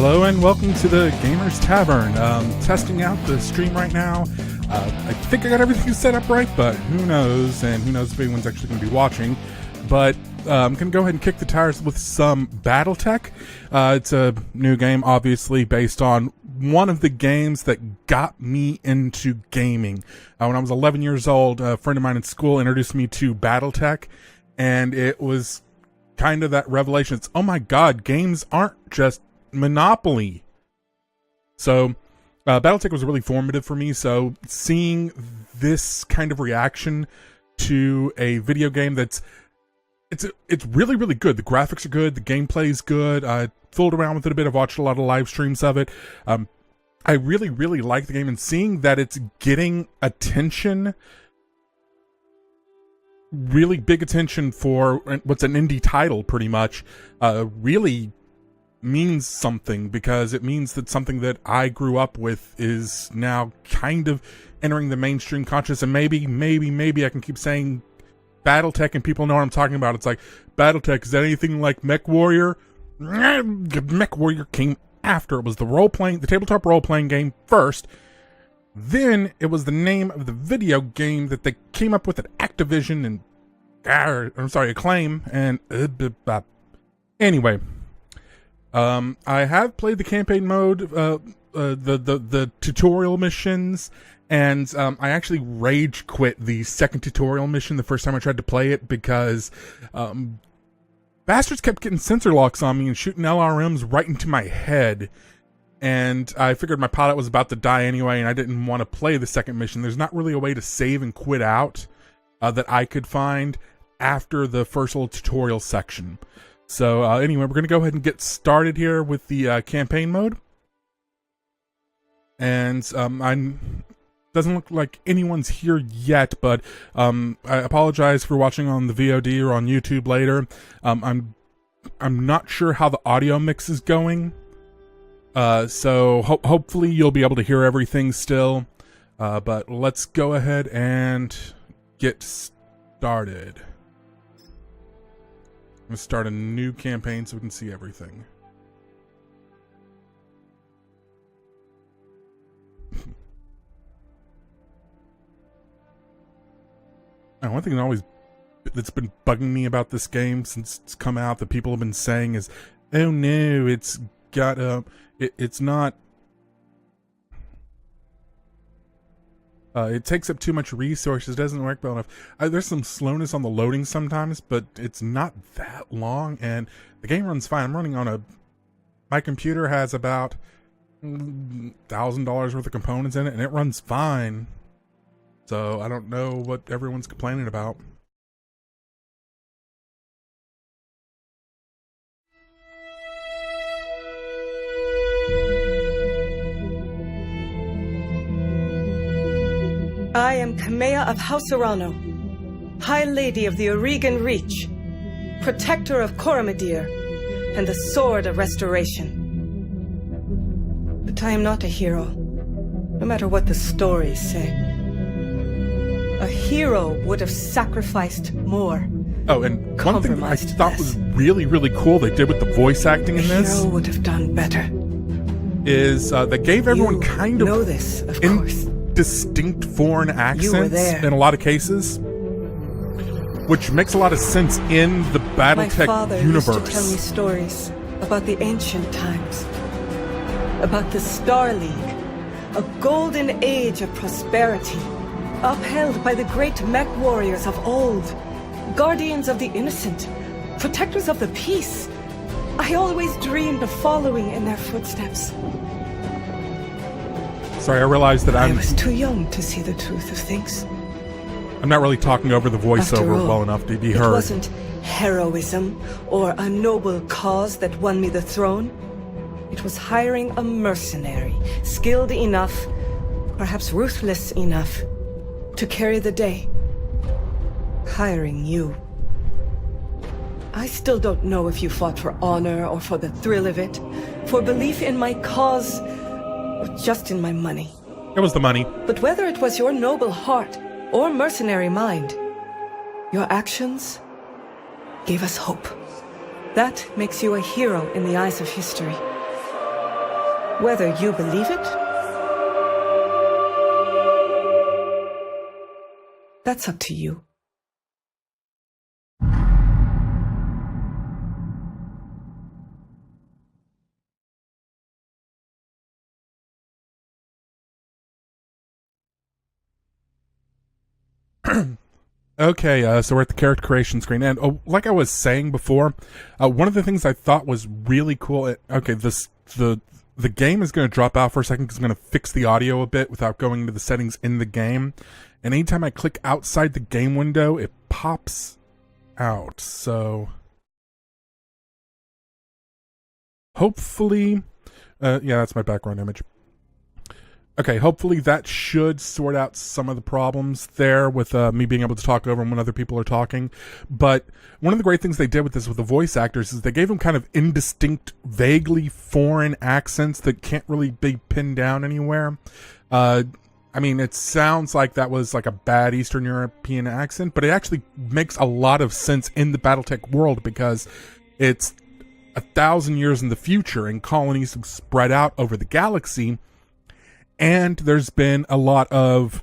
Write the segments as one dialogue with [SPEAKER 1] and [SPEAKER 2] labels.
[SPEAKER 1] Hello and welcome to the Gamers Tavern. Testing out the stream right now. I think I got everything set up right, but who knows, and who knows if anyone's actually going to be watching. But I'm going to go ahead and kick the tires with some BattleTech. It's a new game, obviously, based on one of the games that got me into gaming. When I was 11 years old, a friend of mine in school introduced me to BattleTech, and it was kind of that revelation. It's, oh my god, games aren't just Monopoly. So BattleTech was really formative for me. So seeing this kind of reaction to a video game it's really, really good. The graphics are good, the gameplay's good. I fooled around with it a bit. I've watched a lot of live streams of it. I really, really like the game, and seeing that it's getting attention, really big attention for what's an indie title pretty much, really means something, because it means that something that I grew up with is now kind of entering the mainstream conscious. And maybe I can keep saying BattleTech and people know what I'm talking about. It's like, BattleTech, is that anything like MechWarrior? MechWarrior came after. It was the tabletop role-playing game first. Then it was the name of the video game that they came up with at Activision and Acclaim, and anyway. I have played the campaign mode, the tutorial missions, and I actually rage quit the second tutorial mission the first time I tried to play it, because bastards kept getting sensor locks on me and shooting LRMs right into my head, and I figured my pilot was about to die anyway, and I didn't want to play the second mission. There's not really a way to save and quit out that I could find after the first little tutorial section. So anyway, we're going to go ahead and get started here with the campaign mode. And doesn't look like anyone's here yet, but I apologize for watching on the VOD or on YouTube later. I'm not sure how the audio mix is going. So hopefully you'll be able to hear everything still. But let's go ahead and get started. I'm going to start a new campaign so we can see everything. And one thing that's been bugging me about this game since it's come out that people have been saying is, oh no, it's got it's not. It takes up too much resources, doesn't work well enough. There's some slowness on the loading sometimes, but it's not that long, and the game runs fine. I'm running on my computer has about $1,000 worth of components in it, and it runs fine. So I don't know what everyone's complaining about.
[SPEAKER 2] I am Kamea of House Urano, High Lady of the Oregon Reach, Protector of Coromidere, and the Sword of Restoration. But I am not a hero, no matter what the stories say. A hero would have sacrificed more.
[SPEAKER 1] Oh, and one thing I thought was really, really cool they did with the voice acting in this.
[SPEAKER 2] A hero would have done better.
[SPEAKER 1] Is they gave everyone kind of
[SPEAKER 2] know this, of course.
[SPEAKER 1] Distinct foreign accents in a lot of cases, which makes a lot of sense in the BattleTech universe.
[SPEAKER 2] My father used to tell me stories about the ancient times, about the Star League, a golden age of prosperity, upheld by the great mech warriors of old, guardians of the innocent, protectors of the peace. I always dreamed of following in their footsteps.
[SPEAKER 1] Sorry, I realized that I
[SPEAKER 2] was too young to see the truth of things.
[SPEAKER 1] I'm not really talking over the voiceover well enough to be heard.
[SPEAKER 2] It wasn't heroism or a noble cause that won me the throne. It was hiring a mercenary, skilled enough, perhaps ruthless enough, to carry the day. Hiring you. I still don't know if you fought for honor or for the thrill of it, for belief in my cause, or just in my money.
[SPEAKER 1] It was the money.
[SPEAKER 2] But whether it was your noble heart or mercenary mind, your actions gave us hope. That makes you a hero in the eyes of history. Whether you believe it, that's up to you.
[SPEAKER 1] Okay, so we're at the character creation screen, and like I was saying before, one of the things I thought was really cool. Okay, the game is going to drop out for a second because I'm going to fix the audio a bit without going into the settings in the game. And anytime I click outside the game window, it pops out. So hopefully, yeah, that's my background image. Okay, hopefully that should sort out some of the problems there with me being able to talk over them when other people are talking. But one of the great things they did with this with the voice actors is they gave them kind of indistinct, vaguely foreign accents that can't really be pinned down anywhere. I mean, it sounds like that was like a bad Eastern European accent, but it actually makes a lot of sense in the BattleTech world because it's 1,000 years in the future and colonies have spread out over the galaxy. And there's been a lot of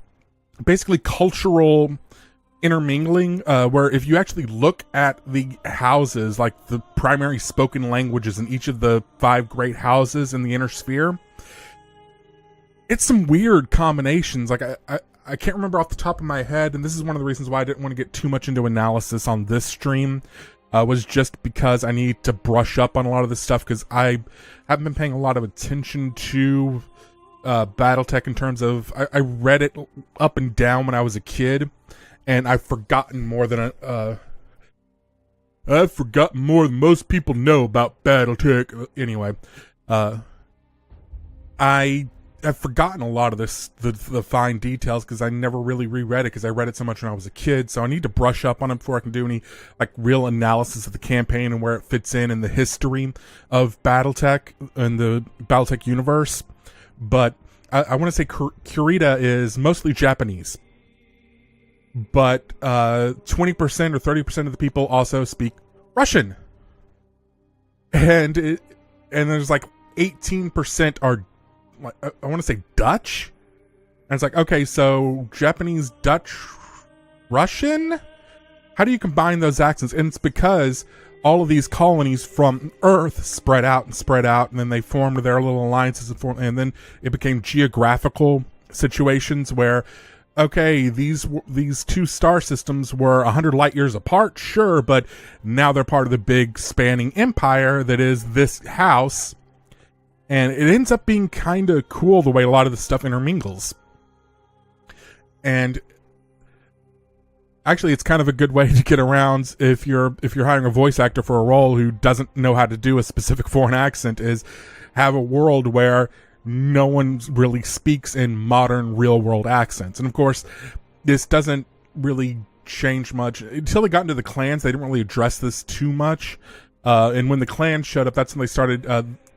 [SPEAKER 1] basically cultural intermingling where if you actually look at the houses, like the primary spoken languages in each of the 5 great houses in the inner sphere, it's some weird combinations. Like I can't remember off the top of my head, and this is one of the reasons why I didn't want to get too much into analysis on this stream, was just because I need to brush up on a lot of this stuff because I haven't been paying a lot of attention to BattleTech in terms of I read it up and down when I was a kid, and I've forgotten more than I've forgotten more than most people know about BattleTech. Anyway, I have forgotten a lot of this, the fine details, because I never really reread it because I read it so much when I was a kid. So I need to brush up on it before I can do any like real analysis of the campaign and where it fits in the history of BattleTech and the BattleTech universe. But I want to say Kurita is mostly Japanese. But 20% or 30% of the people also speak Russian. And there's like 18% are, I want to say Dutch? And it's like, okay, so Japanese, Dutch, Russian? How do you combine those accents? And it's because all of these colonies from Earth spread out, and then they formed their little alliances, and then it became geographical situations where, okay, these 2 star systems were 100 light years apart, sure, but now they're part of the big spanning empire that is this house, and it ends up being kind of cool the way a lot of the stuff intermingles. And actually, it's kind of a good way to get around if you're hiring a voice actor for a role who doesn't know how to do a specific foreign accent, is have a world where no one really speaks in modern real world accents. And of course, this doesn't really change much until they got into the clans. They didn't really address this too much. And when the clans showed up, that's when they started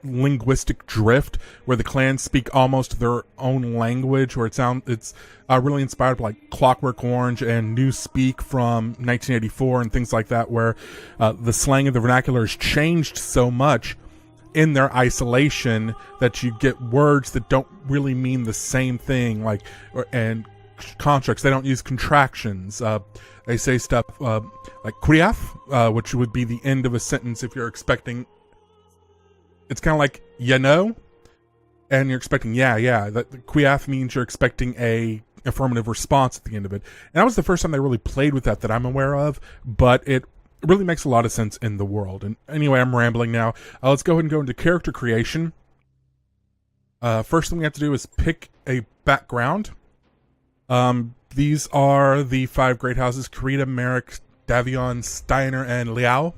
[SPEAKER 1] linguistic drift, where the clans speak almost their own language, where it's really inspired by like Clockwork Orange and Newspeak from 1984 and things like that, where the slang of the vernacular has changed so much in their isolation that you get words that don't really mean the same thing, and constructs. They don't use contractions. They say stuff like kuriaf, which would be the end of a sentence if you're expecting. It's kind of like, you know, and you're expecting, yeah. That kuriaf means you're expecting a affirmative response at the end of it. And that was the first time they really played with that I'm aware of, but it really makes a lot of sense in the world. And anyway, I'm rambling now. Let's go ahead and go into character creation. First thing we have to do is pick a background. These are the 5 great houses: Kurita, Merrick, Davion, Steiner, and Liao.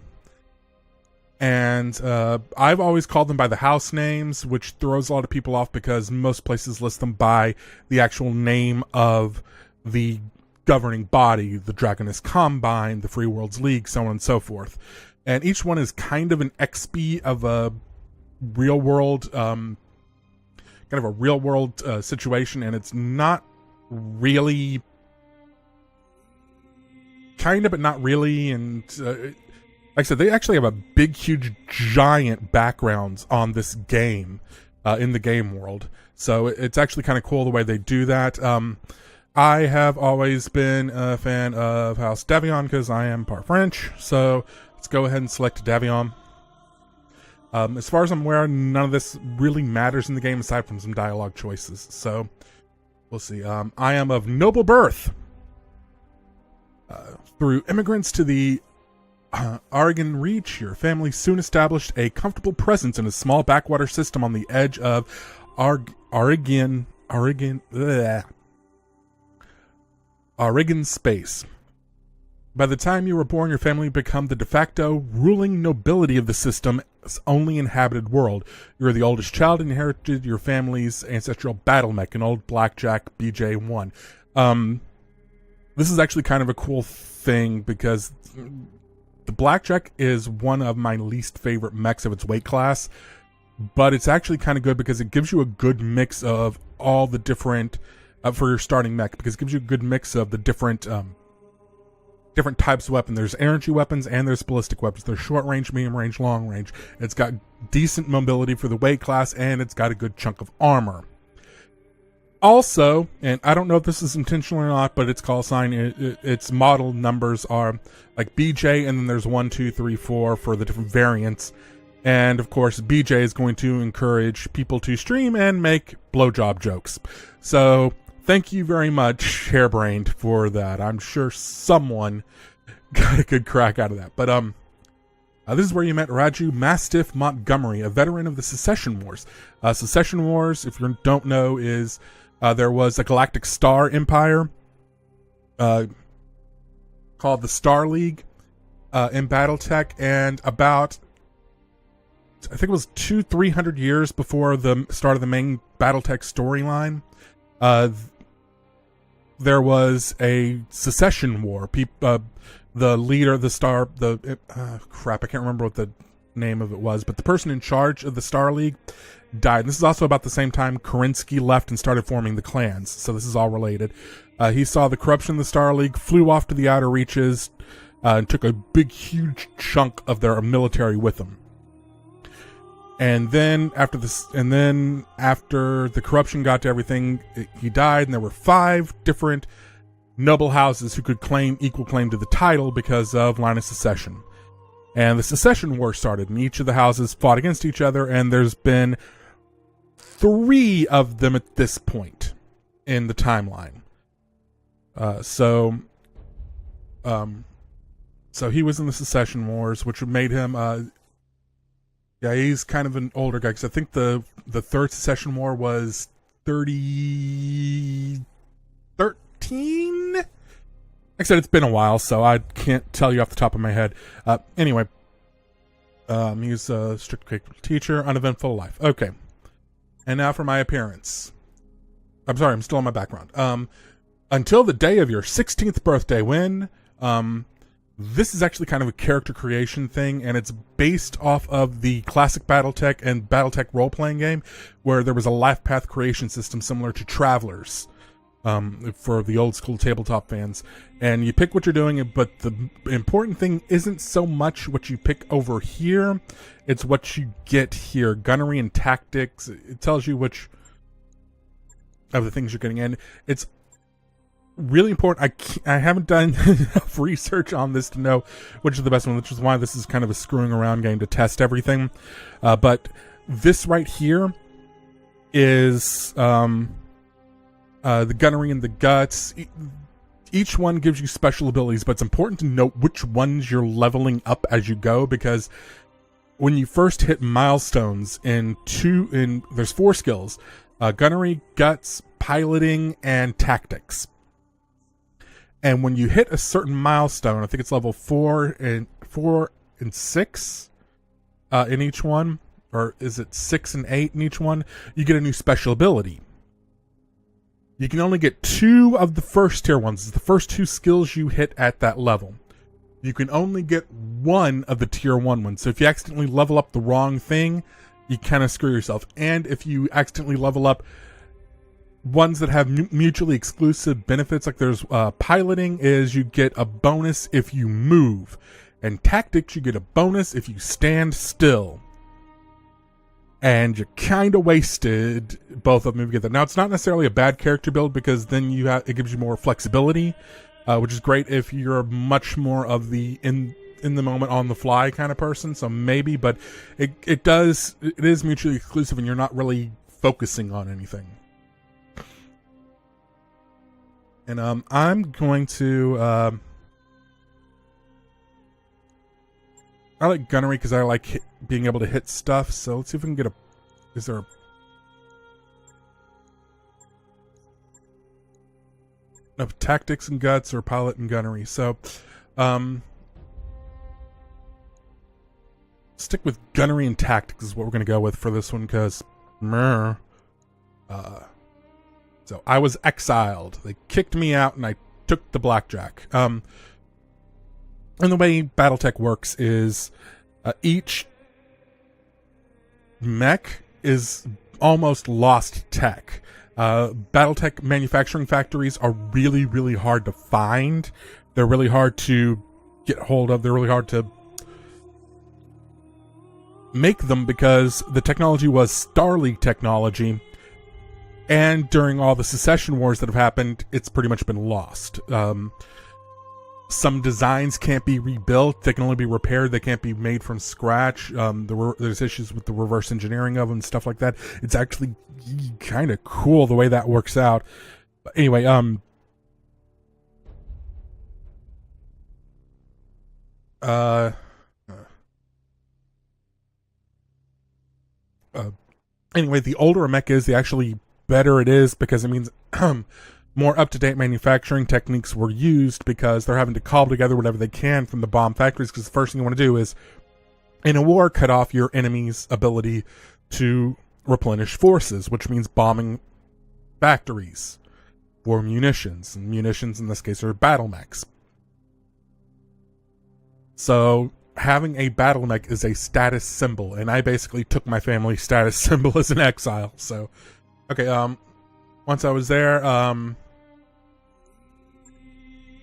[SPEAKER 1] And I've always called them by the house names, which throws a lot of people off because most places list them by the actual name of the governing body: the Dragonist Combine, the Free Worlds League, so on and so forth. And each one is kind of an XP of a real world, situation, and it's not really, kind of, but not really. And like I said, they actually have a big, huge, giant backgrounds on this game. in the game world. So it's actually kind of cool the way they do that. I have always been a fan of House Davion because I am part French. So let's go ahead and select Davion. As far as I'm aware, none of this really matters in the game aside from some dialogue choices. So we'll see. I am of noble birth. Through immigrants to the Oregon Reach, your family soon established a comfortable presence in a small backwater system on the edge of Oregon space. By the time you were born, your family became the de facto ruling nobility of the system's only inhabited world. You were the oldest child and inherited your family's ancestral battle mech, an old blackjack BJ-1. This is actually kind of a cool thing because the blackjack is one of my least favorite mechs of its weight class, but it's actually kind of good because it gives you a good mix of all the different for your starting mech, because it gives you a good mix of the different types of weapon. There's energy weapons and there's ballistic weapons. There's short range, medium range, long range. It's got decent mobility for the weight class, and it's got a good chunk of armor. Also, and I don't know if this is intentional or not, but its call sign, its model numbers are like BJ, and then there's 1, 2, 3, 4 for the different variants. And of course, BJ is going to encourage people to stream and make blowjob jokes. So thank you very much, Hairbrained, for that. I'm sure someone got a good crack out of that. But this is where you met Raju Mastiff Montgomery, a veteran of the Secession Wars. Secession Wars, if you don't know, is there was a galactic star empire called the Star League in BattleTech, and about, I think it was 200-300 years before the start of the main BattleTech storyline, there was a secession war. The leader of the star, crap, I can't remember what the name of it was, but the person in charge of the Star League died. And this is also about the same time Kerensky left and started forming the clans, so this is all related. He saw the corruption of the Star League, flew off to the outer reaches, and took a big, huge chunk of their military with him. And then after the corruption got to everything, he died, and there were 5 different noble houses who could claim equal claim to the title because of line of succession. And the Secession War started, and each of the houses fought against each other, and there's been 3 of them at this point in the timeline. So he was in the Secession Wars, which made him he's kind of an older guy, because I think the third Secession War was 13. Like I said, it's been a while, so I can't tell you off the top of my head. Anyway, he was a strict teacher, uneventful life. Okay, and now for my appearance. I'm sorry, I'm still on my background. Until the day of your 16th birthday, when this is actually kind of a character creation thing, and it's based off of the classic BattleTech and BattleTech role-playing game, where there was a life path creation system similar to Travelers, for the old school tabletop fans. And you pick what you're doing, but the important thing isn't so much what you pick over here, it's what you get here. Gunnery and tactics, it tells you which of the things you're getting in. It's really important. I haven't done enough research on this to know which is the best one, which is why this is kind of a screwing around game to test everything. But this right here is the gunnery and the guts. Each one gives you special abilities, but it's important to note which ones you're leveling up as you go, because when you first hit milestones there's 4 skills: gunnery, guts, piloting, and tactics. And when you hit a certain milestone, I think it's level 4 and 6 in each one, or is it 6 and 8 in each one, you get a new special ability. You can only get 2 of the first tier ones. It's the first 2 skills you hit at that level. You can only get 1 of the tier 1 ones. So if you accidentally level up the wrong thing, you kind of screw yourself. And if you accidentally level up ones that have mutually exclusive benefits, like there's piloting, is you get a bonus if you move, and tactics, you get a bonus if you stand still. and you kind of wasted both of them together. Now, it's not necessarily a bad character build because then it gives you more flexibility, which is great if you're much more of the in the moment, on the fly kind of person. So maybe, but it is mutually exclusive, and you're not really focusing on anything. And I'm going to I like gunnery because I like being able to hit stuff. So let's see if we can get is there of tactics and guts or pilot and gunnery? So stick with gunnery and tactics is what we're going to go with for this one, because so I was exiled. They kicked me out and I took the blackjack. And the way BattleTech works is each mech is almost lost tech. BattleTech manufacturing factories are really, really hard to find. They're really hard to get hold of. They're really hard to make them because the technology was Starleague technology. And during all the secession wars that have happened, it's pretty much been lost. Some designs can't be rebuilt. They can only be repaired. They can't be made from scratch. There's issues with the reverse engineering of them, stuff like that. It's actually kind of cool the way that works out. But anyway, anyway, the older a mech is, the actually better it is, because it means more up-to-date manufacturing techniques were used, because they're having to cobble together whatever they can from the bomb factories, because the first thing you want to do is, in a war, cut off your enemy's ability to replenish forces, which means bombing factories for munitions, and munitions in this case are battle mechs. So having a battle mech is a status symbol, and I basically took my family's status symbol as an exile. So okay, once I was there,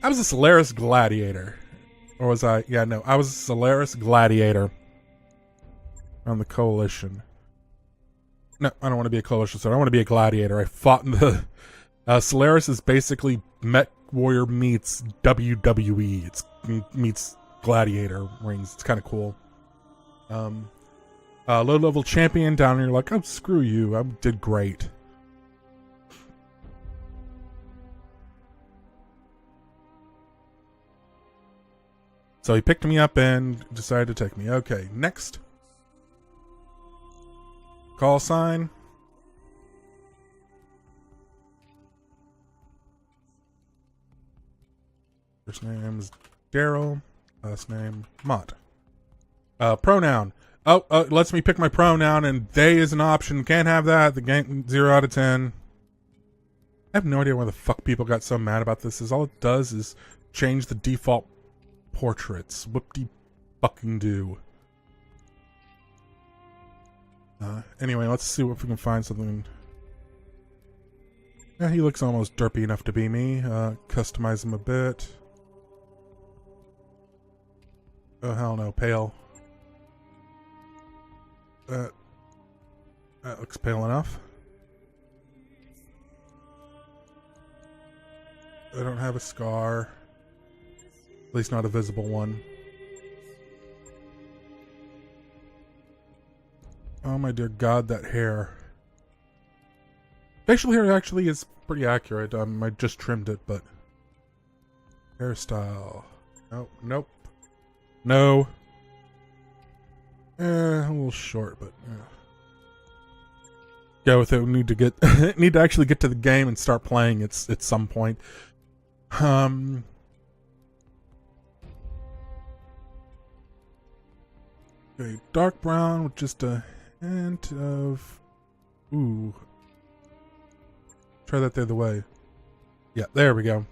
[SPEAKER 1] I was a Solaris Gladiator. Or was I? Yeah, no, I was a Solaris Gladiator on the Coalition. No, I don't want to be a Coalition, so I want to be a Gladiator. I fought in the... Solaris is basically Mech Warrior meets WWE. It meets Gladiator rings. It's kind of cool. Low-level champion down here, like, oh, screw you. I did great. So he picked me up and decided to take me. Okay, next. Call sign. First name is Daryl. Last name, Mott. Pronoun. Oh, lets me pick my pronoun, and they is an option. Can't have that. The game 0 out of 10. I have no idea why the fuck people got so mad about this. All it does is change the default portraits. Whoop-de-fucking-do. Anyway, let's see if we can find something. Yeah, he looks almost derpy enough to be me. Customize him a bit. Oh, hell no. Pale. That looks pale enough. I don't have a scar. At least not a visible one. Oh my dear God, that hair. Facial hair actually is pretty accurate. I just trimmed it, but... Hairstyle. Oh, nope. No. A little short, but... Go with it. We need to get... need to actually get to the game and start playing at some point. Okay, dark brown with just a hint of... Ooh. Try that the other way. Yeah, there we go.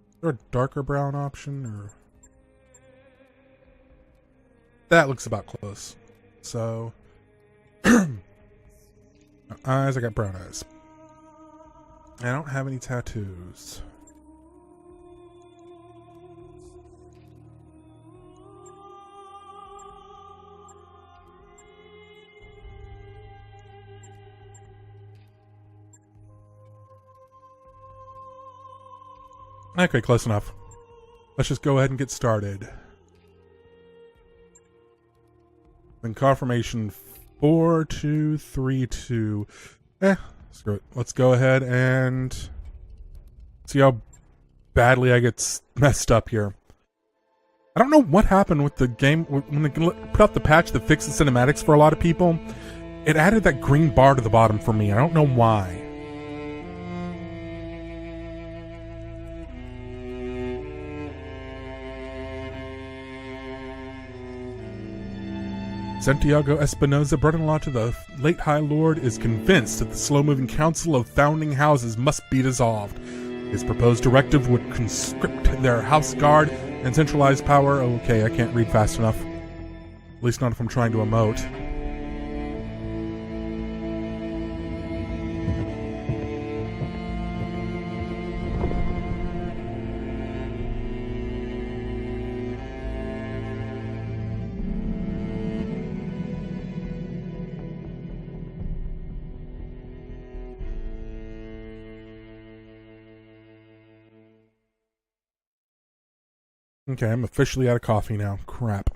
[SPEAKER 1] Is there a darker brown option, or... That looks about close. So... eyes, I got brown eyes. I don't have any tattoos. Okay, close enough. Let's just go ahead and get started. Then confirmation 4232. Screw it. Let's go ahead and see how badly I get messed up here. I don't know what happened with the game when they put out the patch that fixed the cinematics for a lot of people. It added that green bar to the bottom for me. I don't know why. Santiago Espinosa, brother-in-law to the late High Lord, is convinced that the slow-moving Council of Founding Houses must be dissolved. His proposed directive would conscript their house guard and centralize power. Okay, I can't read fast enough. At least not if I'm trying to emote. Okay, I'm officially out of coffee now. Crap.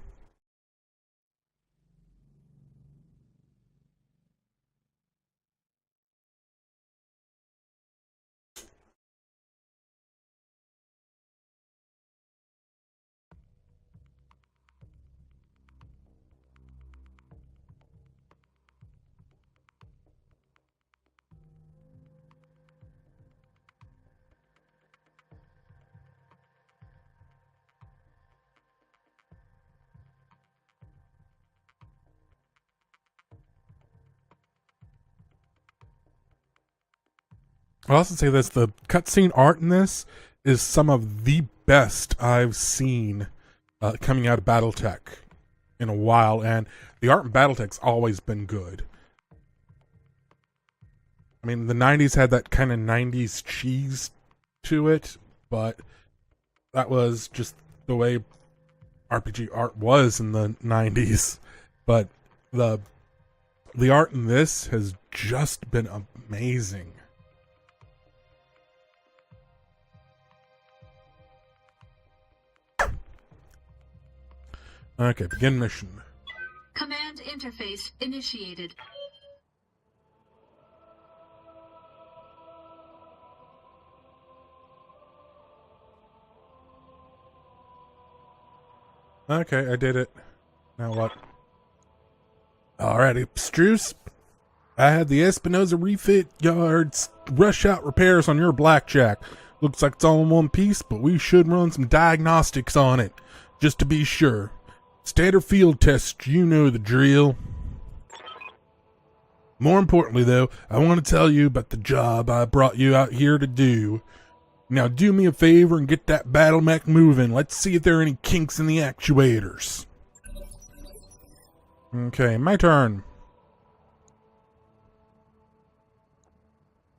[SPEAKER 1] I'll also say this, the cutscene art in this is some of the best I've seen coming out of BattleTech in a while, and the art in BattleTech's always been good. I mean, the 90s had that kind of 90s cheese to it, but that was just the way RPG art was in the 90s. But the art in this has just been amazing. Okay, begin mission.
[SPEAKER 3] Command interface initiated.
[SPEAKER 1] Okay, I did it. Now what? Alrighty, Struce. I had the Espinosa refit yards rush out repairs on your blackjack. Looks like it's all in one piece, but we should run some diagnostics on it, just to be sure. Standard field tests, you know the drill. More importantly, though, I want to tell you about the job I brought you out here to do. Now do me a favor and get that battle mech moving. Let's see if there are any kinks in the actuators. Okay, my turn.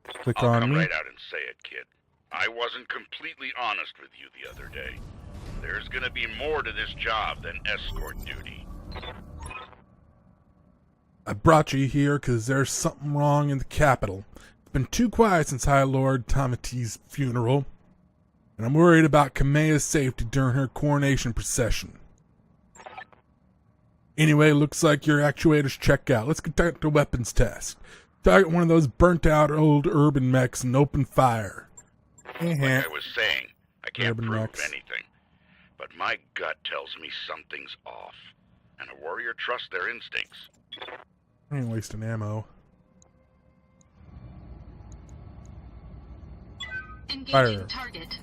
[SPEAKER 1] Click on
[SPEAKER 4] come
[SPEAKER 1] me.
[SPEAKER 4] right out and say it, kid. I wasn't completely honest with you the other day. There's gonna be more to this job than escort duty.
[SPEAKER 1] I brought you here because there's something wrong in the capital. It's been too quiet since High Lord Tamati's funeral, and I'm worried about Kamea's safety during her coronation procession. Anyway, looks like your actuators check out. Let's conduct a weapons test. Target one of those burnt-out old urban mechs and open fire.
[SPEAKER 4] Like I was saying, I can't
[SPEAKER 1] Urban
[SPEAKER 4] prove
[SPEAKER 1] mechs.
[SPEAKER 4] anything. But my gut tells me something's off. And a warrior trusts their instincts.
[SPEAKER 1] I ain't wasting ammo.
[SPEAKER 3] Engaging
[SPEAKER 1] Fire.
[SPEAKER 3] target.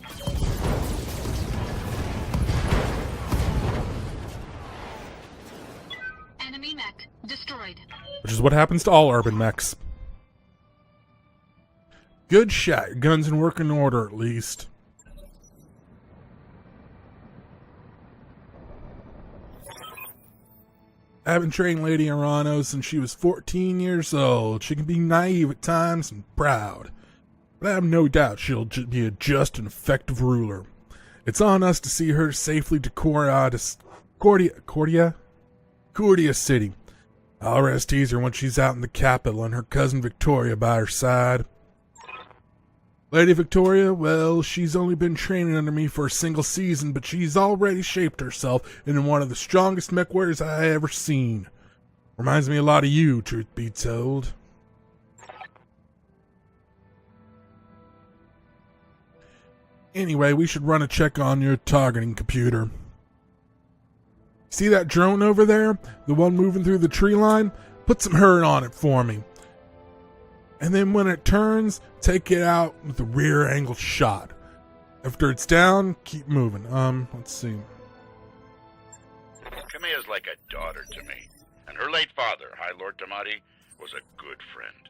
[SPEAKER 3] Enemy mech destroyed.
[SPEAKER 1] Which is what happens to all urban mechs. Good shot. Your gun's in working order, at least. I've been training Lady Arano since she was 14 years old. She can be naive at times and proud, but I have no doubt she'll be a just and effective ruler. It's on us to see her safely to Cordia City. I'll rest easier when she's out in the capital and her cousin Victoria by her side. Lady Victoria, well, she's only been training under me for a single season, but she's already shaped herself into one of the strongest mech warriors I ever seen. Reminds me a lot of you, truth be told. Anyway, we should run a check on your targeting computer. See that drone over there? The one moving through the tree line? Put some hurt on it for me. And then when it turns, take it out with a rear angle shot. After it's down, keep moving. Let's see.
[SPEAKER 4] Kamea's like a daughter to me. And her late father, High Lord Tamati, was a good friend.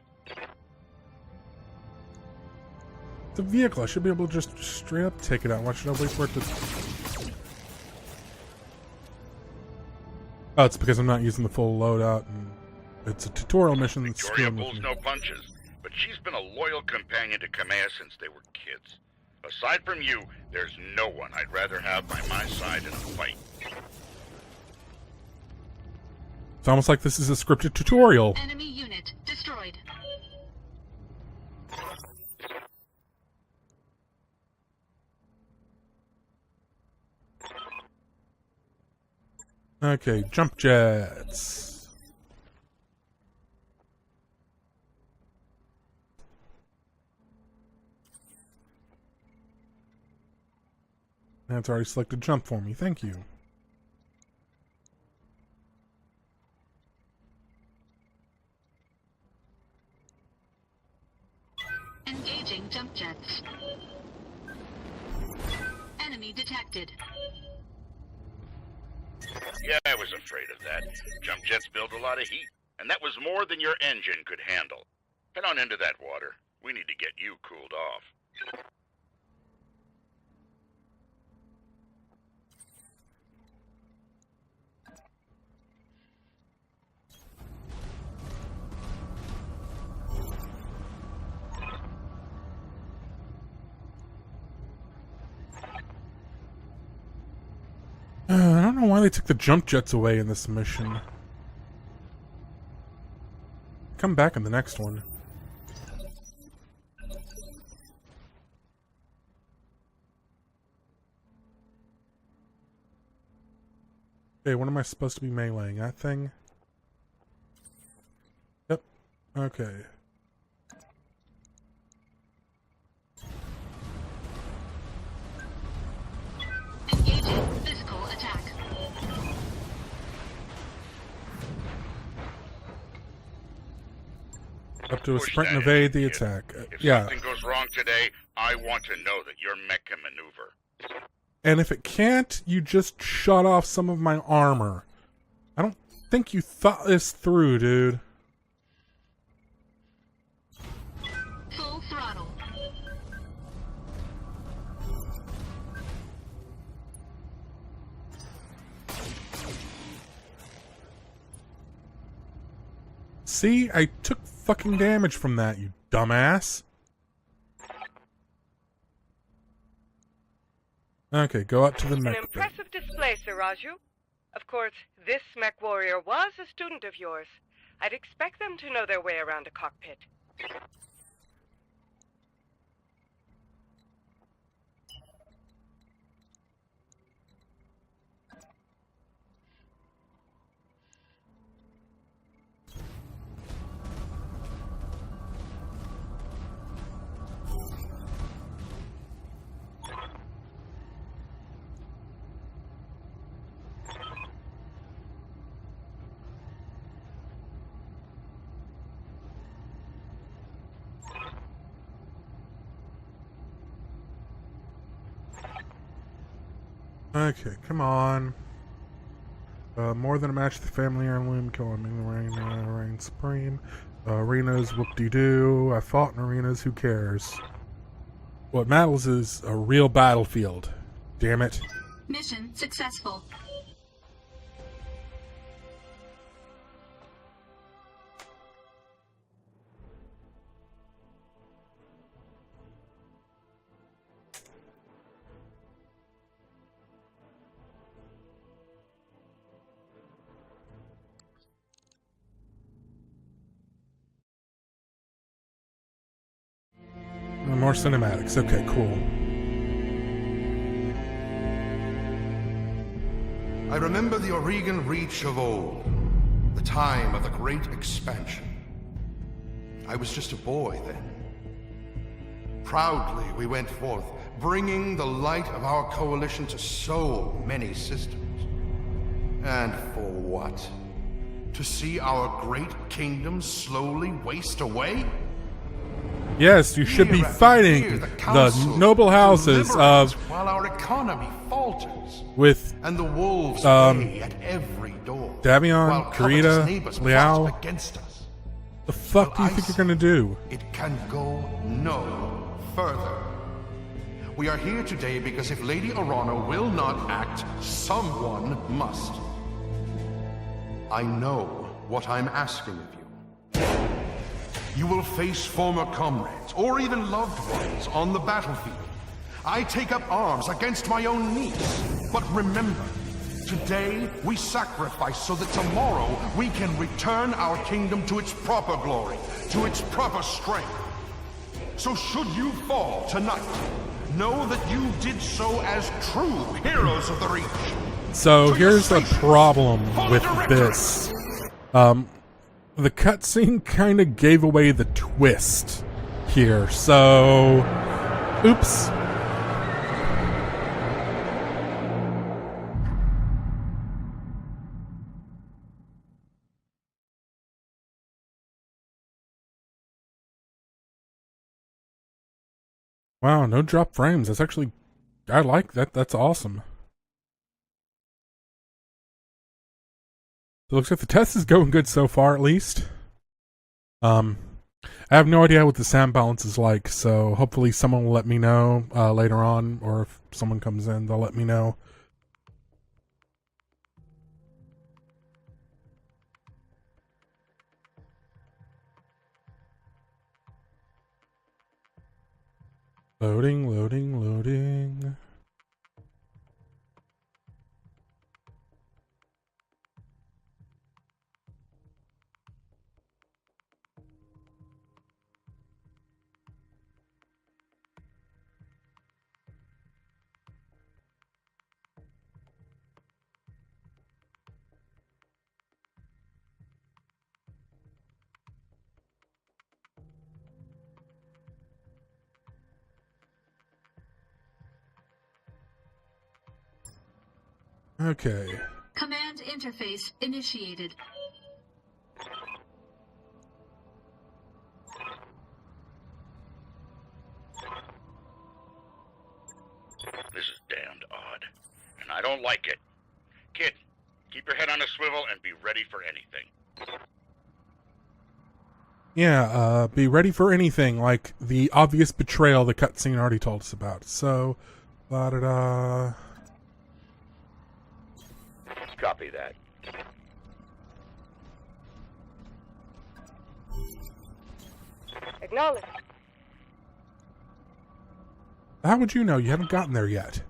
[SPEAKER 1] The vehicle, I should be able to just straight up take it out. Why should I wait for it to... Oh, it's because I'm not using the full loadout, and it's a tutorial mission.
[SPEAKER 4] Victoria pulls no punches, but she's been a loyal companion to Kamea since they were kids. Aside from you, there's no one I'd rather have by my side in a fight.
[SPEAKER 1] It's almost like this is a scripted tutorial.
[SPEAKER 3] Enemy unit destroyed.
[SPEAKER 1] Okay, jump jets. That's already selected jump for me. Thank you.
[SPEAKER 3] Engaging jump jets. Enemy detected.
[SPEAKER 4] Yeah, I was afraid of that. Jump jets build a lot of heat, and that was more than your engine could handle. Head on into that water. We need to get you cooled off.
[SPEAKER 1] I don't know why they took the jump jets away in this mission. Come back in the next one. Okay, what am I supposed to be meleeing? That thing? Yep. Okay.
[SPEAKER 3] Engaging physical attack.
[SPEAKER 1] Up to a
[SPEAKER 4] Push
[SPEAKER 1] sprint and
[SPEAKER 4] that
[SPEAKER 1] evade
[SPEAKER 4] in,
[SPEAKER 1] the
[SPEAKER 4] kid.
[SPEAKER 1] attack.
[SPEAKER 4] If
[SPEAKER 1] Yeah.
[SPEAKER 4] something goes wrong today, I want to know that your mech can maneuver.
[SPEAKER 1] And if it can't, you just shut off some of my armor. I don't think you thought this through, dude.
[SPEAKER 3] Full throttle.
[SPEAKER 1] See? I took fucking damage from that, you dumbass. Okay, go up to the
[SPEAKER 5] An
[SPEAKER 1] mech.
[SPEAKER 5] impressive display, Sir Raju. Of course, this mech warrior was a student of yours. I'd expect them to know their way around a cockpit.
[SPEAKER 1] Okay, come on. More than a match, the family heirloom, killing me, reign supreme. Arenas, whoop-de-doo. I fought in arenas, who cares? What matters is a real battlefield. Damn it.
[SPEAKER 3] Mission successful.
[SPEAKER 1] More cinematics. Okay, cool.
[SPEAKER 6] I remember the Oregon Reach of old, the time of the Great Expansion. I was just a boy then. Proudly we went forth, bringing the light of our coalition to so many systems. And for what? To see our great kingdom slowly waste away?
[SPEAKER 1] Yes, you should be fighting the noble houses of
[SPEAKER 6] while our economy falters
[SPEAKER 1] with
[SPEAKER 6] and the wolves bay at every door.
[SPEAKER 1] Davion,
[SPEAKER 6] while covetous
[SPEAKER 1] Karita,
[SPEAKER 6] neighbors
[SPEAKER 1] Liao.
[SPEAKER 6] plot against us.
[SPEAKER 1] The fuck do you
[SPEAKER 6] Well,
[SPEAKER 1] think
[SPEAKER 6] I
[SPEAKER 1] you're gonna do?
[SPEAKER 6] It can go no further. We are here today because if Lady Orana will not act, someone must. I know what I'm asking of you. You will face former comrades, or even loved ones, on the battlefield. I take up arms against my own niece. But remember, today we sacrifice so that tomorrow we can return our kingdom to its proper glory, to its proper strength. So should you fall tonight, know that you did so as true heroes of the Reach.
[SPEAKER 1] So here's the problem with this. The cutscene kind of gave away the twist here, so oops. Wow, no drop frames. That's actually, I like that. That's awesome. It looks like the test is going good so far, at least. I have no idea what the sound balance is like, so hopefully someone will let me know later on, or if someone comes in, they'll let me know. Loading, loading, loading. Okay.
[SPEAKER 3] Command interface initiated.
[SPEAKER 4] This is damned odd, and I don't like it. Kid, keep your head on a swivel and be ready for anything.
[SPEAKER 1] Yeah, be ready for anything, like the obvious betrayal the cutscene already told us about. So, da-da-da.
[SPEAKER 4] Copy that.
[SPEAKER 5] Acknowledged.
[SPEAKER 1] How would you know? You haven't gotten there yet.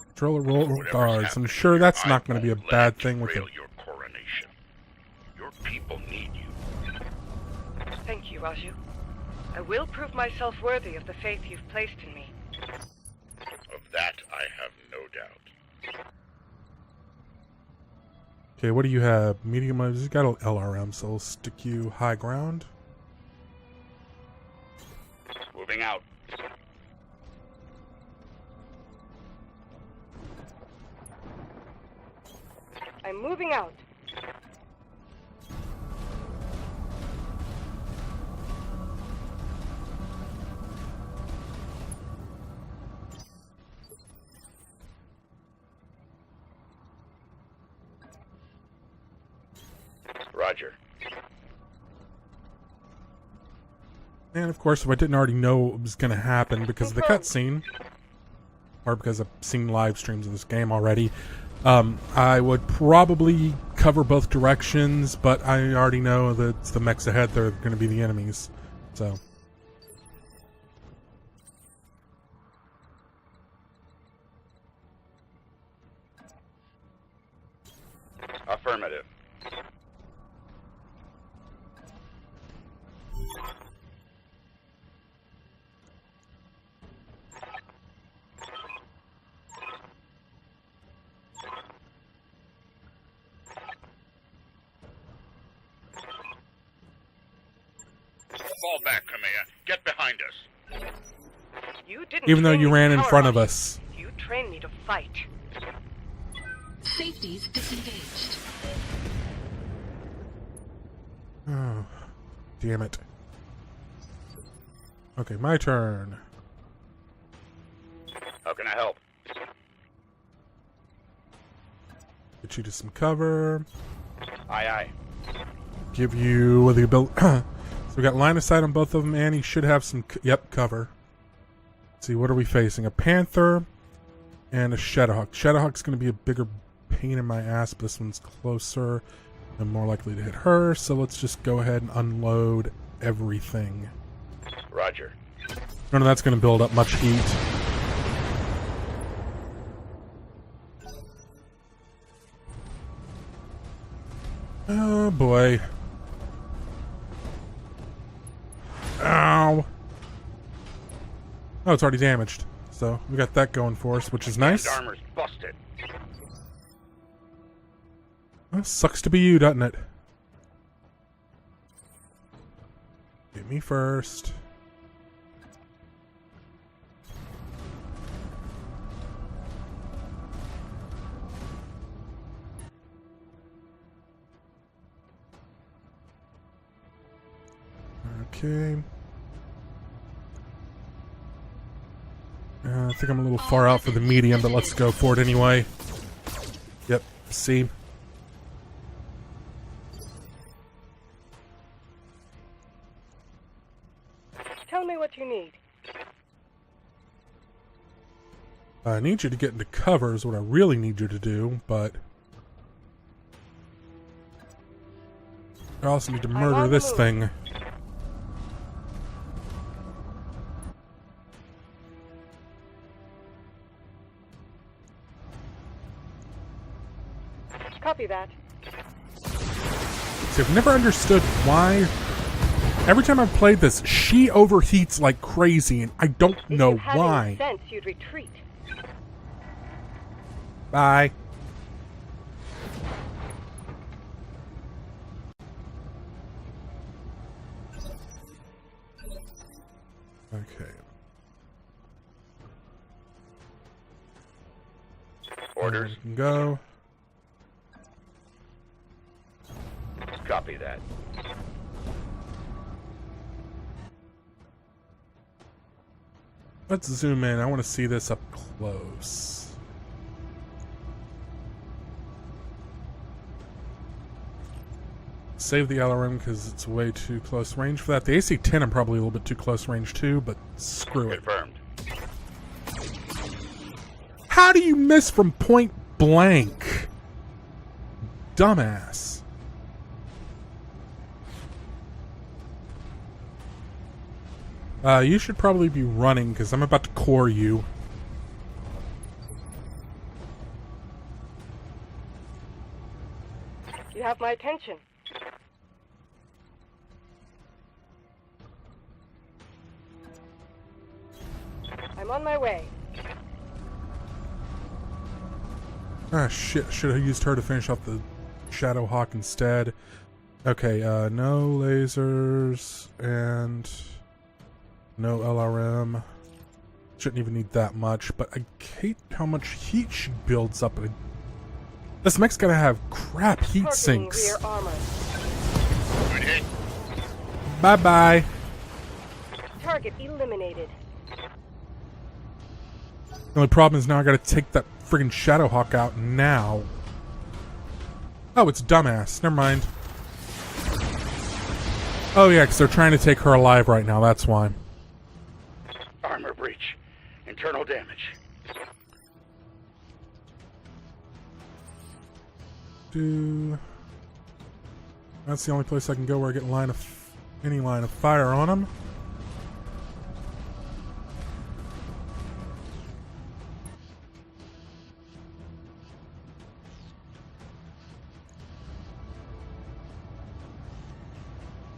[SPEAKER 1] Controller roll guards. I'm sure that's not going to be a bad thing with it.
[SPEAKER 4] Your coronation. Your people need you.
[SPEAKER 5] Thank you, Raju. I will prove myself worthy of the faith you've placed in me.
[SPEAKER 4] Of that, I have no doubt.
[SPEAKER 1] Okay, what do you have? Medium, you've got an LRM, so I'll stick you high ground.
[SPEAKER 4] Moving out.
[SPEAKER 5] I'm moving out.
[SPEAKER 4] Roger.
[SPEAKER 1] And of course, if I didn't already know what was going to happen because of the cutscene, or because I've seen live streams of this game already, I would probably cover both directions, but I already know that it's the mechs ahead that are going to be the enemies. So.
[SPEAKER 4] Affirmative. Fall back, Kamea. Get behind us.
[SPEAKER 5] You didn't
[SPEAKER 1] Even though
[SPEAKER 5] train
[SPEAKER 1] you
[SPEAKER 5] me
[SPEAKER 1] ran
[SPEAKER 5] to
[SPEAKER 1] in
[SPEAKER 5] power
[SPEAKER 1] front of
[SPEAKER 5] rush.
[SPEAKER 1] us.
[SPEAKER 5] You trained me to fight.
[SPEAKER 3] Safeties disengaged.
[SPEAKER 1] Oh, damn it. Okay, my turn.
[SPEAKER 4] How can I help?
[SPEAKER 1] Get you to some cover.
[SPEAKER 4] Aye, aye.
[SPEAKER 1] Give you the ability. So we got line of sight on both of them, and he should have some. Cover. Let's see, what are we facing? A panther and a shadowhawk. Shadowhawk's going to be a bigger pain in my ass, but this one's closer. I'm more likely to hit her, so let's just go ahead and unload everything.
[SPEAKER 4] Roger.
[SPEAKER 1] None of that's going to build up much heat. Oh boy. Ow. Oh, it's already damaged. So we got that going for us, which is nice.
[SPEAKER 4] Armor's busted.
[SPEAKER 1] Well, sucks to be you, doesn't it? Get me first. Okay. I think I'm a little far out for the medium, but let's go for it anyway. Yep, see.
[SPEAKER 5] Tell me what you need.
[SPEAKER 1] I need you to get into cover is what I really need you to do, but I also need to murder this thing.
[SPEAKER 5] Copy that.
[SPEAKER 1] See, I've never understood why. Every time I've played this, she overheats like crazy, and I don't know
[SPEAKER 5] If you had
[SPEAKER 1] why.
[SPEAKER 5] any sense, you'd retreat.
[SPEAKER 1] Bye. Okay.
[SPEAKER 4] Orders.
[SPEAKER 1] We can go.
[SPEAKER 4] Copy that.
[SPEAKER 1] Let's zoom in. I want to see this up close. Save the LRM because it's way too close range for that. The AC-10 I'm probably a little bit too close range too, but screw it.
[SPEAKER 4] Confirmed.
[SPEAKER 1] How do you miss from point blank? Dumbass. You should probably be running because I'm about to core you.
[SPEAKER 5] You have my attention. I'm on my way.
[SPEAKER 1] Ah, shit. Should have used her to finish off the Shadowhawk instead. Okay, no lasers and no LRM. Shouldn't even need that much, but I hate how much heat she builds up. This mech's gotta have crap heat
[SPEAKER 5] Targeting
[SPEAKER 1] sinks.
[SPEAKER 5] rear armor.
[SPEAKER 4] Good hit.
[SPEAKER 1] Bye-bye.
[SPEAKER 5] Target eliminated.
[SPEAKER 1] The only problem is now I gotta take that friggin' Shadowhawk out now. Oh, it's dumbass. Never mind. Oh yeah, because they're trying to take her alive right now, that's why.
[SPEAKER 4] Armor breach. Internal damage.
[SPEAKER 1] That's the only place I can go where I get any line of fire on them.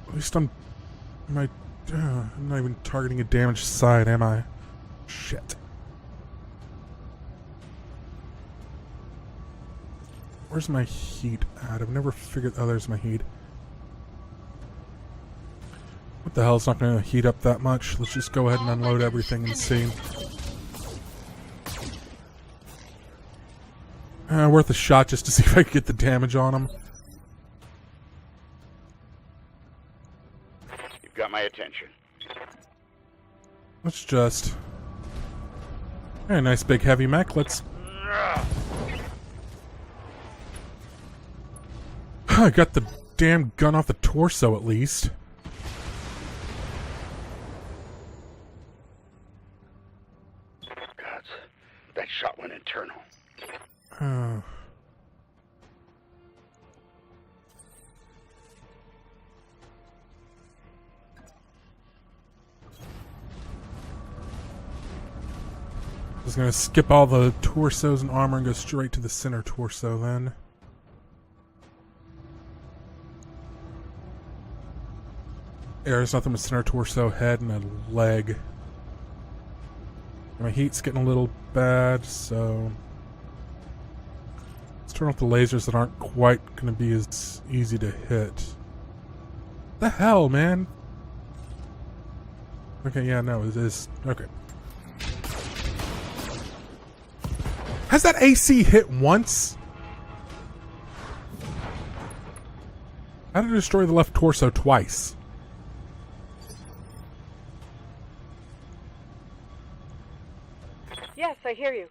[SPEAKER 1] At least I'm not even targeting a damaged side, am I? Shit. Where's my heat at? I've never figured... Oh, there's my heat. What The hell's not going to heat up that much. Let's just go ahead and unload everything and see. Worth a shot just to see if I can get the damage on him.
[SPEAKER 4] You've got my attention.
[SPEAKER 1] Let's just... Hey, nice big heavy mech. Let's... I got the damn gun off the torso at least.
[SPEAKER 4] Gods, that shot went internal.
[SPEAKER 1] Just gonna skip all the torsos and armor and go straight to the center torso then. There's nothing but center torso, head, and a leg. My heat's getting a little bad, so... Let's turn off the lasers that aren't quite gonna be as easy to hit. The hell, man? Okay, yeah, no, it is... Okay. Has that AC hit once? How did it destroy the left torso twice?
[SPEAKER 5] Yes, I hear you.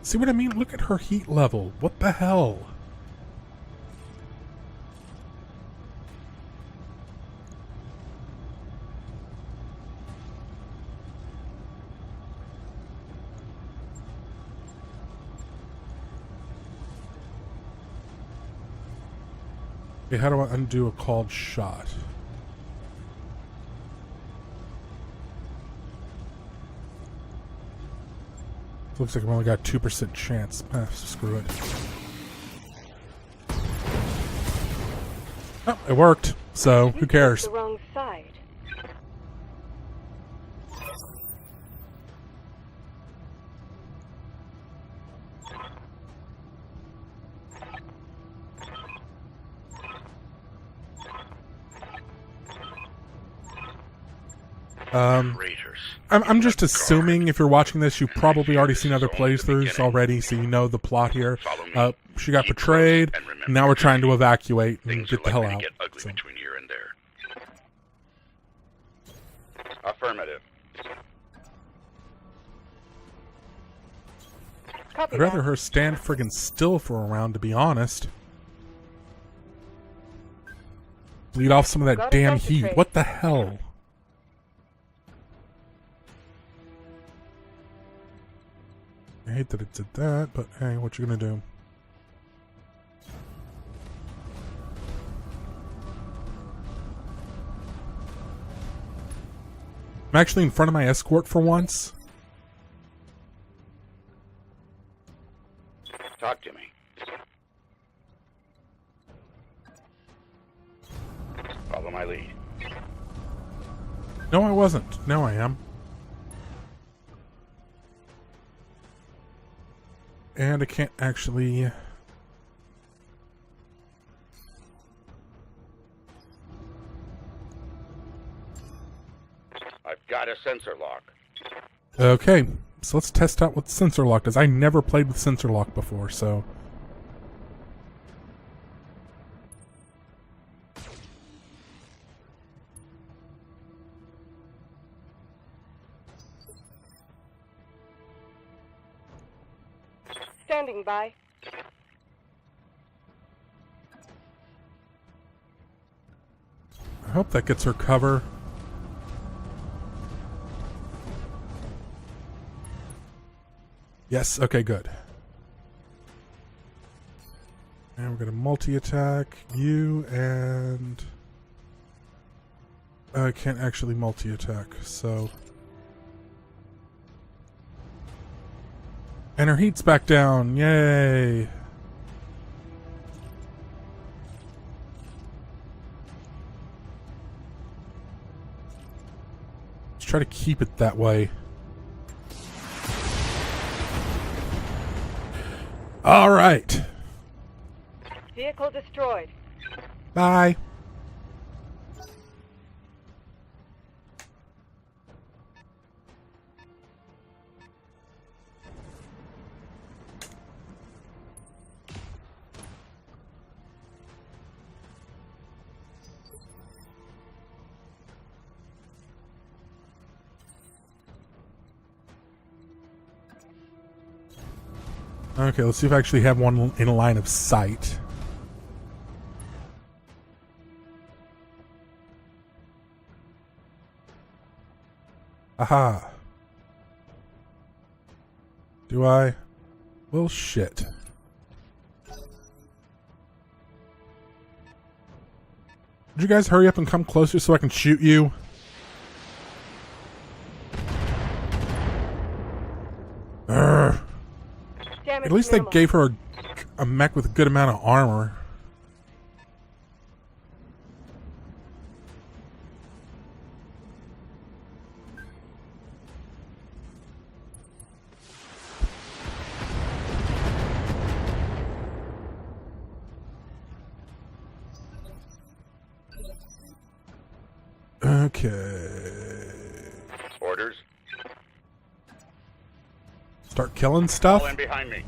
[SPEAKER 1] See what I mean? Look at her heat level. What the hell? Okay, how do I undo a called shot? Looks like I've only got 2% chance. Screw it. Oh, it worked. So, who cares?
[SPEAKER 5] The wrong side.
[SPEAKER 4] Raiders.
[SPEAKER 1] I'm just assuming if you're watching this, you've probably already seen other playthroughs already, so you know the plot here. She got betrayed, and now we're trying to evacuate and get the hell out.
[SPEAKER 4] Get ugly
[SPEAKER 1] So.
[SPEAKER 4] between here and there. Affirmative.
[SPEAKER 5] Copy
[SPEAKER 1] I'd rather
[SPEAKER 5] that.
[SPEAKER 1] her stand friggin' still for a round, to be honest. Bleed off some of that
[SPEAKER 5] Got a
[SPEAKER 1] damn
[SPEAKER 5] concentrate.
[SPEAKER 1] heat. What the hell? I hate that it did that, but hey, what you gonna do? I'm actually in front of my escort for once.
[SPEAKER 4] Talk to me. Follow my lead.
[SPEAKER 1] No, I wasn't. Now I am. And I can't actually...
[SPEAKER 4] I've got a sensor lock.
[SPEAKER 1] Okay, so let's test out what sensor lock does. I never played with sensor lock before, so...
[SPEAKER 5] Standing by.
[SPEAKER 1] I hope that gets her cover. Yes, okay, good. And we're going to multi-attack you, and... I can't actually multi-attack, so... And her heat's back down. Yay. Let's try to keep it that way. All right.
[SPEAKER 5] Vehicle destroyed.
[SPEAKER 1] Bye. Okay, let's see if I actually have one in a line of sight. Aha. Do I? Well, shit. Would you guys hurry up and come closer so I can shoot you? Urgh. At least they gave her a mech with a good amount of armor. Okay.
[SPEAKER 4] Orders.
[SPEAKER 1] Start killing stuff?
[SPEAKER 4] Fall in behind me.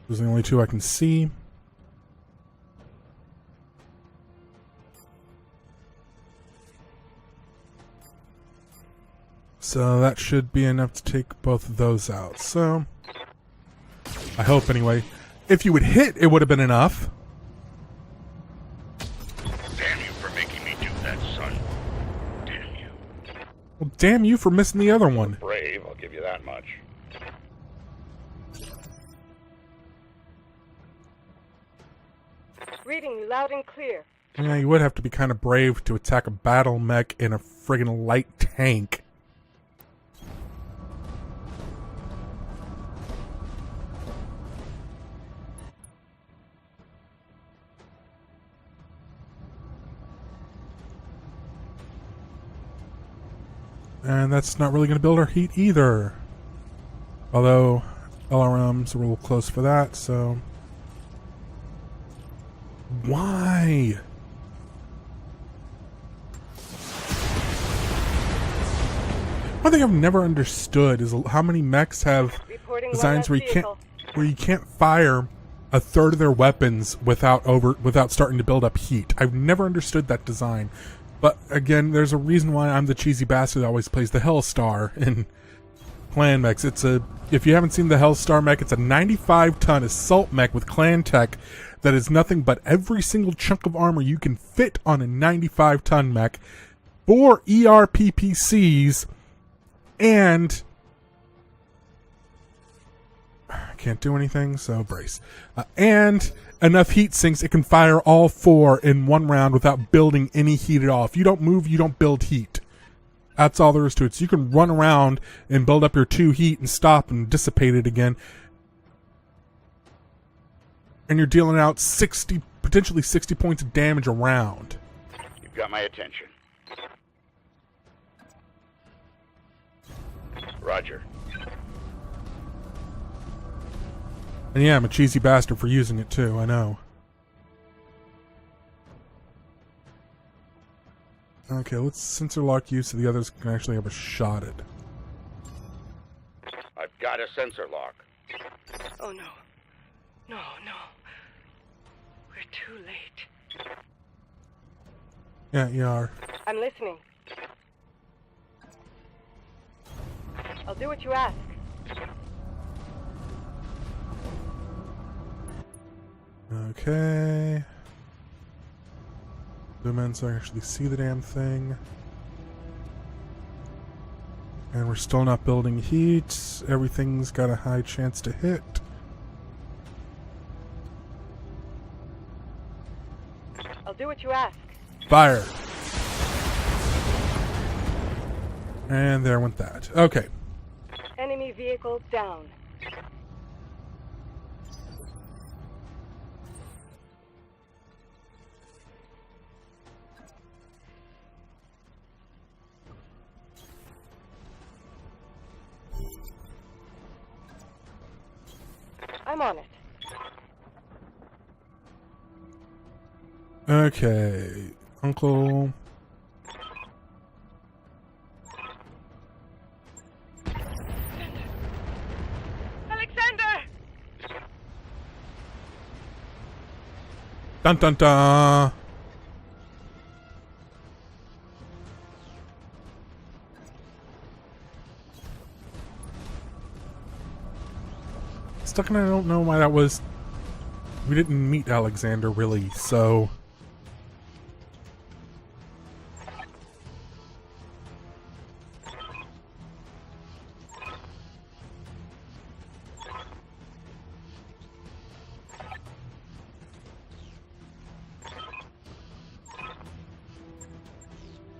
[SPEAKER 1] Those are the only two I can see. So that should be enough to take both of those out. So, I hope anyway. If you would hit, it would have been enough.
[SPEAKER 4] Damn you for making me do that, son. Damn you.
[SPEAKER 1] Well, damn you for missing the other one.
[SPEAKER 4] Brave, I'll give you that much.
[SPEAKER 5] Reading you loud and clear.
[SPEAKER 1] Yeah, you would have to be kind of brave to attack a battle mech in a friggin' light tank. And that's not really going to build our heat either. Although, LRMs are a little close for that, so... Why? One thing I've never understood is how many mechs have designs where you can't fire a third of their weapons without starting to build up heat. I've never understood that design. But again, there's a reason why I'm the cheesy bastard that always plays the Hellstar in clan mechs. If you haven't seen the Hellstar mech, it's a 95-ton assault mech with clan tech that is nothing but every single chunk of armor you can fit on a 95-ton mech, 4 ERPPCs, and I can't do anything, so brace. And enough heat sinks it can fire all 4 in one round without building any heat at all. If you don't move, you don't build heat. That's all there is to it. So you can run around and build up your 2 heat and stop and dissipate it again. And you're dealing out potentially 60 points of damage a round.
[SPEAKER 4] You've got my attention. Roger.
[SPEAKER 1] And yeah, I'm a cheesy bastard for using it too, I know. Okay, let's sensor lock you so the others can actually have a shot at it.
[SPEAKER 4] I've got a sensor lock.
[SPEAKER 5] Oh no. No, no. We're too late.
[SPEAKER 1] Yeah, you are.
[SPEAKER 5] I'm listening. I'll do what you ask.
[SPEAKER 1] Okay. Zoom in so I actually see the damn thing. And we're still not building heat. Everything's got a high chance to hit.
[SPEAKER 5] you ask.
[SPEAKER 1] Fire. And there went that. Okay.
[SPEAKER 5] Enemy vehicle down. I'm on it.
[SPEAKER 1] Okay. Uncle.
[SPEAKER 5] Alexander!
[SPEAKER 1] Dun dun dun. Stuck and I don't know why that was. We didn't meet Alexander really, so.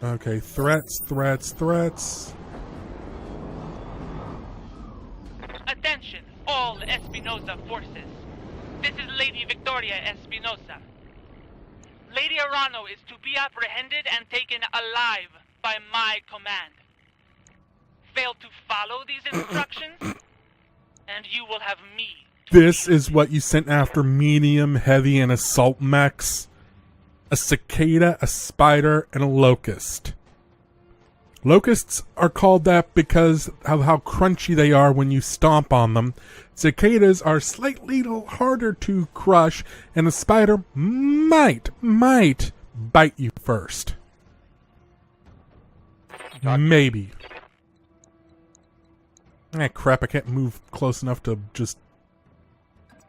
[SPEAKER 1] Okay, threats.
[SPEAKER 7] Attention, all Espinosa forces. This is Lady Victoria Espinosa. Lady Arano is to be apprehended and taken alive by my command. Fail to follow these instructions, and you will have me.
[SPEAKER 1] This is what you sent after medium, heavy, and assault mechs. A cicada, a spider, and a locust. Locusts are called that because of how crunchy they are when you stomp on them. Cicadas are slightly harder to crush, and a spider might bite you first. Maybe. Ah, crap, I can't move close enough to just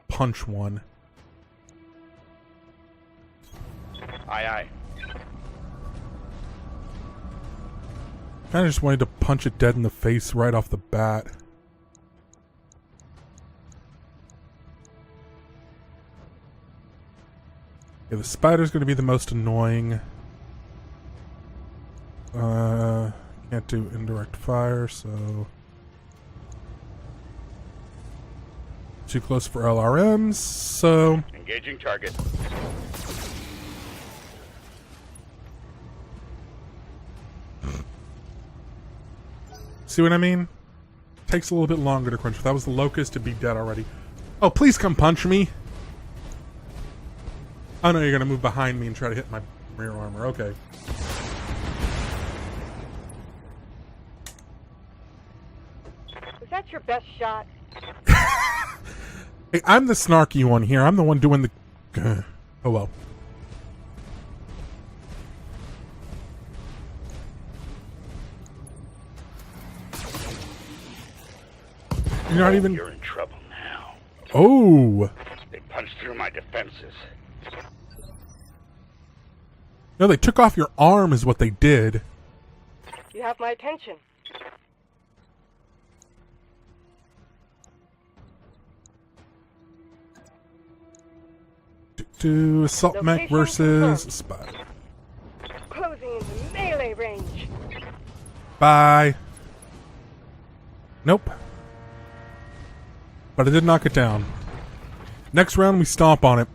[SPEAKER 1] punch one.
[SPEAKER 4] Aye, aye.
[SPEAKER 1] I just wanted to punch it dead in the face right off the bat. Okay, the spider's going to be the most annoying. Can't do indirect fire, so... Too close for LRMs, so...
[SPEAKER 4] Engaging target.
[SPEAKER 1] See what I mean? Takes a little bit longer to crunch. If that was the locust, it'd be dead already. Oh, please come punch me! Oh no, you're gonna move behind me and try to hit my rear armor. Okay.
[SPEAKER 5] Is that your best shot?
[SPEAKER 1] Hey, I'm the snarky one here. I'm the one doing the... Oh well. You're not even...
[SPEAKER 4] You're in trouble now.
[SPEAKER 1] Oh!
[SPEAKER 4] They punched through my defenses.
[SPEAKER 1] No, they took off your arm is what they did.
[SPEAKER 5] You have my attention.
[SPEAKER 1] Assault mech
[SPEAKER 5] Location
[SPEAKER 1] versus
[SPEAKER 5] confirmed.
[SPEAKER 1] spider.
[SPEAKER 5] Closing into melee range.
[SPEAKER 1] Bye. Nope. But I did knock it down. Next round, we stomp on it.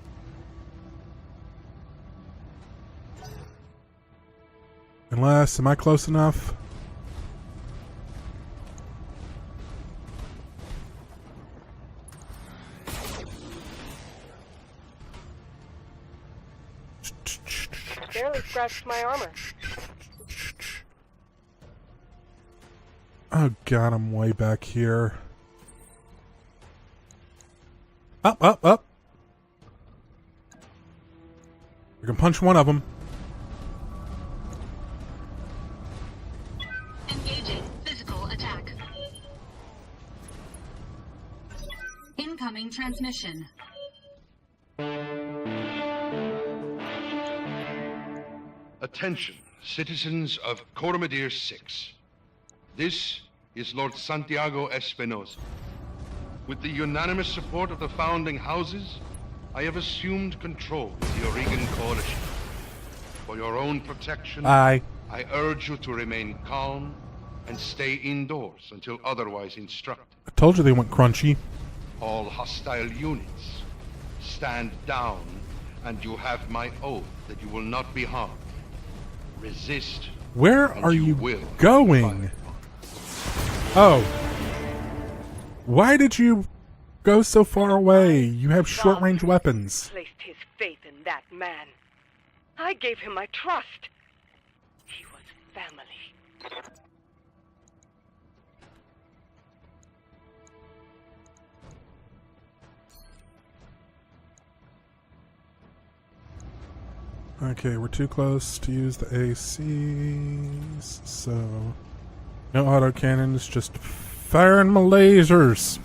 [SPEAKER 1] Unless, am I close enough?
[SPEAKER 5] Barely scratched my armor.
[SPEAKER 1] Oh god, I'm way back here. Up. We can punch one of them.
[SPEAKER 3] Engaging physical attack. Incoming transmission.
[SPEAKER 6] Attention, citizens of Coromadir 6. This is Lord Santiago Espinosa. With the unanimous support of the founding houses, I have assumed control of the Oregon Coalition. For your own protection,
[SPEAKER 1] I
[SPEAKER 6] I urge you to remain calm and stay indoors until otherwise instructed.
[SPEAKER 1] told you they went crunchy.
[SPEAKER 6] All hostile units, stand down, and you have my oath that you will not be harmed. Resist.
[SPEAKER 1] Where
[SPEAKER 6] and
[SPEAKER 1] are you
[SPEAKER 6] will
[SPEAKER 1] going? Oh. Why did you go so far away? You have short-range weapons.
[SPEAKER 5] Placed his faith in that man. I gave him my trust. He was family.
[SPEAKER 1] Okay, we're too close to use the ACs, so no autocannons, just firing my lasers.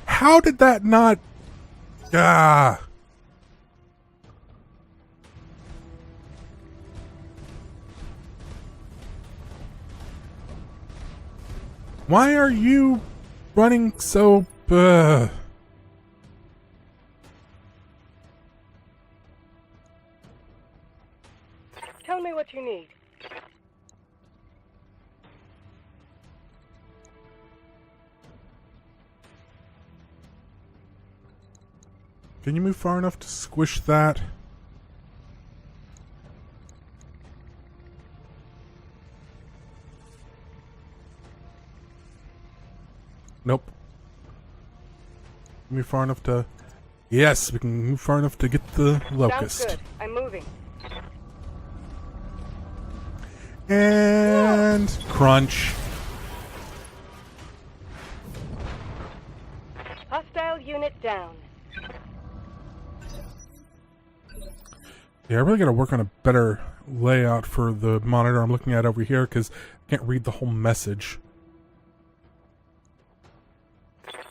[SPEAKER 1] How did that not... Ah. Why are you running so...
[SPEAKER 5] Tell me what you need.
[SPEAKER 1] Can you move far enough to squish that? Nope. Move far enough to... Yes, we can move far enough to get the locust.
[SPEAKER 5] Sounds good. I'm moving.
[SPEAKER 1] And... crunch.
[SPEAKER 5] Hostile unit down.
[SPEAKER 1] Yeah, I really gotta work on a better layout for the monitor I'm looking at over here, because I can't read the whole message.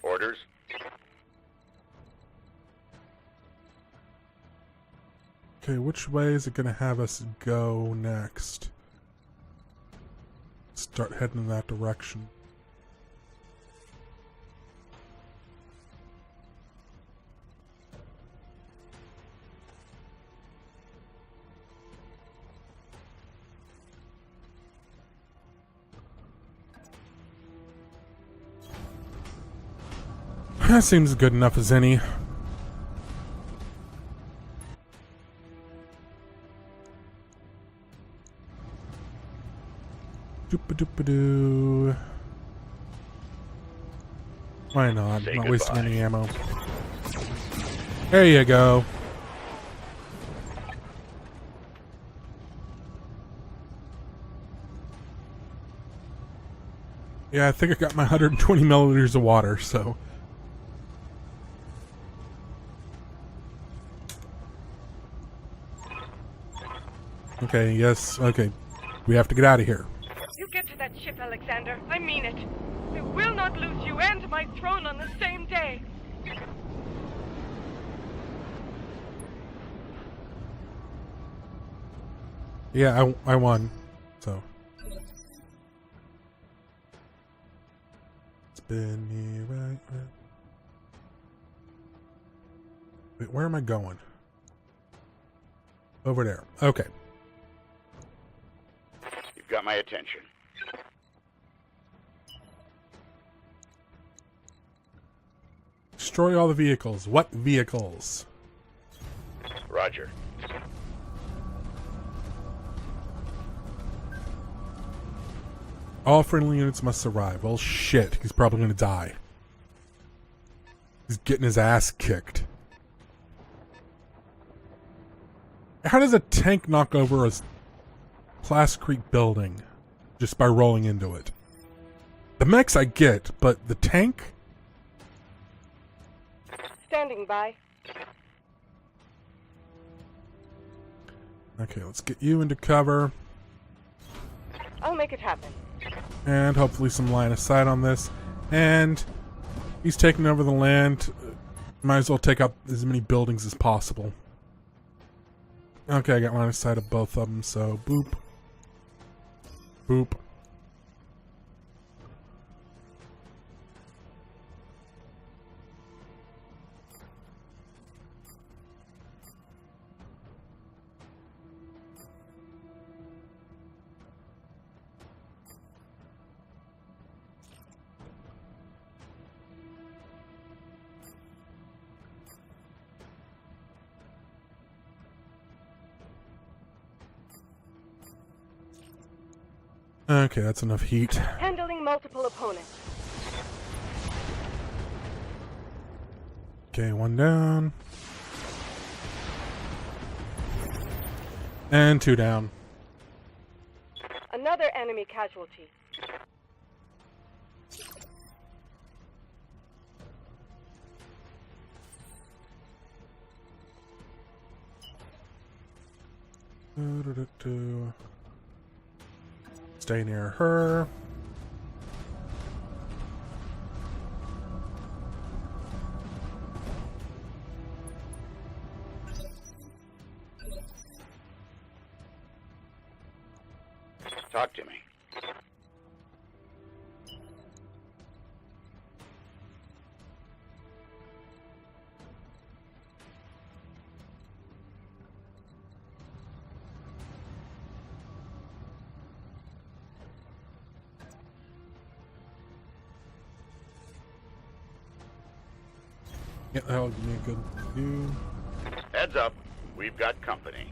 [SPEAKER 4] Orders?
[SPEAKER 1] Okay, which way is it gonna have us go next? Start heading in that direction. That seems good enough as any. Doop-a-doop-a-doo. Why not?
[SPEAKER 4] Say
[SPEAKER 1] Not wasting
[SPEAKER 4] goodbye.
[SPEAKER 1] any ammo. There you go. Yeah, I think I got my 120 milliliters of water, so... Okay, yes, okay. We have to get out of here.
[SPEAKER 5] You get to that ship, Alexander. I mean it. I will not lose you and my throne on the same day.
[SPEAKER 1] Yeah, I won, so... Spin me right. Wait, where am I going? Over there. Okay.
[SPEAKER 4] You've got my attention.
[SPEAKER 1] Destroy all the vehicles. What vehicles?
[SPEAKER 4] Roger.
[SPEAKER 1] All friendly units must survive. Well, shit. He's probably going to die. He's getting his ass kicked. How does a tank knock over a Plascrete building just by rolling into it? The mechs I get, but the tank?
[SPEAKER 5] Standing by.
[SPEAKER 1] Okay, let's get you into cover.
[SPEAKER 5] I'll make it happen.
[SPEAKER 1] And hopefully some line of sight on this. And he's taking over the land. Might as well take out as many buildings as possible. Okay, I got line of sight of both of them, so boop. Boop. Okay, that's enough heat.
[SPEAKER 5] Handling multiple opponents.
[SPEAKER 1] Okay, one down. And two down.
[SPEAKER 5] Another enemy casualty.
[SPEAKER 1] Stay near her.
[SPEAKER 4] Talk to me.
[SPEAKER 1] Yeah, that'll give me a good view.
[SPEAKER 4] Heads up, we've got company.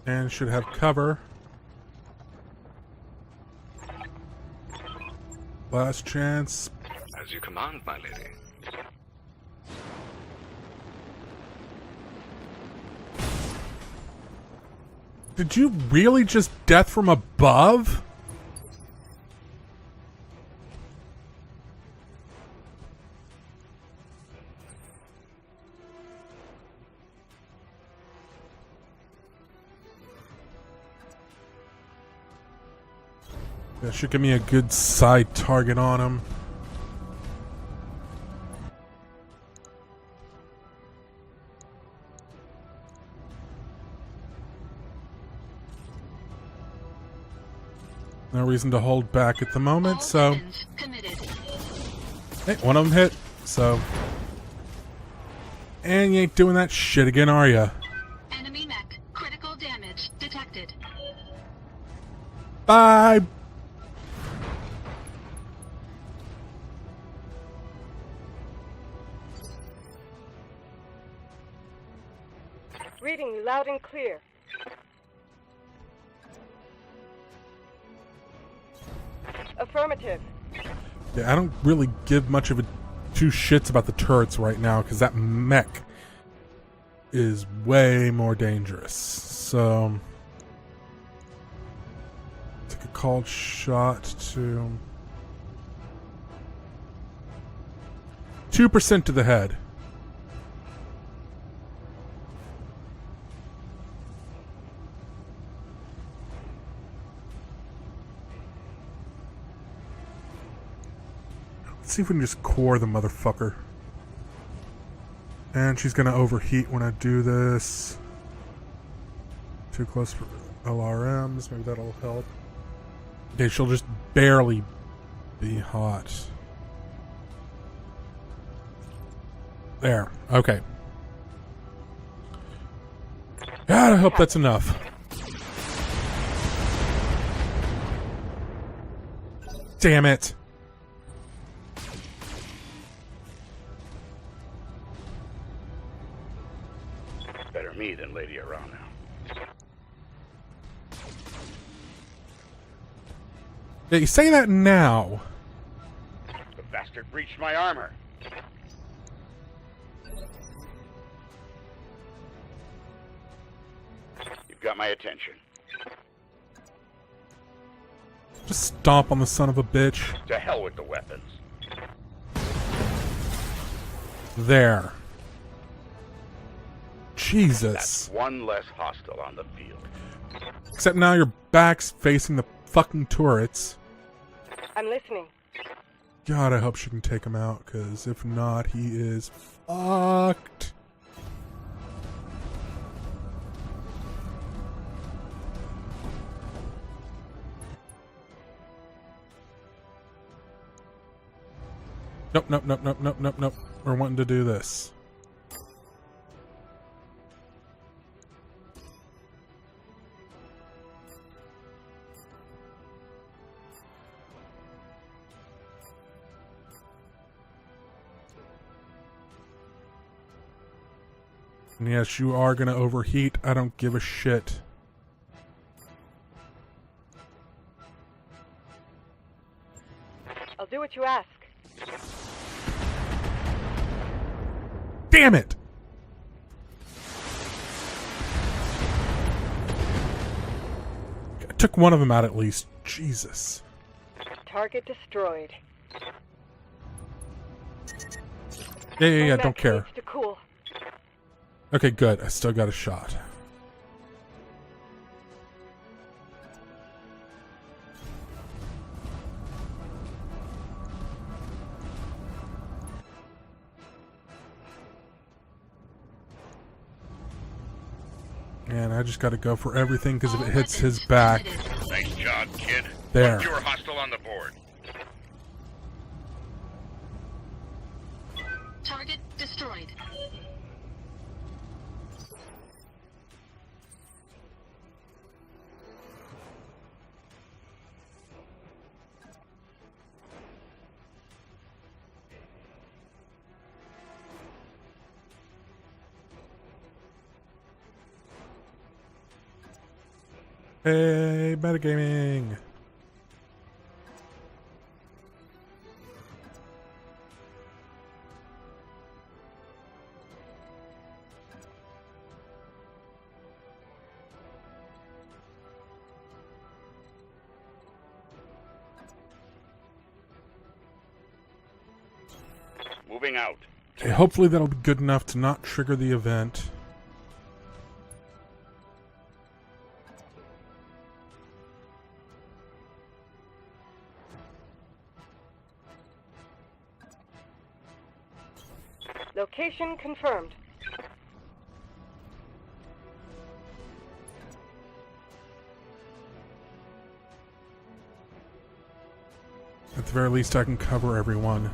[SPEAKER 1] And should have cover. Last chance.
[SPEAKER 8] As you command, my lady.
[SPEAKER 1] Did you really just death from above? That should give me a good side target on him. No reason to hold back at the moment,
[SPEAKER 3] All
[SPEAKER 1] so...
[SPEAKER 3] weapons committed.
[SPEAKER 1] Hey, one of them hit, so... And you ain't doing that shit again, are ya?
[SPEAKER 3] Enemy mech. Critical damage detected.
[SPEAKER 1] Bye!
[SPEAKER 5] Reading you loud and clear. Affirmative.
[SPEAKER 1] Yeah, I don't really give much of a two shits about the turrets right now, because that mech is way more dangerous. So... take a called shot to... 2% to the head. Let's see if we can just core the motherfucker. And she's gonna overheat when I do this. Too close for LRMs, maybe that'll help. Okay, she'll just barely be hot. There, okay. God, I hope that's enough. Damn it.
[SPEAKER 4] Better me than Lady Arana.
[SPEAKER 1] Yeah, you say that now.
[SPEAKER 4] The bastard breached my armor. You've got my attention.
[SPEAKER 1] Just stomp on the son of a bitch.
[SPEAKER 4] To hell with the weapons.
[SPEAKER 1] There.
[SPEAKER 4] That's
[SPEAKER 1] Jesus.
[SPEAKER 4] one less hostile on the field.
[SPEAKER 1] Except now your back's facing the fucking turrets.
[SPEAKER 5] I'm listening.
[SPEAKER 1] God, I hope she can take him out, because if not, he is fucked. Nope, nope, nope, nope, nope, nope, nope. We're wanting to do this. And yes, you are going to overheat. I don't give a shit.
[SPEAKER 5] do what you ask.
[SPEAKER 1] Damn it! I took one of them out at least. Jesus.
[SPEAKER 5] Target destroyed.
[SPEAKER 1] Yeah, don't care.
[SPEAKER 5] Needs to cool.
[SPEAKER 1] Okay, good. I still got a shot. And I just got to go for everything because if it hits his back...
[SPEAKER 4] Nice job, kid.
[SPEAKER 1] There.
[SPEAKER 4] One fewer hostile on the board.
[SPEAKER 3] Target destroyed.
[SPEAKER 1] Hey, metagaming!
[SPEAKER 4] Moving out.
[SPEAKER 1] Okay, hopefully that'll be good enough to not trigger the event.
[SPEAKER 5] Location confirmed.
[SPEAKER 1] At the very least, I can cover everyone.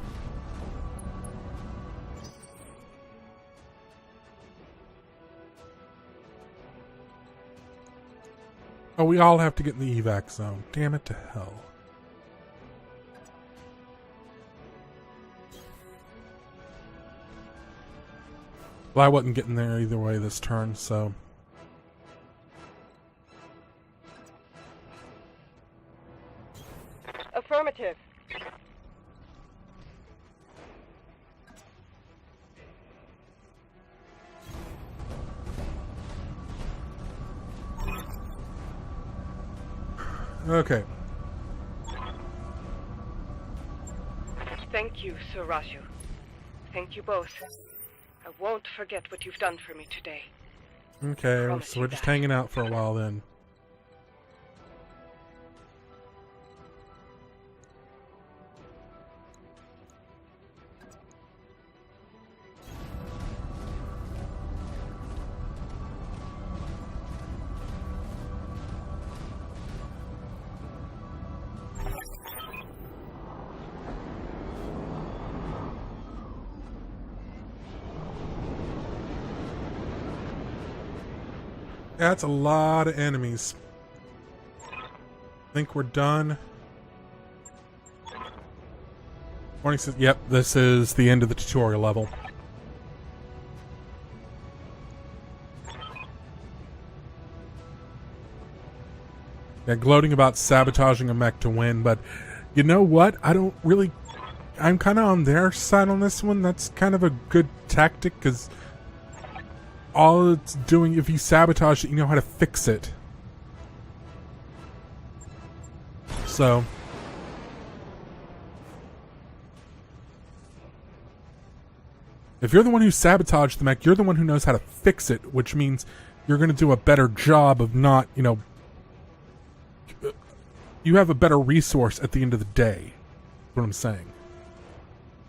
[SPEAKER 1] Oh, we all have to get in the evac zone. Damn it to hell. Well, I wasn't getting there either way this turn, so...
[SPEAKER 5] Affirmative.
[SPEAKER 1] Okay.
[SPEAKER 5] Thank you, Sir Raju. Thank you both. I won't forget what you've done for me today.
[SPEAKER 1] Okay,
[SPEAKER 5] Promise
[SPEAKER 1] so
[SPEAKER 5] you
[SPEAKER 1] we're just
[SPEAKER 5] that.
[SPEAKER 1] hanging out for a while then. That's a lot of enemies. Think we're done. Warning says, yep, this is the end of the tutorial level. Yeah, gloating about sabotaging a mech to win, but you know what? I don't really... I'm kind of on their side on this one. That's kind of a good tactic, because all it's doing, if you sabotage it, you know how to fix it. So... if you're the one who sabotaged the mech, you're the one who knows how to fix it, which means you're going to do a better job of not, you know... you have a better resource at the end of the day. That's what I'm saying.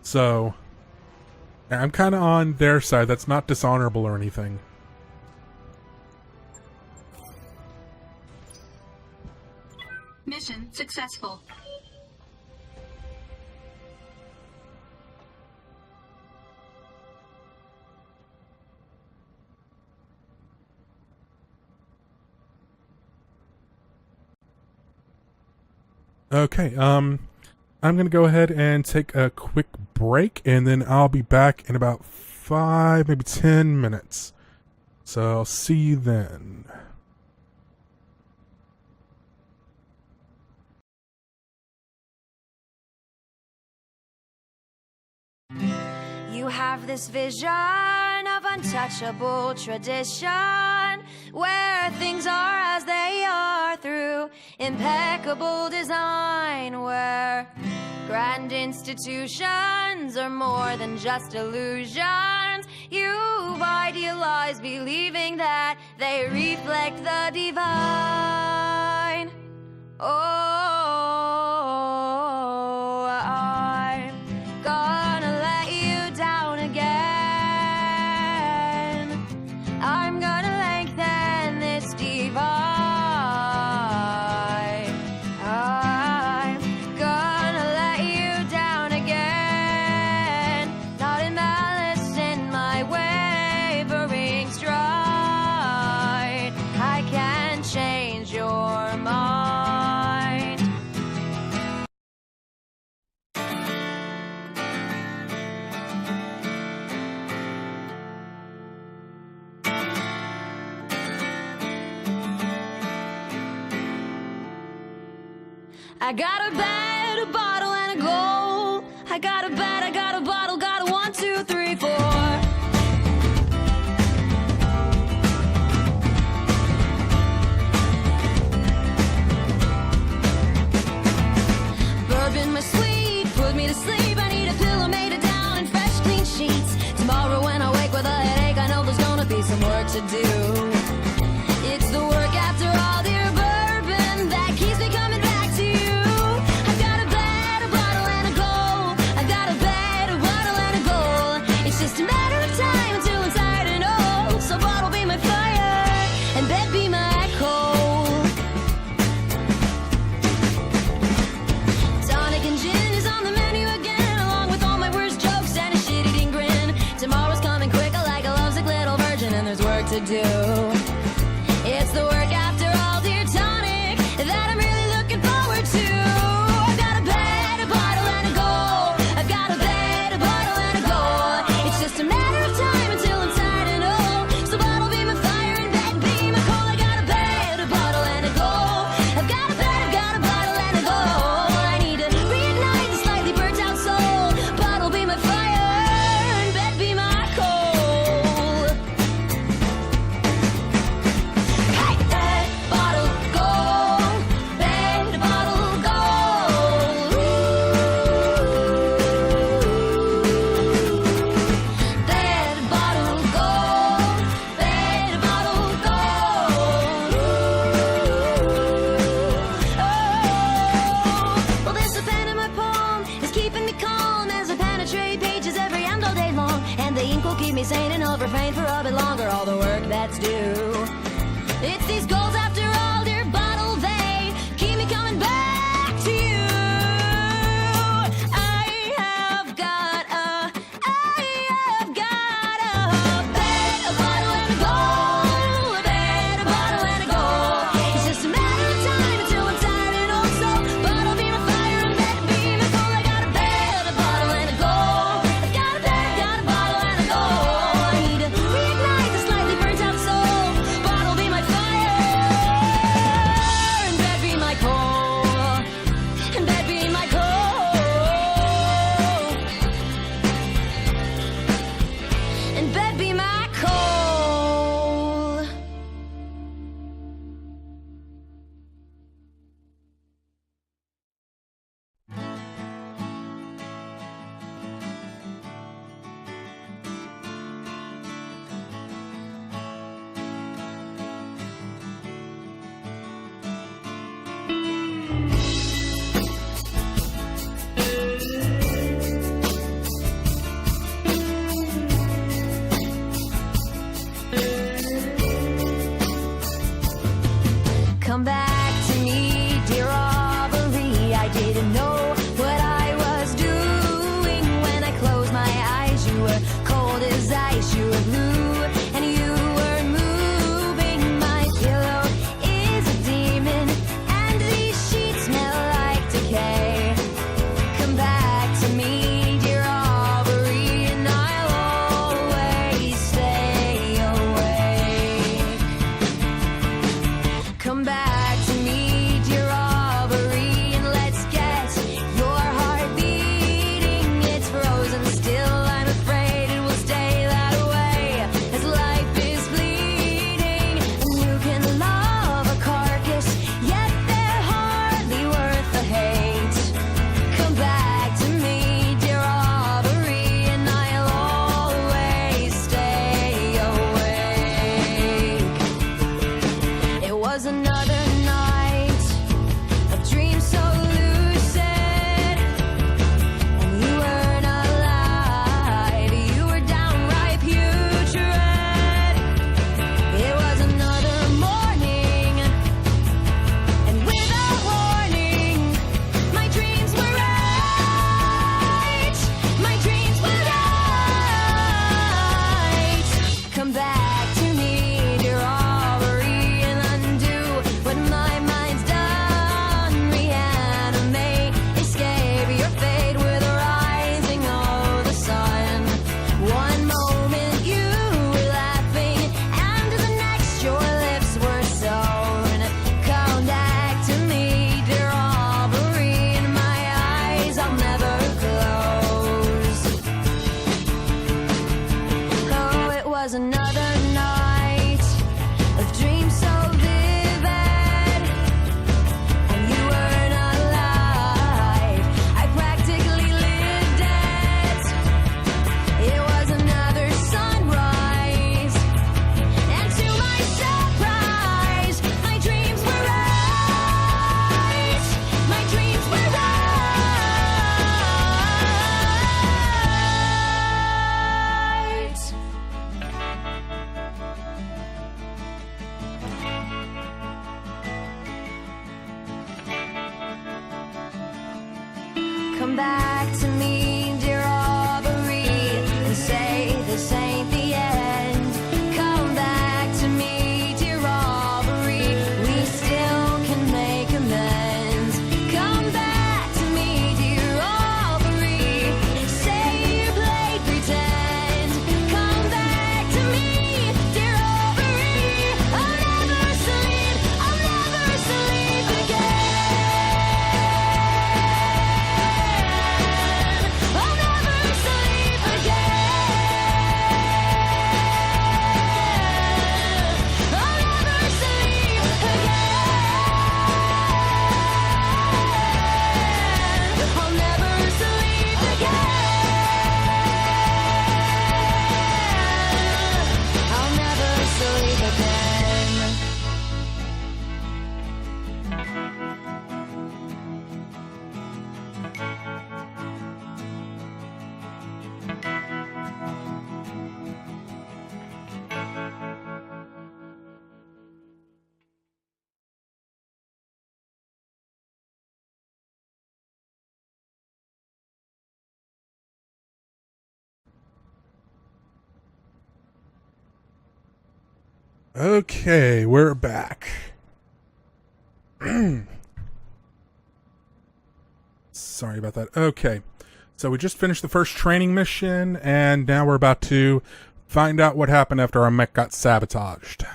[SPEAKER 1] So... I'm kind of on their side. That's not dishonorable or anything.
[SPEAKER 3] Mission successful.
[SPEAKER 1] Okay, I'm going to go ahead and take a quick break, and then I'll be back in about 5, maybe 10 minutes. So I'll see you then.
[SPEAKER 9] have this vision of untouchable tradition, where things are as they are through impeccable design, where grand institutions are more than just illusions. You've idealized believing that they reflect the divine. Oh, I'm gonna let you down again. I'm gonna lengthen this divide. I'm gonna let you down again. Not in malice, in my wavering stride. I can change your mind. I got a bed, a bottle, and a goal. I got a bed, I got a bottle, got a 1, 2, 3, 4. Bourbon my sweet, put me to sleep. I need a pillow made of down and fresh clean sheets. Tomorrow when I wake with a headache, I know there's gonna be some work to do. It's the work after all, dear bourbon, that keeps me coming back to you. I've got a bed, a bottle, and a goal. I've got a bed, a bottle, and a goal. It's just a matter of time until I'm tired and old. So bottle be my fire, and bed be my coal. Tonic and gin is on the menu again, along with all my worst jokes and a shit-eating grin. Tomorrow's coming quicker like a lovesick little virgin, and there's work to do. It's the work after all, dear tonic, that I'm really looking forward to. I've got a bed, a bottle, and a goal. I've got a bed, a bottle, and a goal. It's just a matter of time until I'm tired and old. So bottle be my fire and bed be my coal. I got a bed, a bottle, and a goal. I've got a bed, I've got a bottle, and a goal. I need to reignite the slightly burnt out soul. Bottle be my fire and bed be my coal. Hey, bed, bottle, goal. Bed, bottle, goal. Bed, bottle, goal. Bed, bottle, goal. Well, there's a pen in my palm, it's keeping me calm as I penetrate pages every and all day long. And the ink will keep me sane and I'll refrain for a bit longer. All the work that's due. It's these goals after all, dear bottle, they keep me coming back to you. I have got a bed, a bottle, and a goal. A bed, a bottle, and a goal. It's just a matter of time until I'm tired and old. So bottle be my fire and bed be my coal. I got a bed, a bottle, and a goal. I've got a bed, got a bottle, and a goal. I need to reignite the slightly burnt out soul. Bottle be my fire and bed be my coal. And bed be my coal. And bed be my coal. Come back to me, dear Aubrey. I didn't know what I was doing when I closed my eyes. You were cold as ice, you were blue, and you were moving. My pillow is a demon, and these sheets smell like decay. Come back to me, dear Aubrey, and I'll always stay awake. Come back another night of dreams so lucid, and you weren't alive. You were downright putrid. It was another morning, and without warning, my dreams were right. My dreams were right. Come back to me, dear Aubrey, and undo what my mind's done. Reanimate, escape your fate with the rising of the sun. One moment you were laughing, and the next your lips were sewn. Come back to me, dear Aubrey, and my eyes I'll never close. Oh, it was another night of dreams so vivid, and you weren't alive. I practically lived it. It was another sunrise, and to my surprise, my dreams were right. My dreams were right. Come back to me, dear Aubrey, and say this ain't the end. Come back to me, dear Aubrey, we still can make amends. Come back to me, dear Aubrey, say you played pretend. Come back to me, dear Aubrey, I'll never sleep again. I'll never sleep again. I'll never sleep again. I'll never sleep again. I'll never sleep again.
[SPEAKER 1] Okay, we're back. Sorry about that. Okay, so we just finished the first training mission, and now we're about to find out what happened after our mech got sabotaged.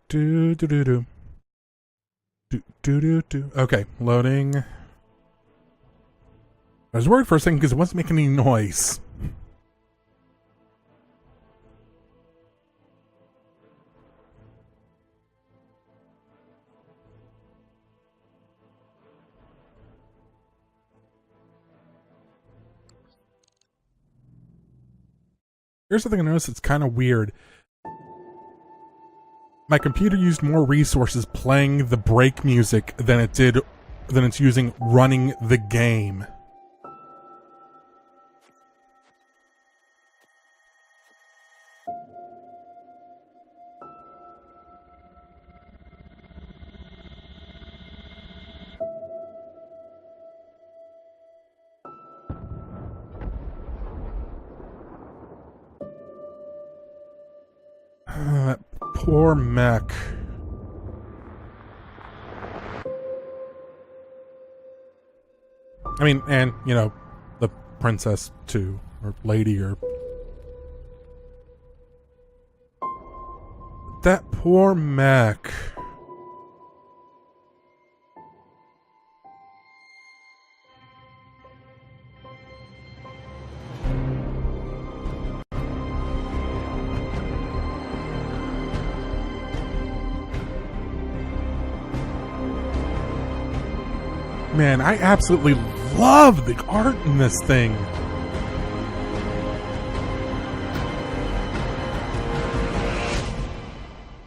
[SPEAKER 1] Do do do do. Do do do do. Okay, loading. I was worried for a second because it wasn't making any noise. Here's something I noticed that's kind of weird. My computer used more resources playing the break music than it's using running the game. That poor mech. I mean, and, you know, the princess too, or lady, or... That poor mech. Man, I absolutely love the art in this thing.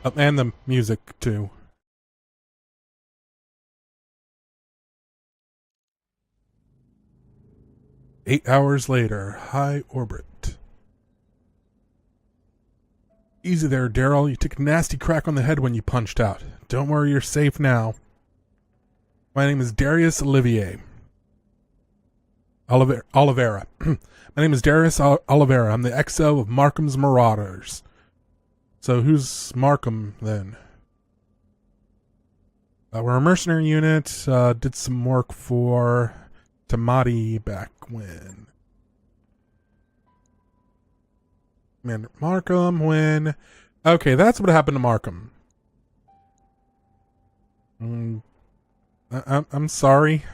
[SPEAKER 1] Oh, and the music, too. Eight hours later, high orbit. Easy there, Daryl. You took a nasty crack on the head when you punched out. Don't worry, you're safe now. My name is Darius Olivier. Oliveira. My name is Darius Oliveira. I'm the XO of Markham's Marauders. So who's Markham, then? We're a mercenary unit. Did some work for Tamati back when. Man, Markham when. Okay, that's what happened to Markham. I'm sorry.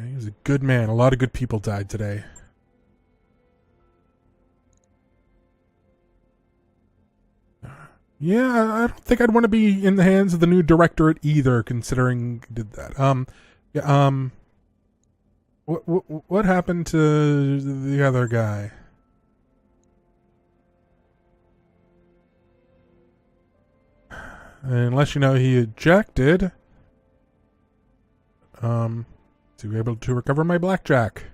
[SPEAKER 1] He was a good man. A lot of good people died today. Yeah, I don't think I'd want to be in the hands of the new directorate either, considering he did that. Yeah, what happened to the other guy? Unless you know he ejected. To be able to recover my blackjack.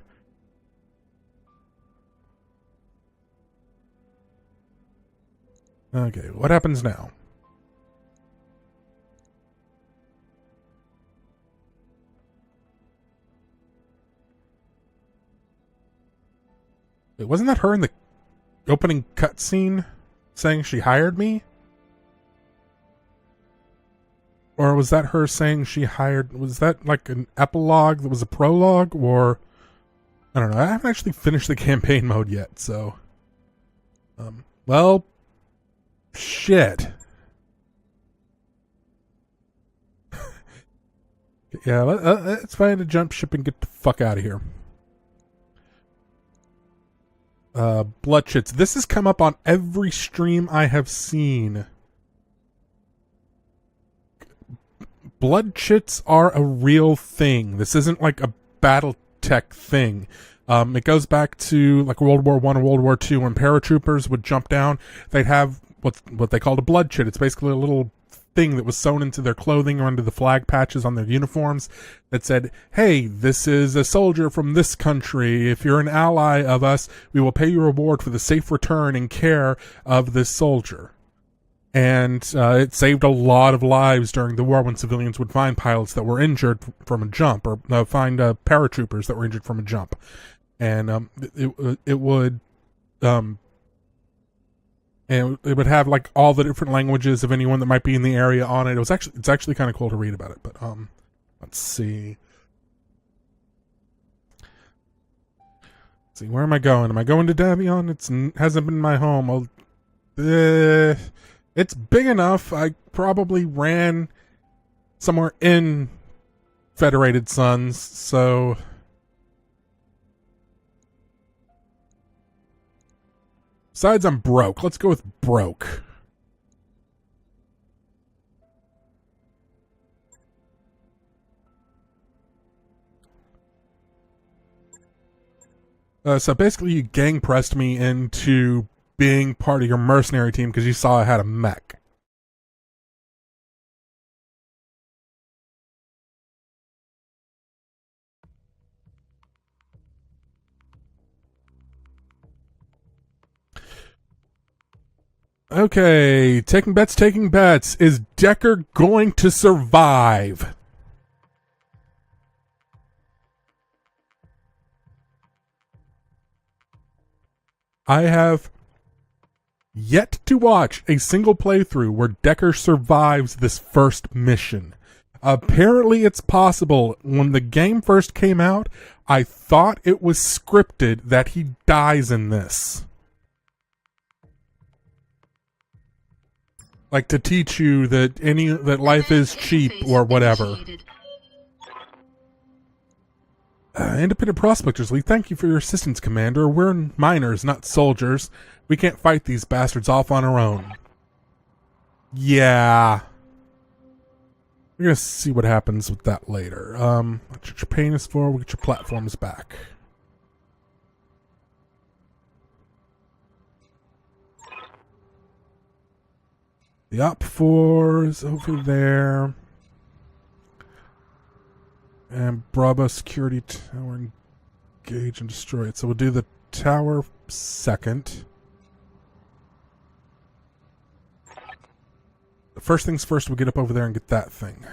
[SPEAKER 1] Okay, what happens now? Wait, wasn't that her in the opening cutscene saying she hired me? Or was that her saying she hired... Was that like an epilogue that was a prologue? Or... I don't know. I haven't actually finished the campaign mode yet, so... well... Shit. Yeah, let's find a jump ship and get the fuck out of here. Blood chits. This has come up on every stream I have seen. Blood chits are a real thing. This isn't like a BattleTech thing. It goes back to like World War I and World War II when paratroopers would jump down. They'd have what they called a blood chit. It's basically a little thing that was sewn into their clothing or under the flag patches on their uniforms that said, hey, this is a soldier from this country. If you're an ally of us, we will pay you a reward for the safe return and care of this soldier. And it saved a lot of lives during the war when civilians would find pilots that were injured from a jump, or find paratroopers that were injured from a jump. And it would have like all the different languages of anyone that might be in the area on it. It's actually kind of cool to read about it. But let's see. Where am I going? Am I going to Davion? It hasn't been my home. It's big enough. I probably ran somewhere in Federated Suns, so... Besides, I'm broke. Let's go with broke. So basically you gang pressed me into being part of your mercenary team because you saw I had a mech. Okay, taking bets. Is Decker going to survive? I have yet to watch a single playthrough where Decker survives this first mission. Apparently it's possible. When the game first came out, I thought it was scripted that he dies in this. Like to teach you that life is cheap or whatever. Independent Prospectors League, thank you for your assistance, Commander. We're miners, not soldiers. We can't fight these bastards off on our own. Yeah. We're gonna see what happens with that later. That's what your pain is for. We'll get your platforms back. The Op4 is over there. And Bravo security tower, engage and destroy it. So we'll do the tower second. First things first, we'll get up over there and get that thing.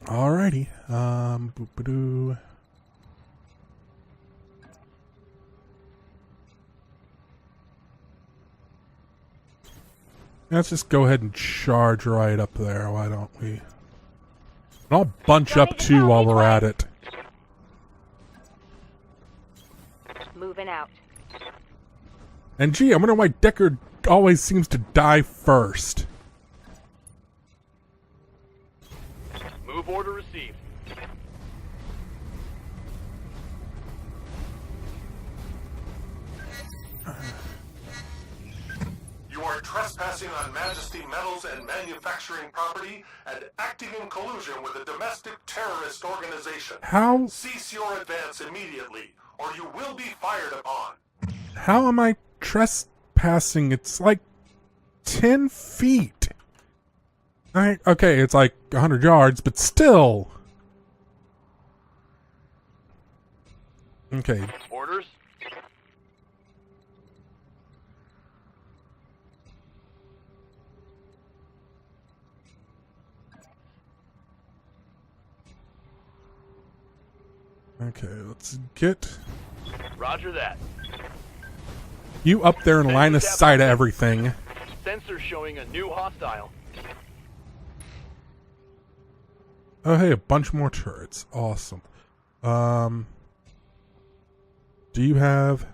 [SPEAKER 1] Alrighty. Boop-a-doo. Let's just go ahead and charge right up there. Why don't we? And I'll bunch up too while we're at it.
[SPEAKER 10] Moving out.
[SPEAKER 1] And gee, I wonder why Decker always seems to die first.
[SPEAKER 11] Move order received.
[SPEAKER 6] You are trespassing on Majesty Metals and manufacturing property and acting in collusion with a domestic terrorist organization.
[SPEAKER 1] How?
[SPEAKER 6] Cease your advance immediately, or you will be fired upon.
[SPEAKER 1] How am I trespassing? It's like 10 feet. Okay, it's like 100 yards, but still. Okay.
[SPEAKER 11] Orders?
[SPEAKER 1] Okay, let's get
[SPEAKER 11] Roger that.
[SPEAKER 1] you up there in line of sight of everything.
[SPEAKER 11] Sensor showing a new hostile.
[SPEAKER 1] Oh, hey, a bunch more turrets. Awesome. Do you have...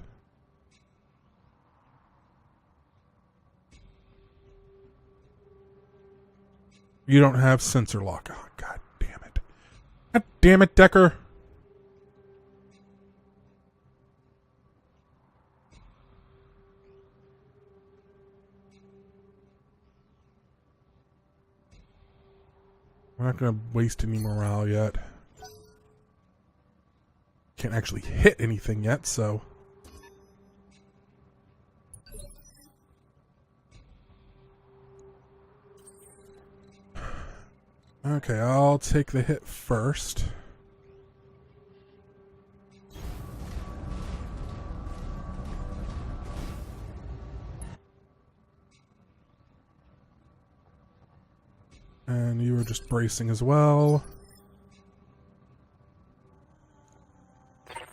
[SPEAKER 1] You don't have sensor lock. Oh, God damn it. God damn it, Decker. We're not going to waste any morale yet. Can't actually hit anything yet, so... Okay, I'll take the hit first. And you were just bracing as well.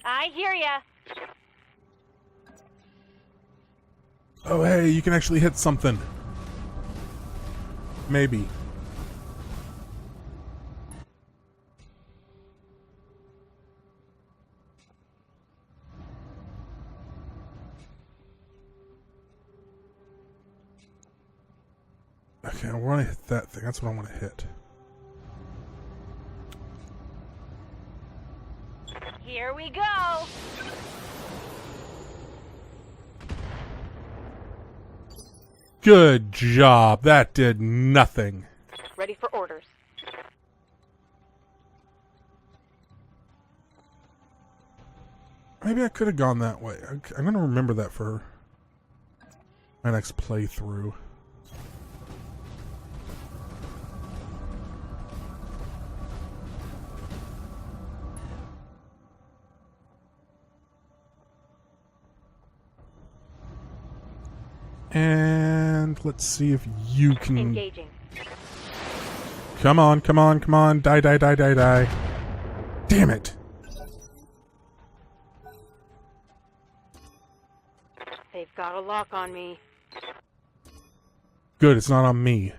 [SPEAKER 10] I hear ya.
[SPEAKER 1] Oh, hey, you can actually hit something. Maybe. Okay, I want to hit that thing. That's what I want to hit.
[SPEAKER 10] Here we go.
[SPEAKER 1] Good job. That did nothing.
[SPEAKER 10] Ready for orders.
[SPEAKER 1] Maybe I could have gone that way. I'm going to remember that for my next playthrough. And let's see if you can...
[SPEAKER 10] Engaging.
[SPEAKER 1] Come on, come on, come on. Die, die, die, die, die. Damn it.
[SPEAKER 10] They've got a lock on me.
[SPEAKER 1] Good, it's not on me.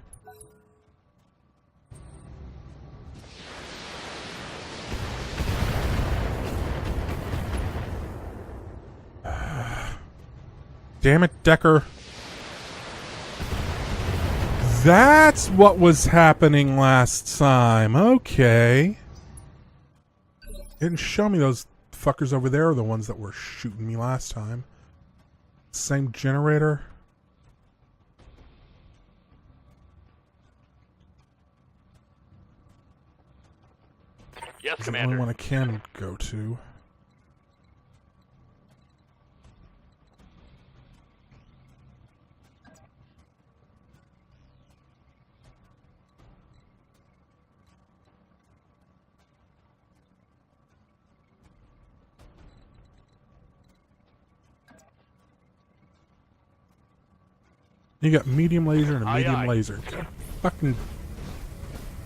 [SPEAKER 1] Damn it, Decker. That's what was happening last time. Okay. Didn't show me those fuckers over there are the ones that were shooting me last time. Same generator.
[SPEAKER 11] Yes,
[SPEAKER 1] It's the only
[SPEAKER 11] Commander.
[SPEAKER 1] one I can go to. You got medium laser and a
[SPEAKER 11] Aye,
[SPEAKER 1] medium
[SPEAKER 11] aye.
[SPEAKER 1] laser. God, fucking.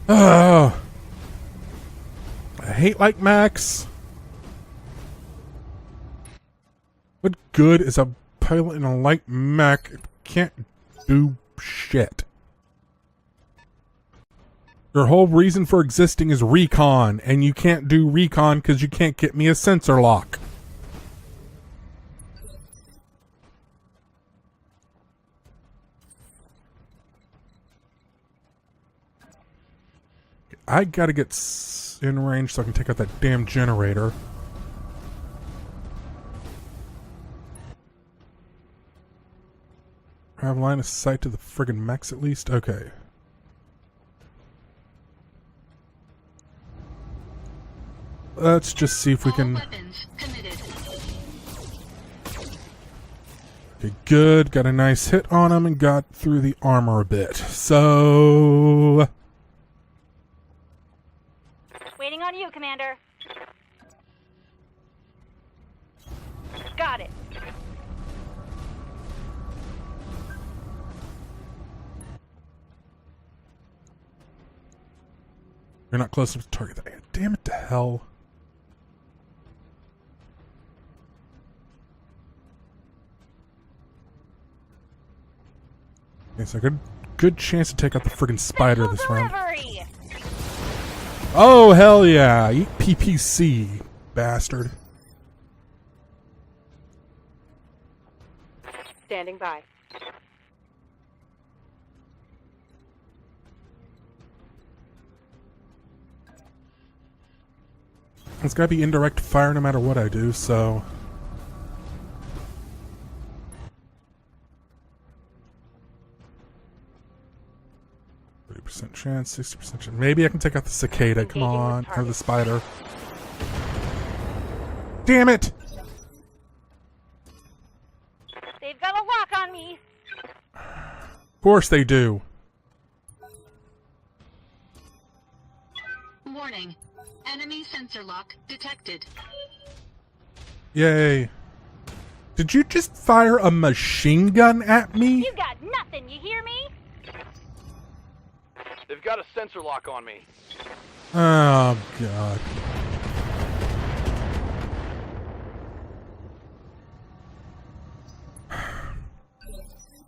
[SPEAKER 1] Oh. I hate light max. What good is a pilot in a light mech if it can't do shit? Your whole reason for existing is recon, and you can't do recon because you can't get me a sensor lock. I gotta get in range so I can take out that damn generator. Have line of sight to the friggin' mechs at least? Okay. Let's just see if we can...
[SPEAKER 3] Weapons committed.
[SPEAKER 1] Okay, good. Got a nice hit on him and got through the armor a bit. So...
[SPEAKER 10] Waiting on you, Commander. Got it.
[SPEAKER 1] You're not close enough to target that. Damn it to hell. It's a good chance to take out the friggin' spider this round.
[SPEAKER 10] Delivery!
[SPEAKER 1] Oh, hell yeah. Eat PPC, bastard.
[SPEAKER 10] Standing by.
[SPEAKER 1] It's gotta be indirect fire no matter what I do, so... % chance, 60% chance. Maybe I can take out the cicada. Come on, or the spider. Damn it!
[SPEAKER 10] They've got a lock on me.
[SPEAKER 1] Of course they do.
[SPEAKER 3] Warning. Enemy sensor lock detected.
[SPEAKER 1] Yay. Did you just fire a machine gun at me?
[SPEAKER 10] You got nothing, you hear me?
[SPEAKER 11] They've got a sensor lock on me.
[SPEAKER 1] Oh, God.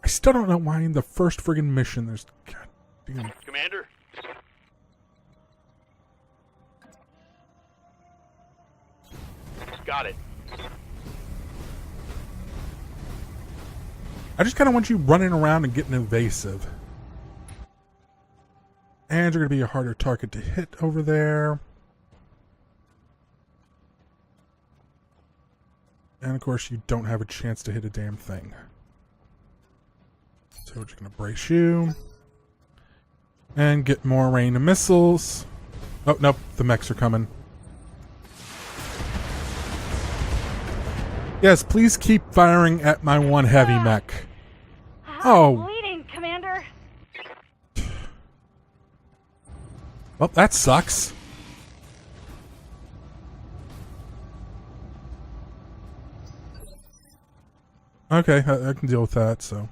[SPEAKER 1] I still don't know why in the first friggin' mission there's... God damn.
[SPEAKER 11] Commander? Got it.
[SPEAKER 1] I just kind of want you running around and getting evasive. And you're going to be a harder target to hit over there. And of course you don't have a chance to hit a damn thing. So we're just going to brace you. And get more rain of missiles. Oh, nope. The mechs are coming. Yes, please keep firing at my one heavy mech. Oh.
[SPEAKER 10] Bleeding, Commander.
[SPEAKER 1] Well, that sucks. Okay, I can deal with that, so.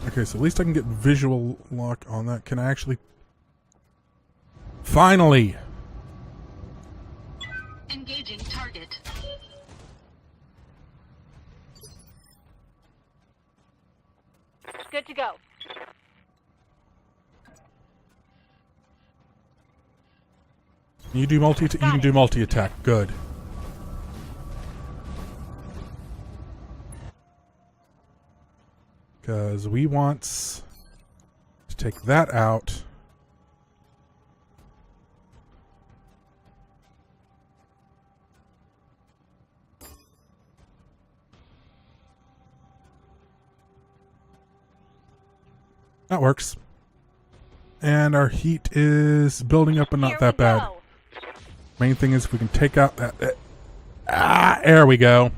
[SPEAKER 1] Okay, so at least I can get visual lock on that. Can I actually... Finally!
[SPEAKER 3] Engaging target.
[SPEAKER 10] Good to go.
[SPEAKER 1] You do you can do multi-attack. Good. Because we want to take that out. That works. And our heat is building up and not that bad. Main thing is if we can take out that... there we go.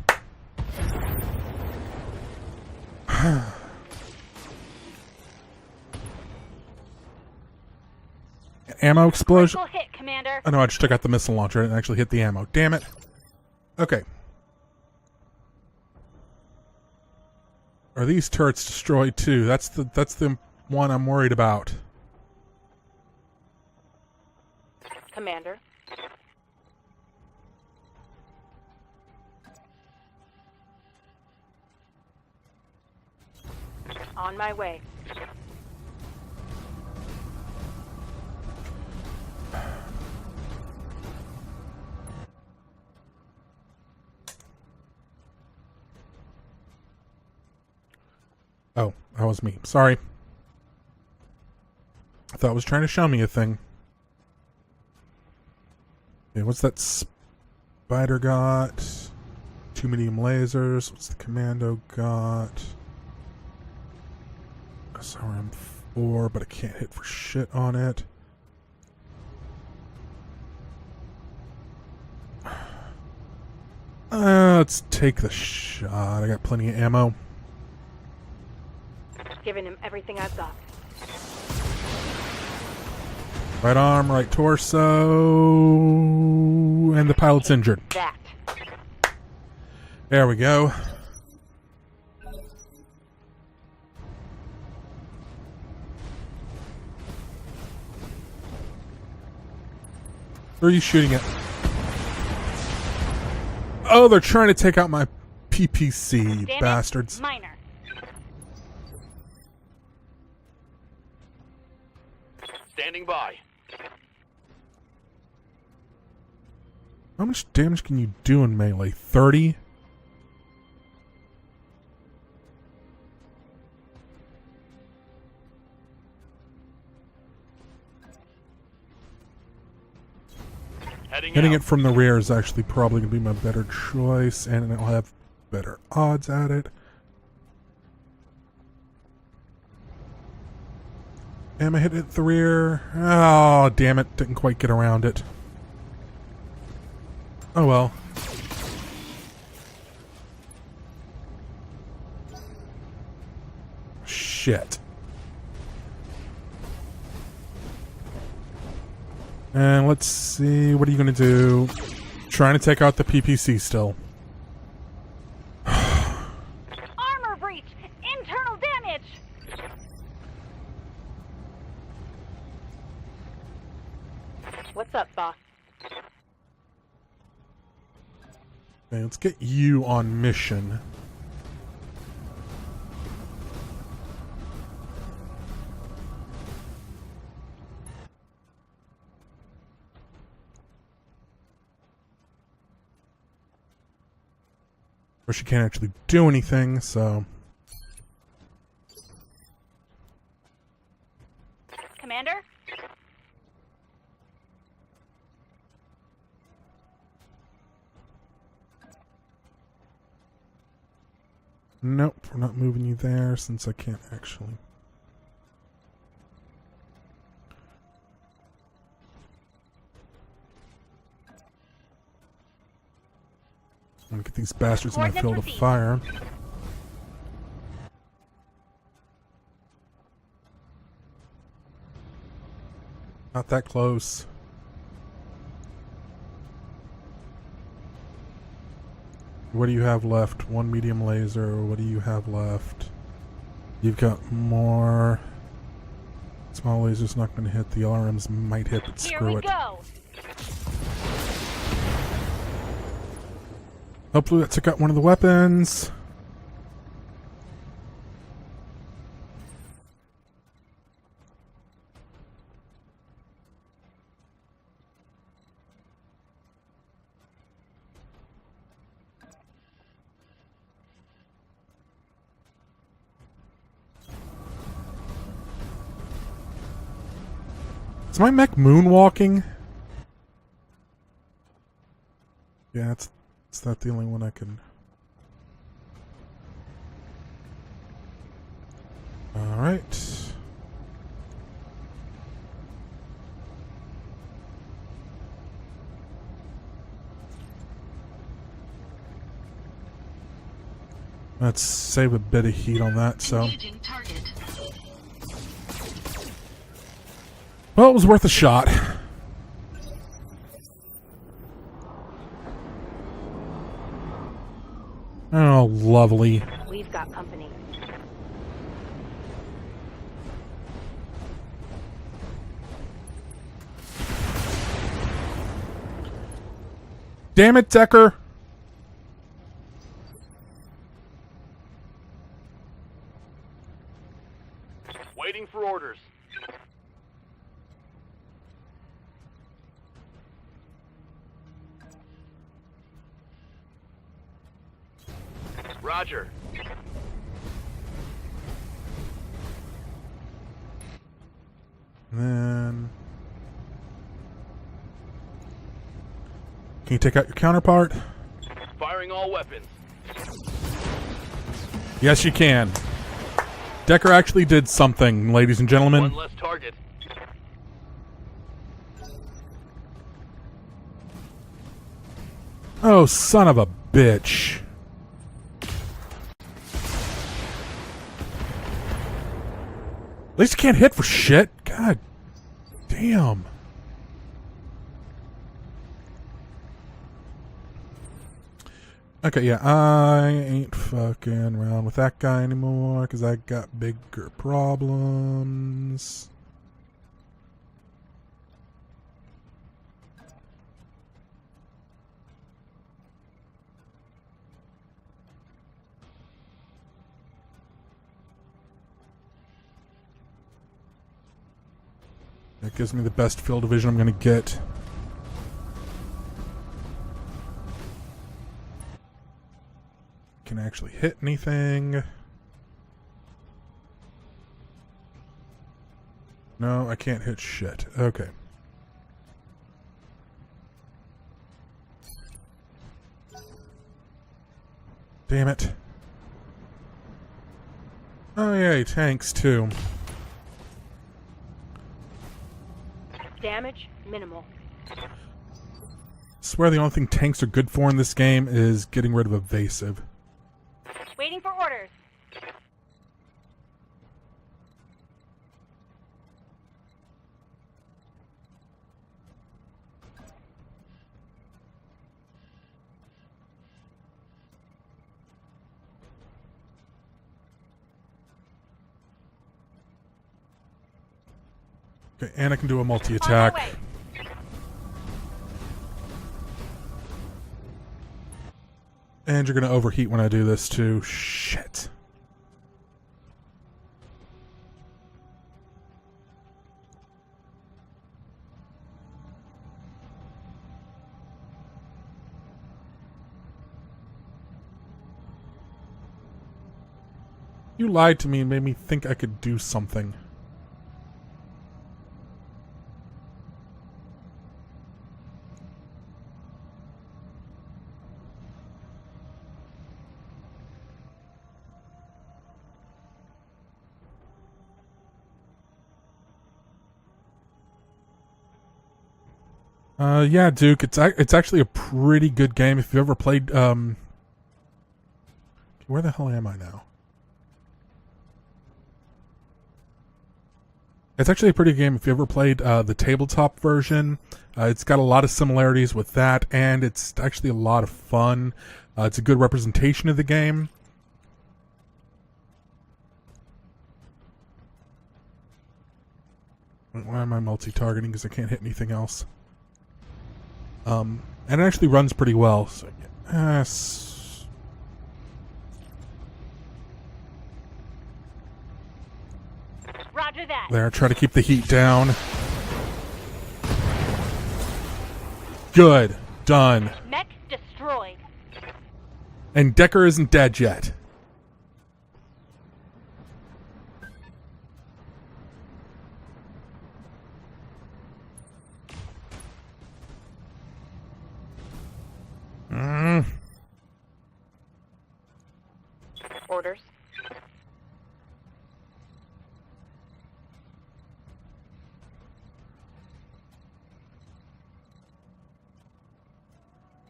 [SPEAKER 1] Ammo explosion.
[SPEAKER 10] Hit, Commander.
[SPEAKER 1] Oh no, I just took out the missile launcher. I didn't actually hit the ammo. Damn it. Okay. Are these turrets destroyed too? That's the one I'm worried about.
[SPEAKER 10] Commander. On my way.
[SPEAKER 1] Oh, that was me. Sorry. I thought it was trying to show me a thing. Okay, what's that spider got? 2 medium lasers. What's the commando got? SRM-4, but I can't hit for shit on it. Let's take the shot. I got plenty of ammo.
[SPEAKER 10] Giving him everything I've got.
[SPEAKER 1] Right arm, right torso, and the pilot's injured.
[SPEAKER 10] That.
[SPEAKER 1] There we go. Where are you shooting at? Oh, they're trying to take out my PPC,
[SPEAKER 10] Damn
[SPEAKER 1] bastards.
[SPEAKER 10] It, minor.
[SPEAKER 11] Standing by.
[SPEAKER 1] How much damage can you do in melee? 30? Hitting it from the rear is actually probably going to be my better choice, and I'll have better odds at it. Am I hitting it at the rear? Oh, damn it. Didn't quite get around it. Oh well. Shit. And let's see, what are you going to do? Trying to take out the PPC still.
[SPEAKER 10] Armor breach! Internal damage! What's up, boss?
[SPEAKER 1] Okay, let's get you on mission. Or she can't actually do anything, so...
[SPEAKER 10] Commander?
[SPEAKER 1] Nope, we're not moving you there since I can't actually... I'm gonna get these bastards in my field of fire. Not that close. What do you have left? One medium laser. What do you have left? You've got more. Small laser's not going to hit. The RMs might hit, but screw it.
[SPEAKER 10] Go.
[SPEAKER 1] Hopefully that took out one of the weapons. Is my mech moonwalking? Yeah, it's not the only one I can... Alright. Let's save a bit of heat on that, so...
[SPEAKER 3] Engaging target.
[SPEAKER 1] Well, it was worth a shot. Oh, lovely.
[SPEAKER 10] We've got company.
[SPEAKER 1] Damn it, Decker!
[SPEAKER 11] Waiting for orders. Roger.
[SPEAKER 1] And then... Can you take out your counterpart?
[SPEAKER 11] Firing all weapons.
[SPEAKER 1] Yes, you can. Decker actually did something, ladies and gentlemen.
[SPEAKER 11] One less target.
[SPEAKER 1] Oh, son of a bitch. At least you can't hit for shit. God damn. Okay, yeah, I ain't fucking around with that guy anymore because I got bigger problems. That gives me the best field of vision I'm going to get. Can I actually hit anything? No, I can't hit shit. Okay. Damn it. Oh yay, tanks too.
[SPEAKER 10] Damage minimal.
[SPEAKER 1] Swear the only thing tanks are good for in this game is getting rid of evasive.
[SPEAKER 10] Waiting for orders.
[SPEAKER 1] Okay, and I can do a multi-attack. And you're going to overheat when I do this too. Shit. You lied to me and made me think I could do something. Yeah, Duke, it's actually a pretty good game. If you've ever played, where the hell am I now? It's actually a pretty good game if you ever played the tabletop version. It's got a lot of similarities with that, and it's actually a lot of fun. It's a good representation of the game. Why am I multi-targeting? Because I can't hit anything else. And it actually runs pretty well. So, yes.
[SPEAKER 10] Roger that.
[SPEAKER 1] There, try to keep the heat down. Good. Done.
[SPEAKER 10] Mech destroyed.
[SPEAKER 1] And Decker isn't dead yet.
[SPEAKER 10] Orders.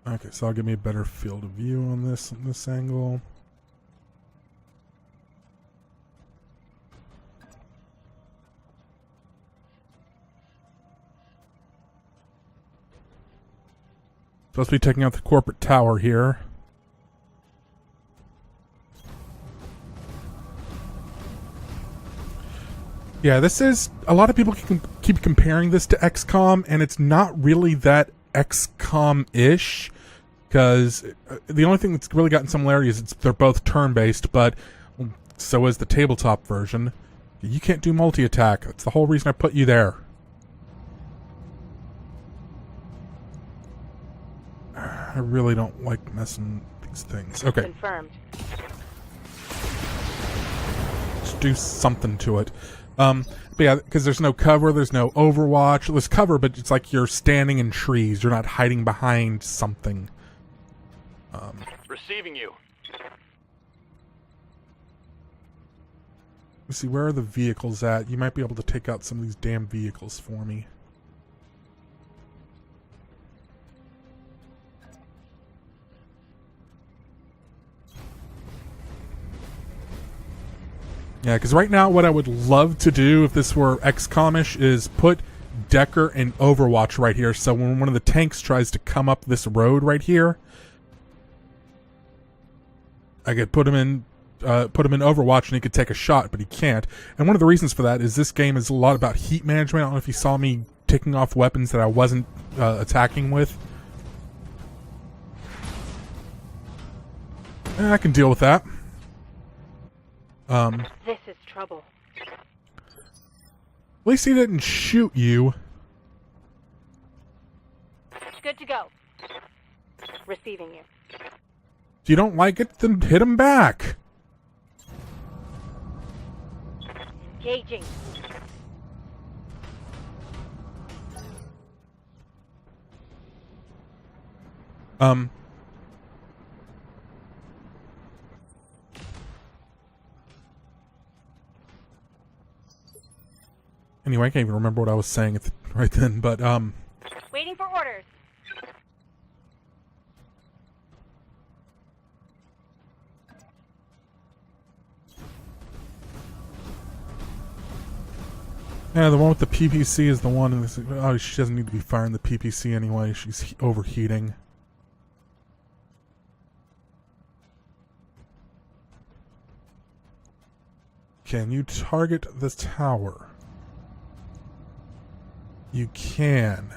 [SPEAKER 1] Okay, so I'll give me a better field of view on this angle. Supposed to be taking out the corporate tower here. Yeah, this is... A lot of people keep comparing this to XCOM, and it's not really that XCOM-ish, because the only thing that's really gotten similarity is they're both turn-based, but so is the tabletop version. You can't do multi-attack. That's the whole reason I put you there. I really don't like messing these things. Okay.
[SPEAKER 10] Confirmed.
[SPEAKER 1] Let's do something to it. But yeah, because there's no cover, there's no Overwatch. There's cover, but it's like you're standing in trees. You're not hiding behind something.
[SPEAKER 11] Receiving you.
[SPEAKER 1] Let's see, where are the vehicles at? You might be able to take out some of these damn vehicles for me. Yeah, because right now what I would love to do if this were XCOM-ish is put Decker and Overwatch right here, so when one of the tanks tries to come up this road right here, I could put him in Overwatch and he could take a shot, but he can't. And one of the reasons for that is this game is a lot about heat management. I don't know if you saw me taking off weapons that I wasn't attacking with. I can deal with that.
[SPEAKER 10] This is trouble.
[SPEAKER 1] At least he didn't shoot you.
[SPEAKER 10] Good to go. Receiving you.
[SPEAKER 1] If you don't like it, then hit him back.
[SPEAKER 10] Engaging.
[SPEAKER 1] Anyway, I can't even remember what I was saying right then, but,
[SPEAKER 10] Waiting for orders.
[SPEAKER 1] yeah, the one with the PPC is the one in this... Oh, she doesn't need to be firing the PPC anyway. She's overheating. Can you target the tower? You can.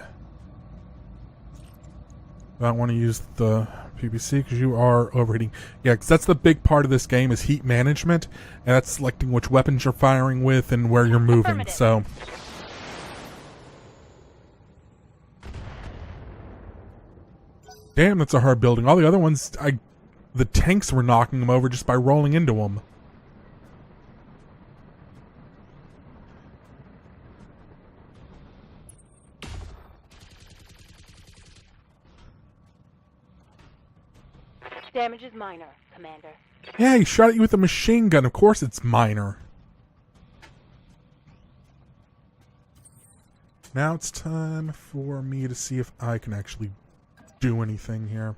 [SPEAKER 1] I don't want to use the PPC because you are overheating. Yeah, because that's the big part of this game is heat management, and that's selecting which weapons you're firing with and where you're moving. So, damn, that's a hard building. All the other ones, the tanks were knocking them over just by rolling into them.
[SPEAKER 10] Damage is minor, Commander.
[SPEAKER 1] Yeah, he shot at you with a machine gun. Of course it's minor. Now it's time for me to see if I can actually do anything here.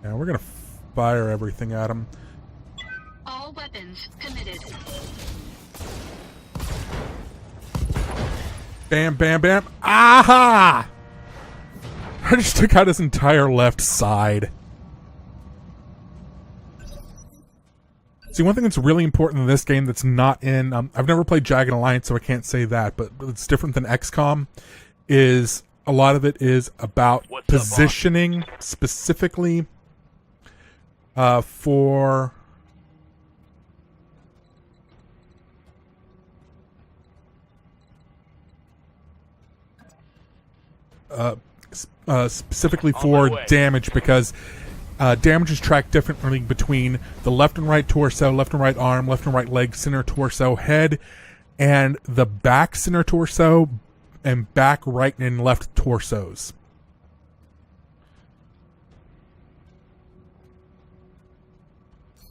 [SPEAKER 1] Now we're gonna fire everything at him.
[SPEAKER 3] All weapons committed.
[SPEAKER 1] Bam, bam, bam. Aha! I just took out his entire left side. See, one thing that's really important in this game that's not in... I've never played Jagged Alliance, so I can't say that, but it's different than XCOM, is a lot of it is about positioning specifically for... specifically for damage, because damage is tracked differently between the left and right torso, left and right arm, left and right leg, center torso, head, and the back center torso, and back, right, and left torsos.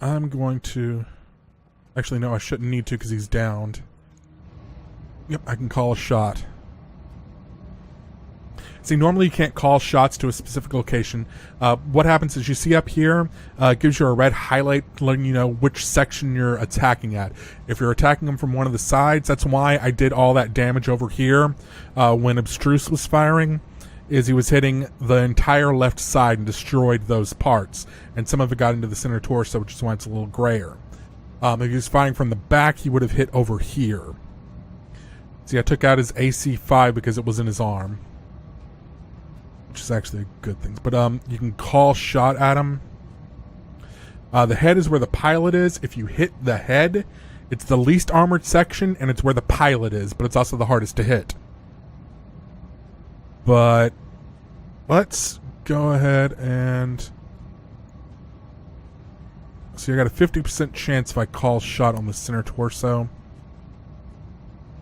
[SPEAKER 1] I'm going to... Actually, no, I shouldn't need to because he's downed. Yep, I can call a shot. See, See, normally you can't call shots to a specific location. What happens is you see up here, it gives you a red highlight letting you know which section you're attacking at. If you're attacking them from one of the sides, that's why I did all that damage over here when Abstruse was firing, is he was hitting the entire left side and destroyed those parts. And some of it got into the center torso, which is why it's a little grayer. If he was firing from the back, he would have hit over here. See, I took out his AC-5 because it was in his arm, which is actually a good thing. But you can call shot at him. The head is where the pilot is. If you hit the head, it's the least armored section, and it's where the pilot is, but it's also the hardest to hit. But let's go ahead and... So I got a 50% chance if I call shot on the center torso.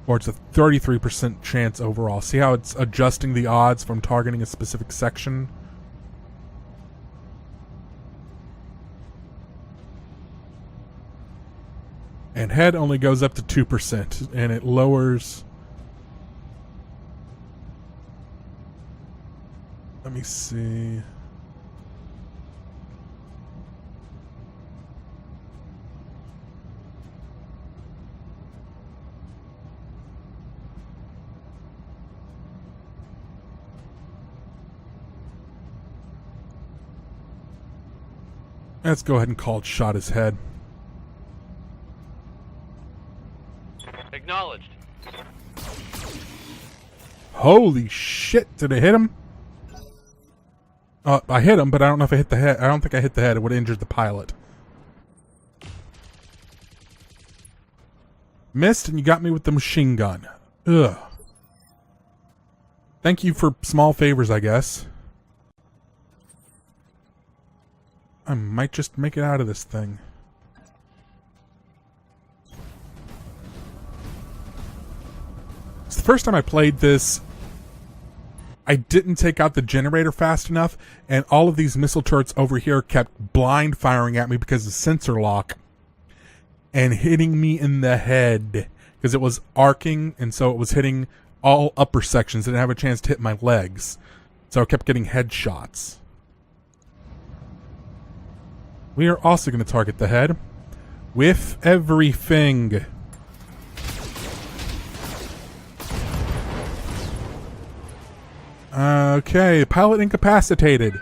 [SPEAKER 1] Or it's a 33% chance overall. See how it's adjusting the odds from targeting a specific section? And head only goes up to 2%, and it lowers... Let me see... Let's go ahead and call it shot his head.
[SPEAKER 11] Acknowledged.
[SPEAKER 1] Holy shit, did I hit him? I hit him, but I don't know if I hit the head. I don't think I hit the head. It would have injured the pilot. Missed, and you got me with the machine gun. Ugh. Thank you for small favors, I guess. I might just make it out of this thing. It's the first time I played this. I didn't take out the generator fast enough, and all of these missile turrets over here kept blind firing at me because of sensor lock and hitting me in the head because it was arcing, and so it was hitting all upper sections. It didn't have a chance to hit my legs, so I kept getting headshots. We are also going to target the head with everything. Okay, pilot incapacitated.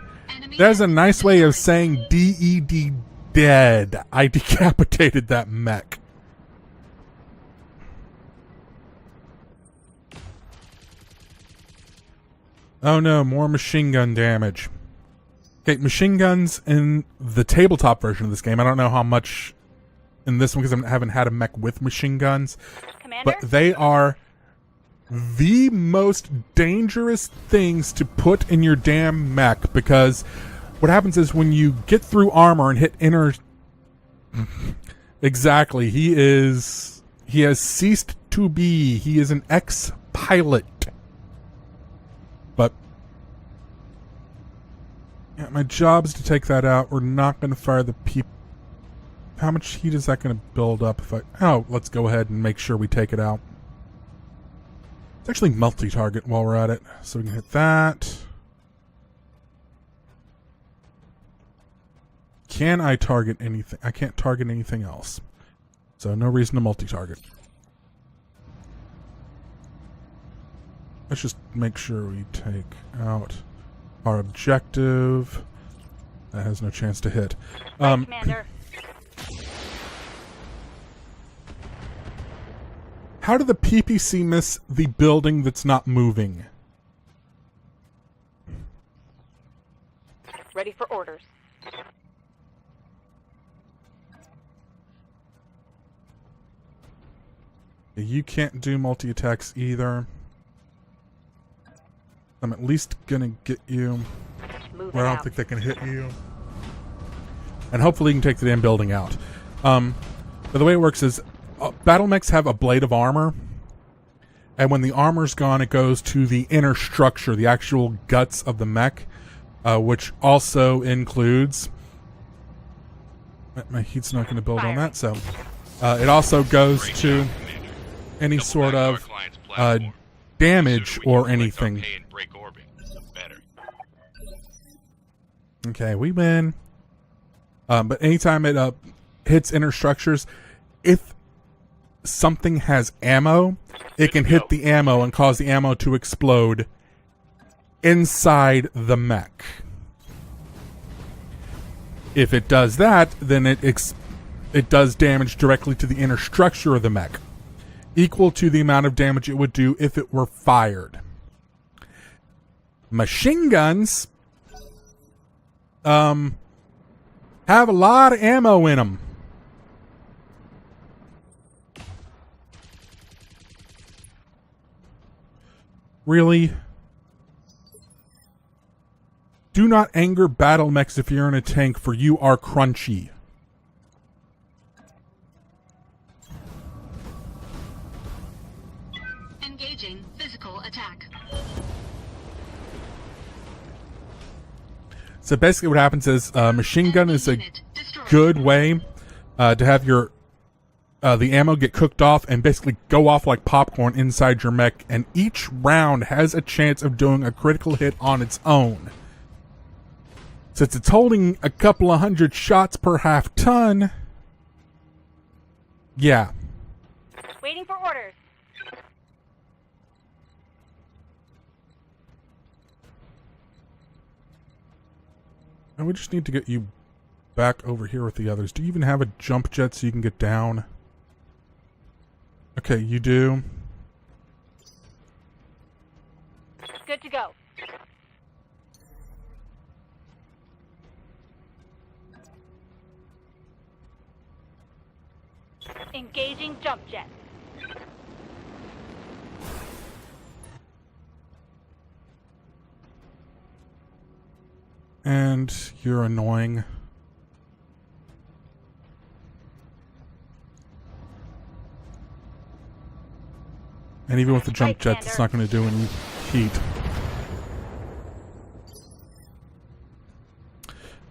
[SPEAKER 1] There's a nice way of saying DED dead. I decapitated that mech. Oh no, more machine gun damage. Okay, machine guns in the tabletop version of this game. I don't know how much in this one because I haven't had a mech with machine guns. Commander? But they are the most dangerous things to put in your damn mech, because what happens is when you get through armor and hit inner... Exactly. He has ceased to be. He is an ex-pilot. But yeah, my job is to take that out. We're not going to fire the people. How much heat is that going to build up if I... Oh, let's go ahead and make sure we take it out. It's actually multi-target while we're at it. So we can hit that. Can I target anything? I can't target anything else. So no reason to multi-target. Let's just make sure we take out our objective. That has no chance to hit.
[SPEAKER 10] Commander.
[SPEAKER 1] How did the PPC miss the building that's not moving?
[SPEAKER 10] Ready for orders.
[SPEAKER 1] You can't do multi-attacks either. I'm at least gonna get you where I don't think they can hit you. And hopefully you can take the damn building out. But the way it works is battle mechs have a blade of armor, and when the armor's gone, it goes to the inner structure, the actual guts of the mech, which also includes... My heat's not going to build on that, so... it also goes to any sort of damage or anything.
[SPEAKER 4] better.
[SPEAKER 1] Okay, we win. But anytime it hits inner structures, if something has ammo, it can hit the ammo and cause the ammo to explode inside the mech. If it does that, then it does damage directly to the inner structure of the mech, equal to the amount of damage it would do if it were fired. Machine guns have a lot of ammo in them. Really? Do not anger battle mechs if you're in a tank, for you are crunchy.
[SPEAKER 3] Engaging physical attack.
[SPEAKER 1] So basically what happens is machine gun is a good way to have your the ammo get cooked off and basically go off like popcorn inside your mech, and each round has a chance of doing a critical hit on its own. Since it's holding a couple of 100 shots per half ton, yeah.
[SPEAKER 10] Waiting for orders.
[SPEAKER 1] And we just need to get you back over here with the others. Do you even have a jump jet so you can get down? Okay, you do.
[SPEAKER 10] Good to go. Engaging jump jet.
[SPEAKER 1] And you're annoying. And even with the jump jet, it's not going to do any heat.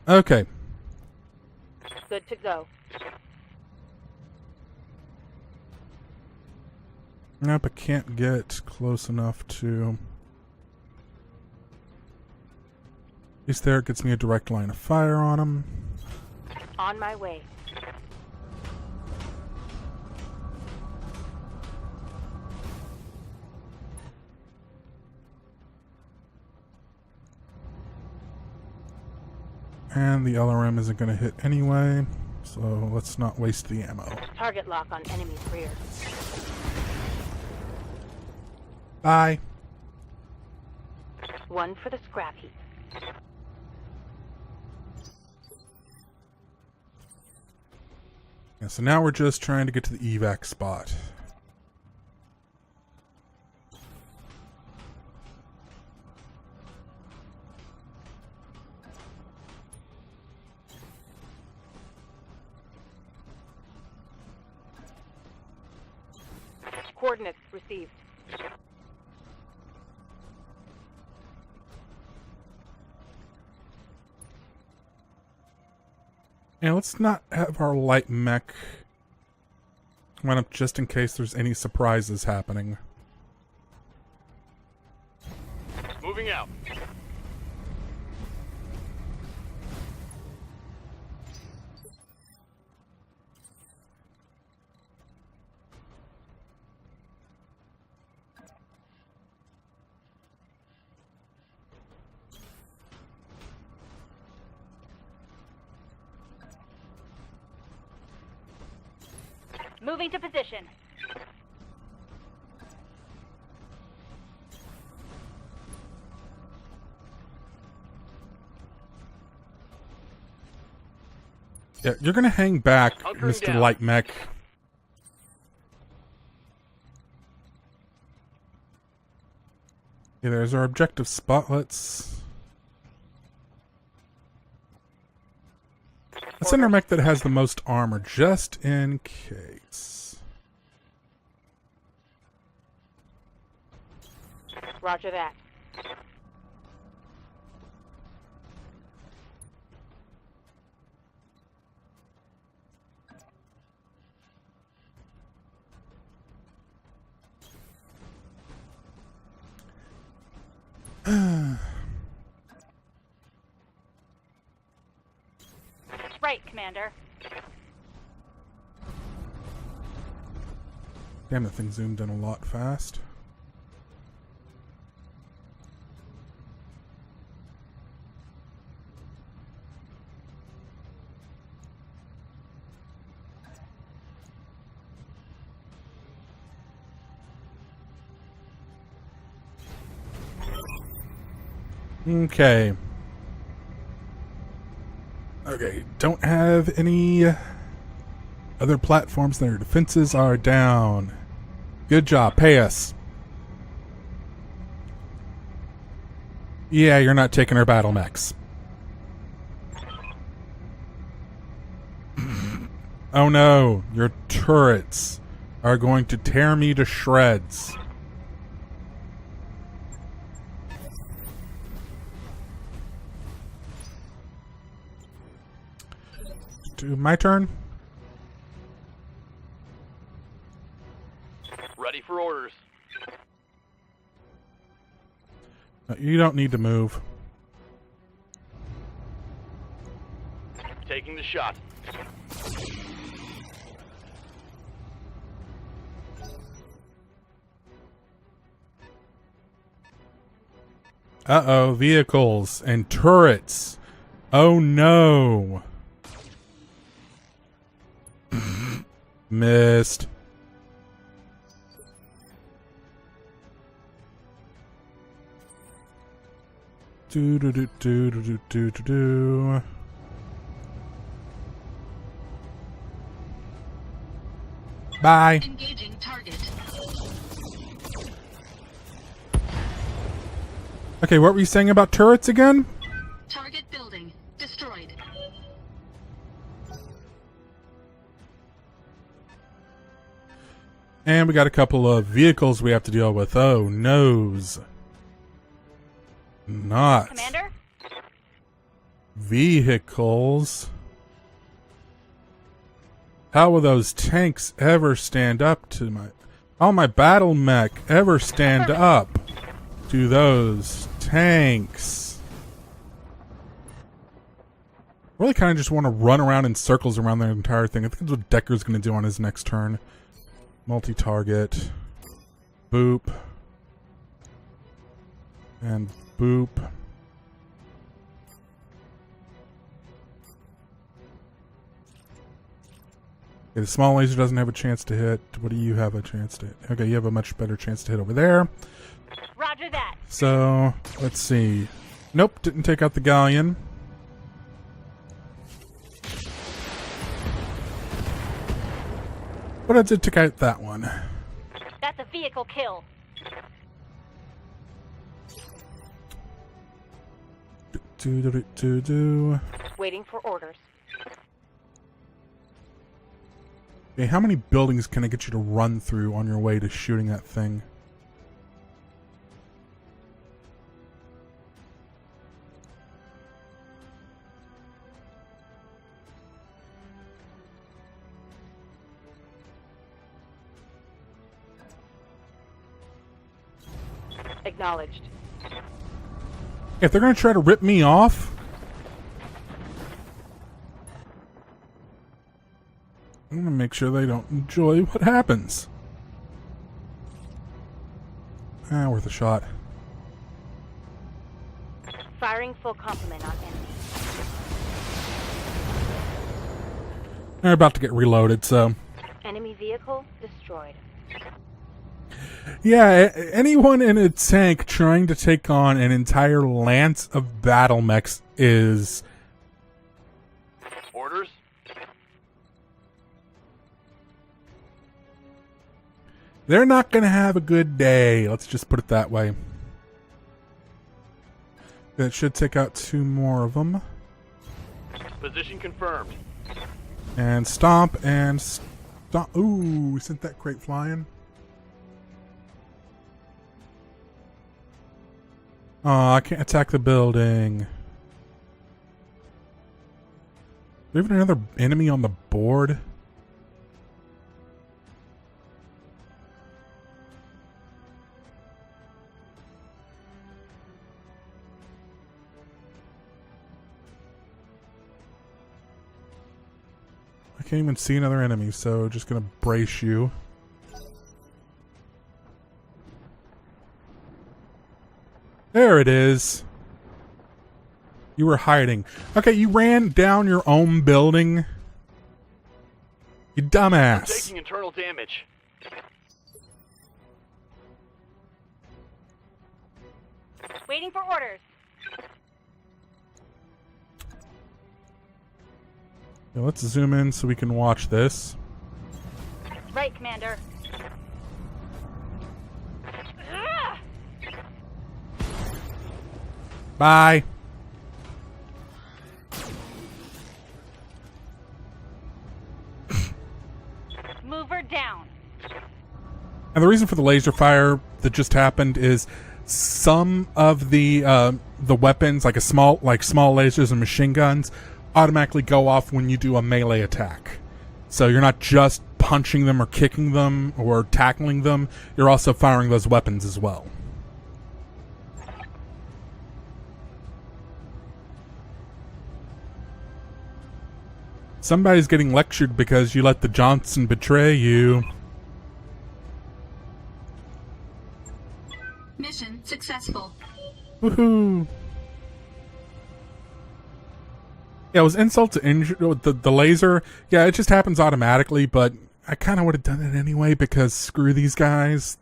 [SPEAKER 1] Okay.
[SPEAKER 10] Good to go.
[SPEAKER 1] Nope, I can't get close enough to... At least there, it gets me a direct line of fire on him.
[SPEAKER 10] On my way.
[SPEAKER 1] And the LRM isn't going to hit anyway, so let's not waste the ammo.
[SPEAKER 10] Target lock on enemy's rear.
[SPEAKER 1] Bye.
[SPEAKER 10] One for the scrap heap.
[SPEAKER 1] Yeah, so now we're just trying to get to the evac spot.
[SPEAKER 10] Coordinates received.
[SPEAKER 1] And let's not have our light mech run up just in case there's any surprises happening.
[SPEAKER 11] Moving out.
[SPEAKER 10] Moving to position.
[SPEAKER 1] Yeah, you're gonna hang back, Mr.
[SPEAKER 11] Down.
[SPEAKER 1] Light Mech. Yeah, there's our objective spot. Let's send our mech that has the most armor, just in case.
[SPEAKER 10] Roger that. right, Commander.
[SPEAKER 1] Damn, that thing zoomed in a lot fast. Okay. Okay, don't have any other platforms. Their defenses are down. Good job. Pay us. Yeah, you're not taking our battle mechs. Oh no, your turrets are going to tear me to shreds. My turn?
[SPEAKER 11] Ready for orders.
[SPEAKER 1] You don't need to move.
[SPEAKER 11] Taking the shot.
[SPEAKER 1] Uh-oh, vehicles and turrets. Oh no. Missed. Do do do do do do do do. Bye.
[SPEAKER 3] Engaging target.
[SPEAKER 1] Okay, what were you saying about turrets again?
[SPEAKER 3] Target building destroyed.
[SPEAKER 1] And we got a couple of vehicles we have to deal with. Oh, noes. Not.
[SPEAKER 10] Commander?
[SPEAKER 1] Vehicles. How will those tanks ever stand up to my... How will my battle mech ever stand up to those tanks? I really kind of just want to run around in circles around the entire thing. I think that's what Decker's going to do on his next turn. Multi-target. Boop. And boop. Okay, the small laser doesn't have a chance to hit. What do you have a chance to hit? Okay, you have a much better chance to hit over there.
[SPEAKER 10] Roger that.
[SPEAKER 1] So, let's see. Nope, didn't take out the galleon. But I did take out that one.
[SPEAKER 10] That's a vehicle kill. Waiting for orders.
[SPEAKER 1] Okay, how many buildings can I get you to run through on your way to shooting that thing?
[SPEAKER 10] Acknowledged.
[SPEAKER 1] If they're going to try to rip me off, I'm going to make sure they don't enjoy what happens. Ah, worth a shot.
[SPEAKER 10] Firing full complement on enemy.
[SPEAKER 1] They're about to get reloaded, so...
[SPEAKER 10] Enemy vehicle destroyed.
[SPEAKER 1] Yeah, anyone in a tank trying to take on an entire lance of battle mechs is...
[SPEAKER 11] Orders?
[SPEAKER 1] They're not going to have a good day. Let's just put it that way. That should take out 2 more of them.
[SPEAKER 11] Position confirmed.
[SPEAKER 1] And stomp and stomp. Ooh, we sent that crate flying. Oh, I can't attack the building. Do we have another enemy on the board? can't even see another enemy, so just gonna brace you. There it is. You were hiding. Okay, you ran down your own building. You dumbass.
[SPEAKER 11] I'm taking internal damage.
[SPEAKER 10] Waiting for orders.
[SPEAKER 1] Now let's zoom in so we can watch this.
[SPEAKER 10] Right, Commander.
[SPEAKER 1] Bye.
[SPEAKER 10] Move her down.
[SPEAKER 1] And the reason for the laser fire that just happened is some of the weapons, like small lasers and machine guns, automatically go off when you do a melee attack. So you're not just punching them or kicking them or tackling them, you're also firing those weapons as well. Somebody's getting lectured because you let the Johnson betray you.
[SPEAKER 3] Mission successful.
[SPEAKER 1] Woohoo! Yeah, it was insult to injury. The laser, yeah, it just happens automatically, but I kind of would have done it anyway because screw these guys.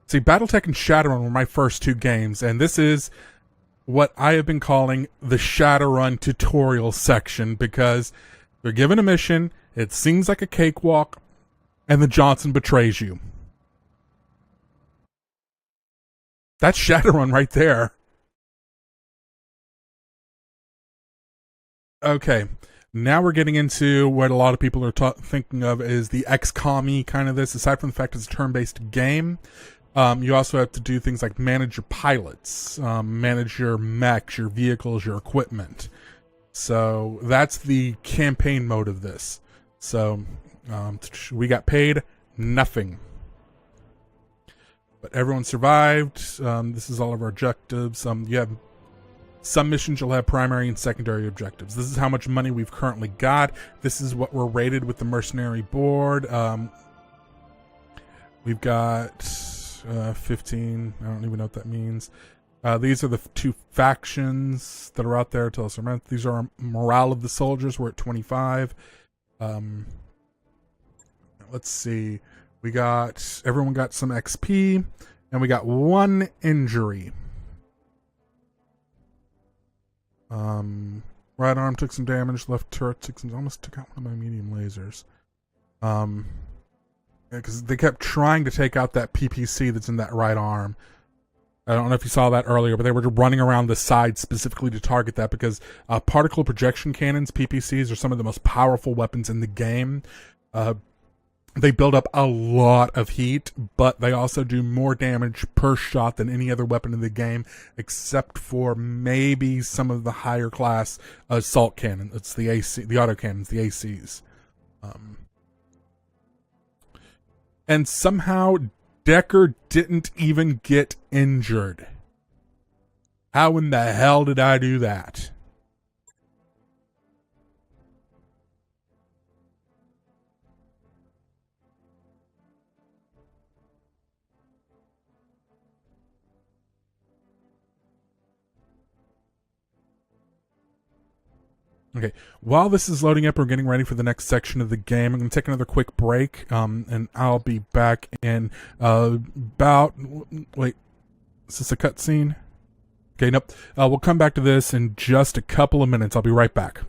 [SPEAKER 1] See, BattleTech and Shadowrun were my first two games, and this is what I have been calling the Shadowrun tutorial section because they're given a mission, it seems like a cakewalk, and the Johnson betrays you. That's Shadowrun right there. Okay, now we're getting into what a lot of people are thinking of is the XCOM-y kind of this. Aside from the fact it's a turn-based game, you also have to do things like manage your pilots, manage your mechs, your vehicles, your equipment. So that's the campaign mode of this. So we got paid nothing. But everyone survived. This is all of our objectives. You have some missions you'll have primary and secondary objectives. This is how much money we've currently got. This is what we're rated with the mercenary board. We've got 15. I don't even know what that means. These are the two factions that are out there. Tell us our these are our morale of the soldiers. We're at 25. Let's see. Everyone got some XP, and we got one injury. Right arm took some damage. Left turret almost took out one of my medium lasers. Because they kept trying to take out that PPC that's in that right arm. I don't know if you saw that earlier, but they were running around the side specifically to target that because particle projection cannons, PPCs, are some of the most powerful weapons in the game. They build up a lot of heat, but they also do more damage per shot than any other weapon in the game, except for maybe some of the higher class assault cannon. It's the AC, the autocannons, the ACs. And somehow Decker didn't even get injured. How in the hell did I do that? Okay, while this is loading up, we're getting ready for the next section of the game. I'm going to take another quick break, and I'll be back in about... Wait, is this a cutscene? Okay, nope. We'll come back to this in just a couple of minutes. I'll be right back.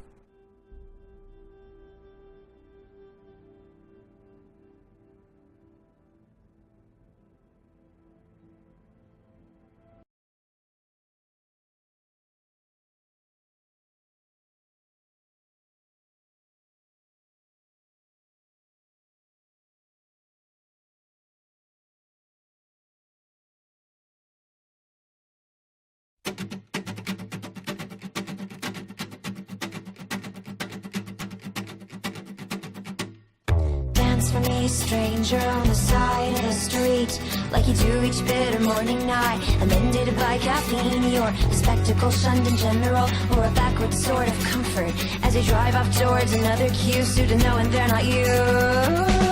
[SPEAKER 9] Dance for me, stranger on the side of the street, like you do each bitter morning night, amended by caffeine. You're a spectacle shunned in general, or a backward sort of comfort, as you drive off towards another cue, soon to know and they're not you.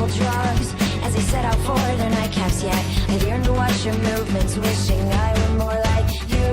[SPEAKER 9] Drugs as they set out for their nightcaps, yet I yearn to watch your movements, wishing I were more like you.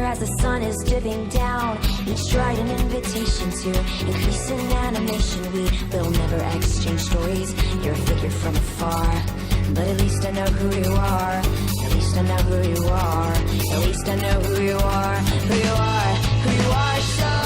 [SPEAKER 9] As the sun is dipping down, each stride an invitation to increase in animation. We will never exchange stories, you're a figure from afar, but at least I know who you are. At least I know who you are. At least I know who you are. Who you are. Who you are. So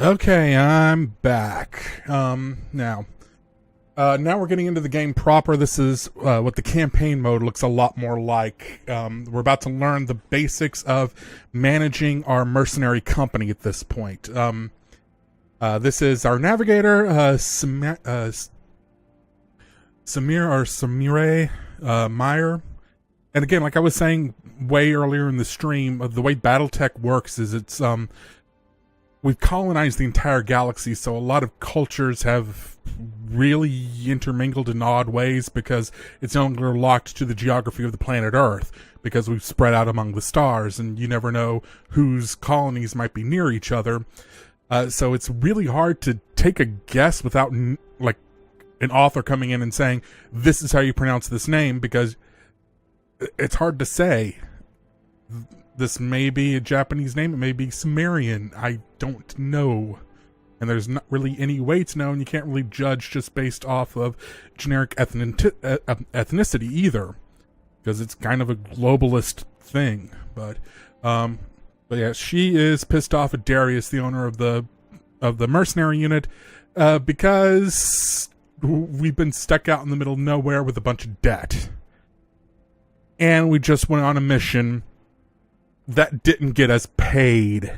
[SPEAKER 1] Okay, I'm back. Now we're getting into the game proper. This is what the campaign mode looks a lot more like. We're about to learn the basics of managing our mercenary company at this point. This is our navigator, Samir Meyer. And again, like I was saying way earlier in the stream, the way BattleTech works is it's we've colonized the entire galaxy, so a lot of cultures have really intermingled in odd ways because it's no longer locked to the geography of the planet Earth, because we've spread out among the stars, and you never know whose colonies might be near each other. So it's really hard to take a guess without, like, an author coming in and saying, this is how you pronounce this name, because it's hard to say. This may be a Japanese name, it may be Sumerian, I don't know. And there's not really any way to know, and you can't really judge just based off of generic ethnicity either, because it's kind of a globalist thing. But yeah, she is pissed off at Darius, the owner of the mercenary unit, because we've been stuck out in the middle of nowhere with a bunch of debt. And we just went on a mission that didn't get us paid.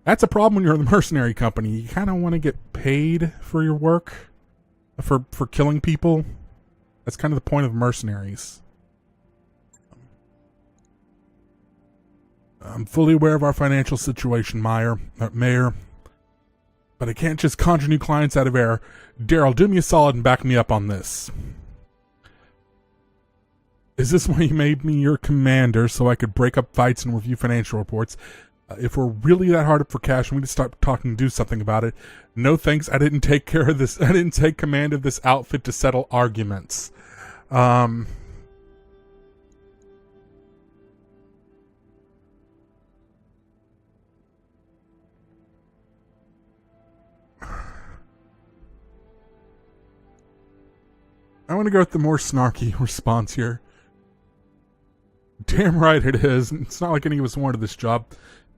[SPEAKER 1] That's a problem when you're in the mercenary company. You kind of want to get paid for your work, for killing people. That's kind of the point of mercenaries. I'm fully aware of our financial situation, Mayor, but I can't just conjure new clients out of air. Daryl, do me a solid and back me up on this. Is this why you made me your commander, so I could break up fights and review financial reports? If we're really that hard up for cash, we need to start talking and do something about it. No thanks, I didn't take care of this. I didn't take command of this outfit to settle arguments. I want to go with the more snarky response here. Damn right it is. It's not like any of us wanted this job.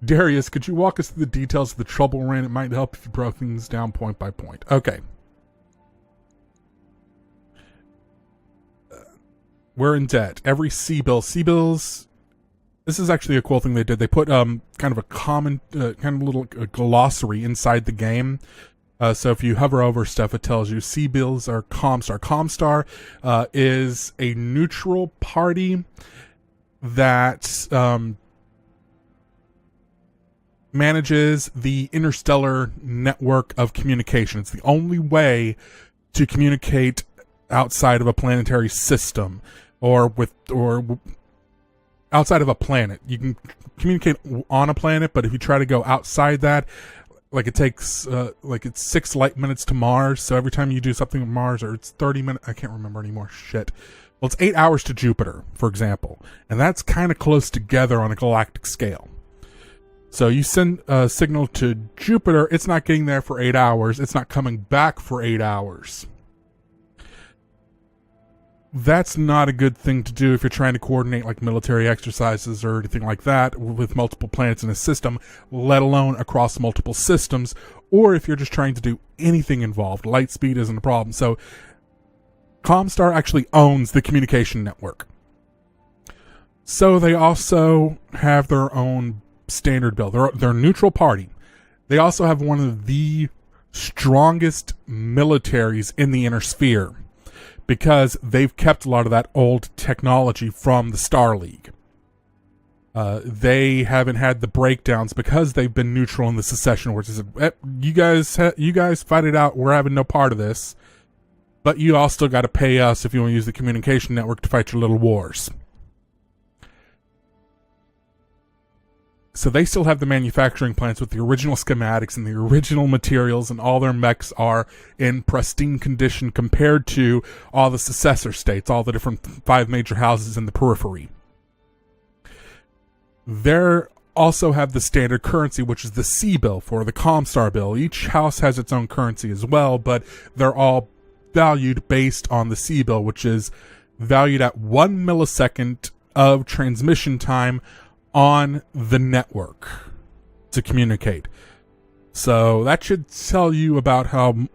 [SPEAKER 1] Darius, could you walk us through the details of the trouble we're in? It might help if you broke things down point by point. Okay. We're in debt. Every C-bills. This is actually a cool thing they did. They put kind of a common, kind of little glossary inside the game. So if you hover over stuff, it tells you C-bills are Comstar. Comstar is a neutral party that manages the interstellar network of communication. It's the only way to communicate outside of a planetary system, or outside of a planet. You can communicate on a planet, but if you try to go outside that, like it takes it's 6 light minutes to Mars. So every time you do something with Mars, or it's 30 minutes, I can't remember anymore. Shit. Well, it's 8 hours to Jupiter, for example, and that's kind of close together on a galactic scale. So you send a signal to Jupiter, it's not getting there for 8 hours, it's not coming back for 8 hours. That's not a good thing to do if you're trying to coordinate like military exercises or anything like that with multiple planets in a system, let alone across multiple systems, or if you're just trying to do anything involved. Light speed isn't a problem. So Comstar actually owns the communication network. So they also have their own standard bill. They're a neutral party. They also have one of the strongest militaries in the inner sphere, because they've kept a lot of that old technology from the Star League. They haven't had the breakdowns because they've been neutral in the secession wars. You guys fight it out. We're having no part of this. But you all still got to pay us if you want to use the communication network to fight your little wars. So they still have the manufacturing plants with the original schematics and the original materials, and all their mechs are in pristine condition compared to all the successor states, all the different 5 major houses in the periphery. They also have the standard currency, which is the C-bill for the Comstar bill. Each house has its own currency as well, but they're all valued based on the C-bill, which is valued at 1 millisecond of transmission time on the network to communicate. So that should tell you about how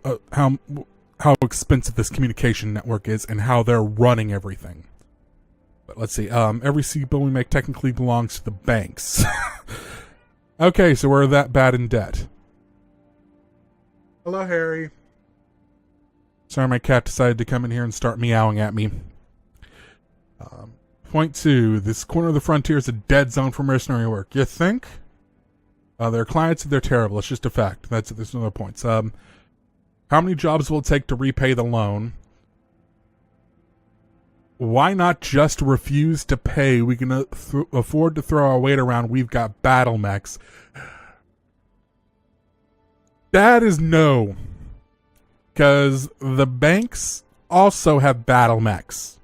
[SPEAKER 1] expensive this communication network is and how they're running everything. But let's see. Every seed bill we make technically belongs to the banks. Okay, so we're that bad in debt. Hello, Harry. Sorry, my cat decided to come in here and start meowing at me. Point 2. This corner of the frontier is a dead zone for mercenary work. You think? Their clients, they're terrible. It's just a fact. That's it. There's no other points. How many jobs will it take to repay the loan? Why not just refuse to pay? We can afford to throw our weight around. We've got battle mechs. That is no. Because the banks also have battle mechs.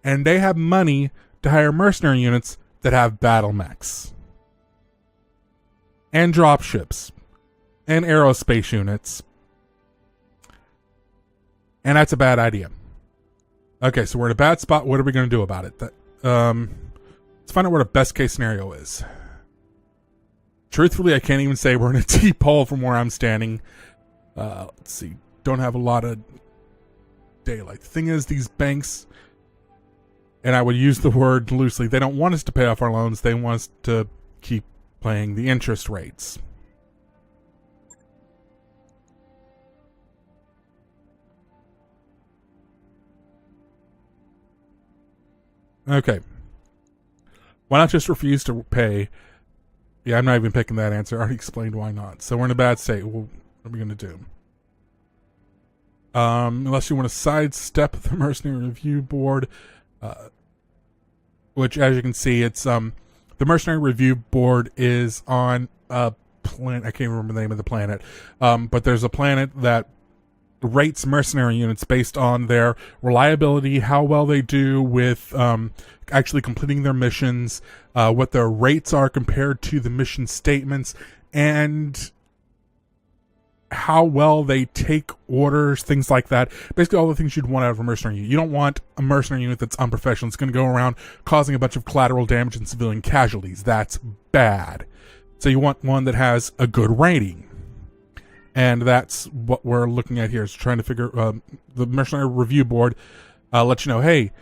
[SPEAKER 1] And they have money to hire mercenary units that have battle mechs. And dropships. And aerospace units. And that's a bad idea. Okay, so we're in a bad spot. What are we going to do about it? Let's find out what our best case scenario is. Truthfully, I can't even say we're in a deep hole from where I'm standing. Let's see. Don't have a lot of daylight. The thing is, these banks, and I would use the word loosely, they don't want us to pay off our loans. They want us to keep paying the interest rates. Okay. Why not just refuse to pay? Yeah, I'm not even picking that answer. I already explained why not. So we're in a bad state. Well, what are we going to do? Unless you want to sidestep the Mercenary Review Board, which, as you can see, it's the Mercenary Review Board is on a planet. I can't remember the name of the planet, but there's a planet that rates mercenary units based on their reliability, how well they do with actually completing their missions, what their rates are compared to the mission statements, and how well they take orders, things like that. Basically all the things you'd want out of a mercenary unit. You don't want a mercenary unit that's unprofessional. It's going to go around causing a bunch of collateral damage and civilian casualties. That's bad. So you want one that has a good rating. And that's what we're looking at here, is trying to figure, the Mercenary Review Board lets you know, hey,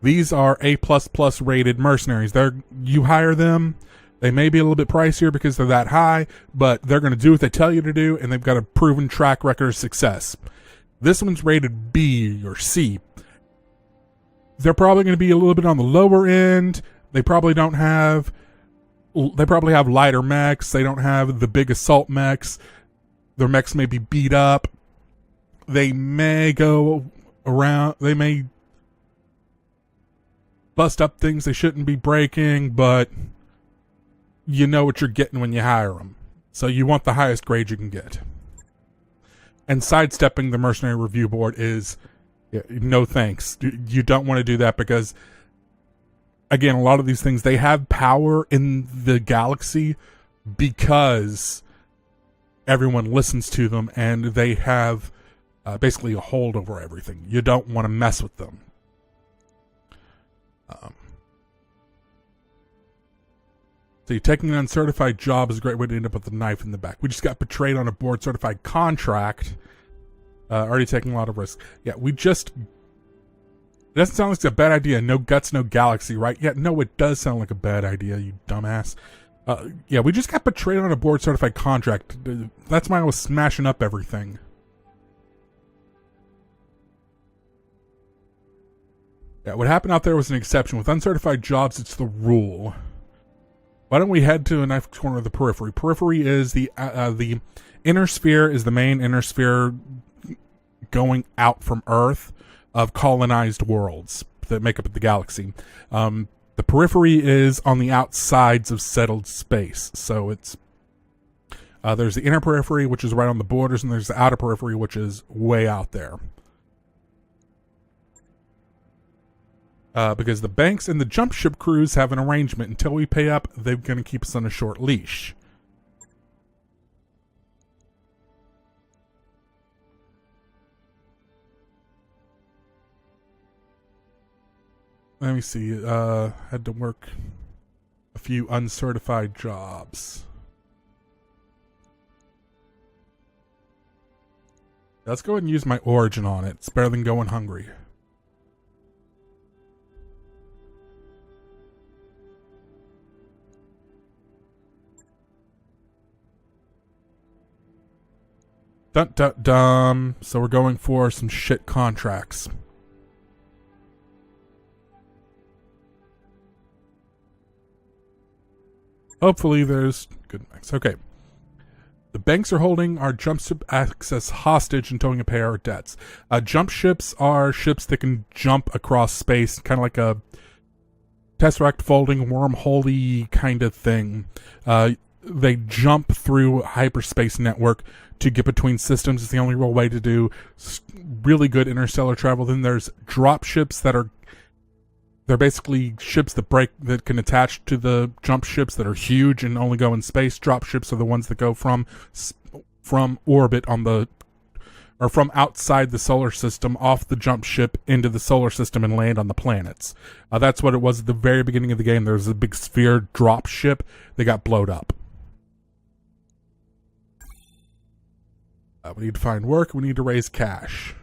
[SPEAKER 1] these are A++ rated mercenaries. You hire them, they may be a little bit pricier because they're that high, but they're going to do what they tell you to do, and they've got a proven track record of success. This one's rated B or C. They're probably going to be a little bit on the lower end. They probably have lighter mechs. They don't have the big assault mechs. Their mechs may be beat up. They may go around. They may bust up things they shouldn't be breaking, but you know what you're getting when you hire them. So you want the highest grade you can get. And sidestepping the Mercenary Review Board is no thanks. You don't want to do that because, again, a lot of these things, they have power in the galaxy because everyone listens to them, and they have basically a hold over everything. You don't want to mess with them. So taking an uncertified job is a great way to end up with a knife in the back. We just got betrayed on a board-certified contract. Already taking a lot of risks. Yeah, it doesn't sound like a bad idea. No guts, no galaxy, right? Yeah, no, it does sound like a bad idea, you dumbass. Yeah, we just got betrayed on a board-certified contract. That's why I was smashing up everything. Yeah, what happened out there was an exception. With uncertified jobs, it's the rule. Why don't we head to a knife corner of the periphery? Periphery is the inner sphere, is the main inner sphere going out from Earth of colonized worlds that make up the galaxy. The periphery is on the outsides of settled space. So it's there's the inner periphery, which is right on the borders, and there's the outer periphery, which is way out there. Because the banks and the jump ship crews have an arrangement. Until we pay up, they're going to keep us on a short leash. Let me see. Had to work a few uncertified jobs. Let's go ahead and use my origin on it. It's better than going hungry. Dun dun dum. So we're going for some shit contracts. Hopefully there's good mix. Okay. The banks are holding our jump ship access hostage and towing to pay our debts. Jump ships are ships that can jump across space, kind of like a Tesseract folding wormhole-y kind of thing. They jump through a hyperspace network to get between systems. It's the only real way to do really good interstellar travel. Then there's drop ships they're basically ships that can attach to the jump ships that are huge and only go in space. Drop ships are the ones that go from orbit or from outside the solar system off the jump ship into the solar system and land on the planets. That's what it was at the very beginning of the game. There was a big sphere drop ship that got blowed up. We need to find work. We need to raise cash.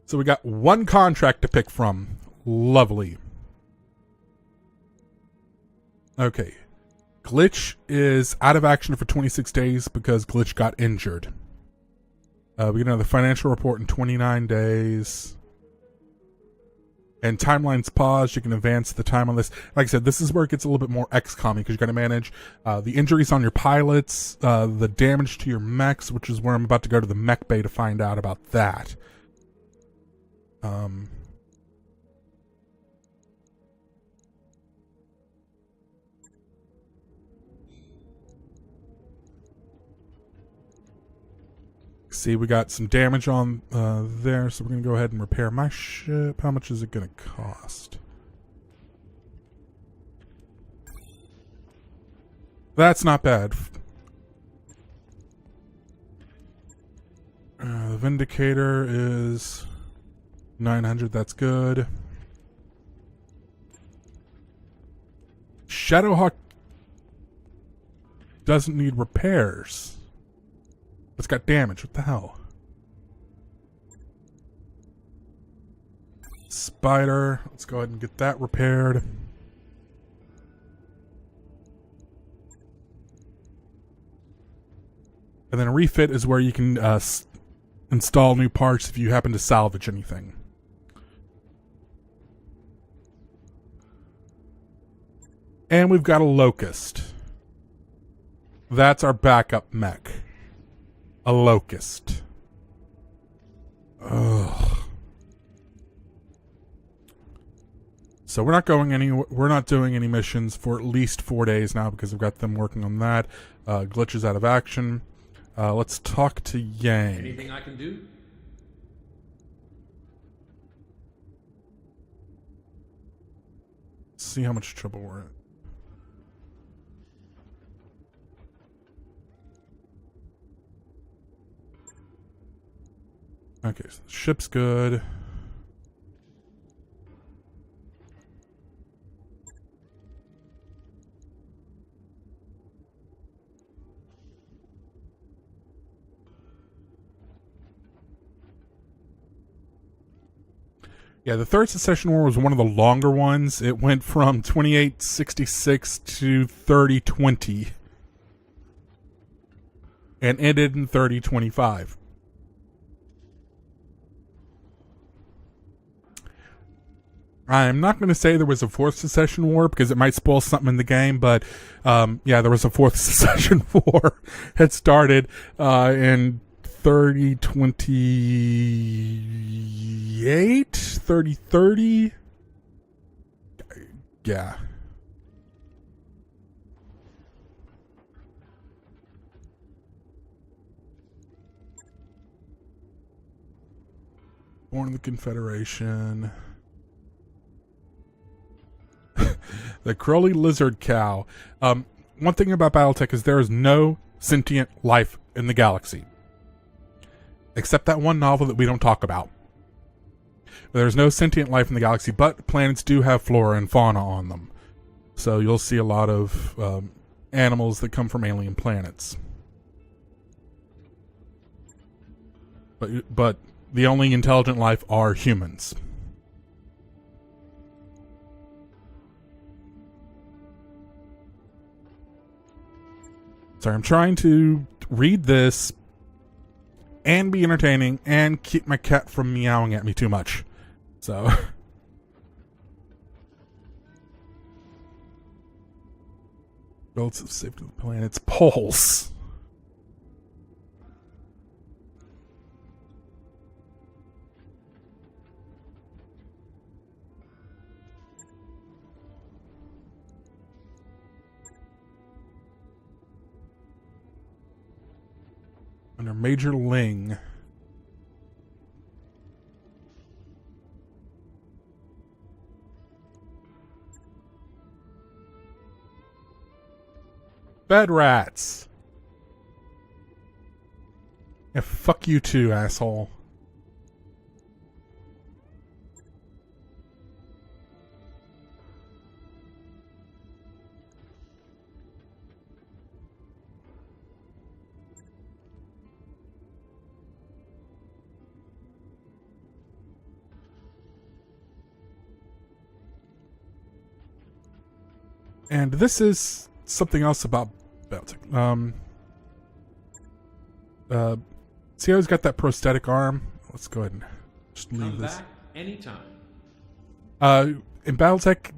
[SPEAKER 1] So we got one contract to pick from. Lovely. Okay. Glitch is out of action for 26 days because Glitch got injured. We get another financial report in 29 days. And timeline's paused. You can advance the time on this. Like I said, this is where it gets a little bit more XCOM-y because you're going to manage the injuries on your pilots, the damage to your mechs, which is where I'm about to go to the mech bay to find out about that. See, we got some damage on there, so we're going to go ahead and repair my ship. How much is it going to cost? That's not bad. The Vindicator is 900. That's good. Shadowhawk doesn't need repairs. It's got damage. What the hell? Spider. Let's go ahead and get that repaired. And then a refit is where you can install new parts if you happen to salvage anything. And we've got a Locust. That's our backup mech. A Locust. Ugh. So we're not doing any missions for at least 4 days now because we've got them working on that. Glitch is out of action. Let's talk to Yang.
[SPEAKER 12] Anything I can do?
[SPEAKER 1] See how much trouble we're in. Okay, so the ship's good. Yeah, the Third Secession War was one of the longer ones. It went from 2866 to 3020 and ended in 3025. I'm not going to say there was a Fourth Secession War because it might spoil something in the game, but yeah, there was a Fourth Secession War. It started in 3028, 3030. Yeah. Born in the Confederation. The Crowley Lizard Cow. One thing about BattleTech is there is no sentient life in the galaxy. Except that one novel that we don't talk about. There's no sentient life in the galaxy, but planets do have flora and fauna on them. So you'll see a lot of animals that come from alien planets. But the only intelligent life are humans. Sorry, I'm trying to read this and be entertaining and keep my cat from meowing at me too much. So... relative safety of the planet's poles. Under Major Ling. Bed rats. Yeah, fuck you too, asshole. And this is something else about BattleTech. See how he's got that prosthetic arm? Let's go ahead and just leave this.
[SPEAKER 12] Come back anytime.
[SPEAKER 1] In BattleTech,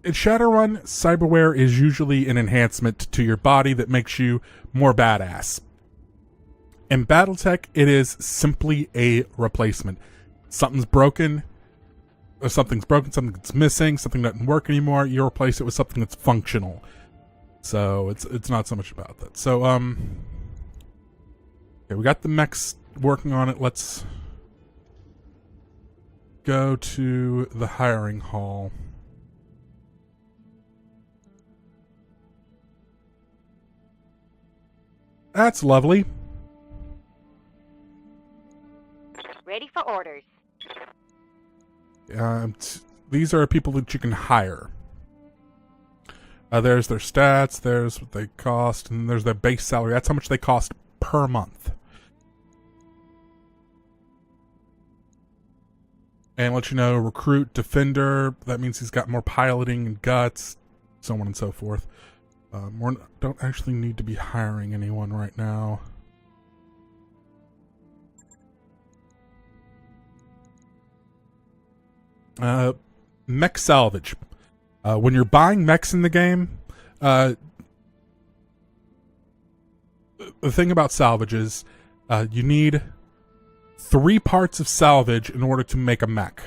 [SPEAKER 1] in Shadowrun, cyberware is usually an enhancement to your body that makes you more badass. In BattleTech, it is simply a replacement. Something's broken, or something's missing, something doesn't work anymore, you replace it with something that's functional. So it's not so much about that. So okay, we got the mechs working on it. Let's go to the hiring hall. That's lovely.
[SPEAKER 10] Ready for orders.
[SPEAKER 1] These are people that you can hire. There's their stats, there's what they cost, and there's their base salary. That's how much they cost per month. And let you know, recruit, defender, that means he's got more piloting and guts, so on and so forth. We don't actually need to be hiring anyone right now. Mech salvage. When you're buying mechs in the game, the thing about salvage is you need 3 parts of salvage in order to make a mech.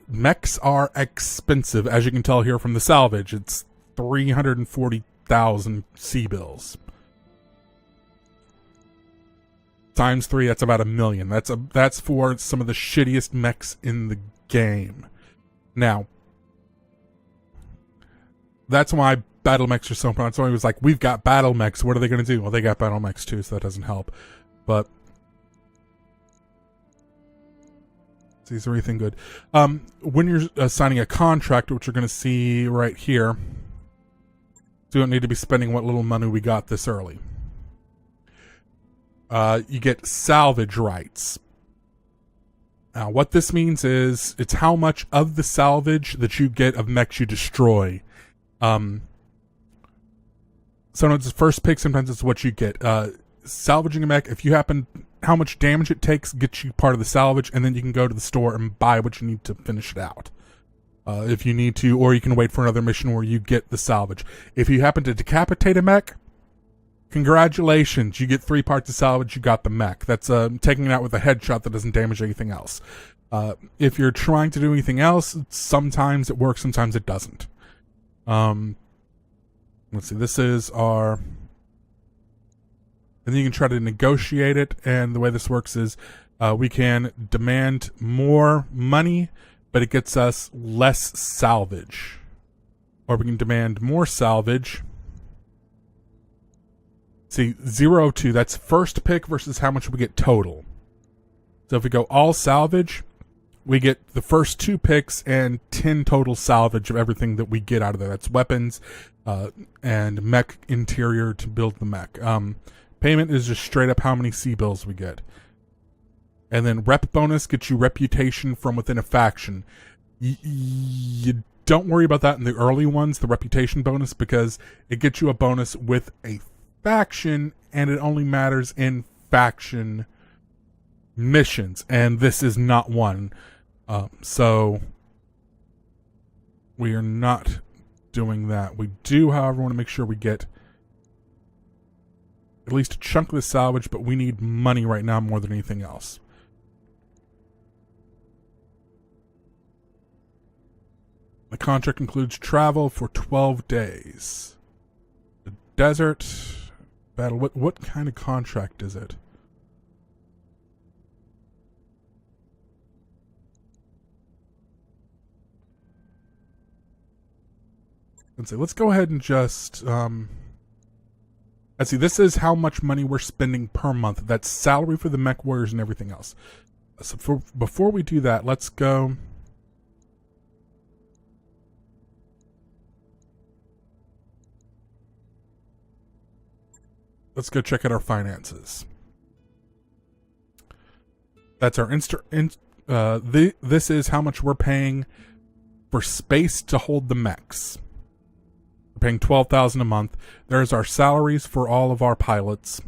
[SPEAKER 1] Mechs are expensive, as you can tell here from the salvage. It's 340,000 C-bills. Times 3, that's about $1 million. That's for some of the shittiest mechs in the game. Now, that's why battle mechs are so important. So he was like, we've got battle mechs. What are they going to do? Well, they got battle mechs too, so that doesn't help. But is there anything good? When you're signing a contract, which you're going to see right here, so you don't need to be spending what little money we got this early. You get salvage rights. Now, what this means is it's how much of the salvage that you get of mechs you destroy. Sometimes it's first pick, sometimes it's what you get. Salvaging a mech, if you happen, how much damage it takes gets you part of the salvage, and then you can go to the store and buy what you need to finish it out. If you need to, or you can wait for another mission where you get the salvage. If you happen to decapitate a mech, congratulations, you get 3 parts of salvage, you got the mech. That's taking it out with a headshot that doesn't damage anything else. If you're trying to do anything else, sometimes it works, sometimes it doesn't. Let's see, this is our... And then you can try to negotiate it, and the way this works is we can demand more money, but it gets us less salvage. Or we can demand more salvage. See, 0-2, that's first pick versus how much we get total. So if we go all salvage, we get the first 2 picks and 10 total salvage of everything that we get out of there. That's weapons and mech interior to build the mech. Payment is just straight up how many C-bills we get. And then rep bonus gets you reputation from within a faction. You don't worry about that in the early ones, the reputation bonus, because it gets you a bonus with a faction, and it only matters in faction missions, and this is not one. So we are not doing that. We do, however, want to make sure we get at least a chunk of the salvage, but we need money right now more than anything else. The contract includes travel for 12 days. The desert battle. What kind of contract is it? Let's go ahead and just let's see, this is how much money we're spending per month. That's salary for the mech warriors and everything else. So before we do that, let's go. Let's go check out our finances. That's our this is how much we're paying for space to hold the mechs. We're paying $12,000 a month. There's our salaries for all of our pilots.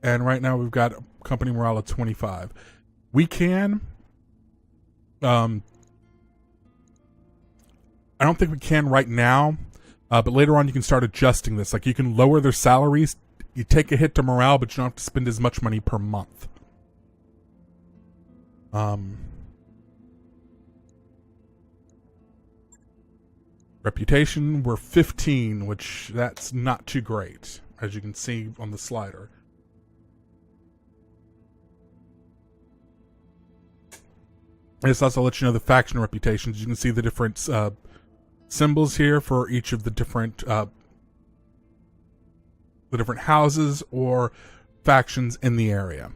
[SPEAKER 1] And right now we've got company morale of 25. We can I don't think we can right now, but later on you can start adjusting this. Like, you can lower their salaries. You take a hit to morale, but you don't have to spend as much money per month. Reputation, we're 15, which that's not too great, as you can see on the slider. This also lets you know the faction reputations. You can see the different symbols here for each of the different houses or factions in the area.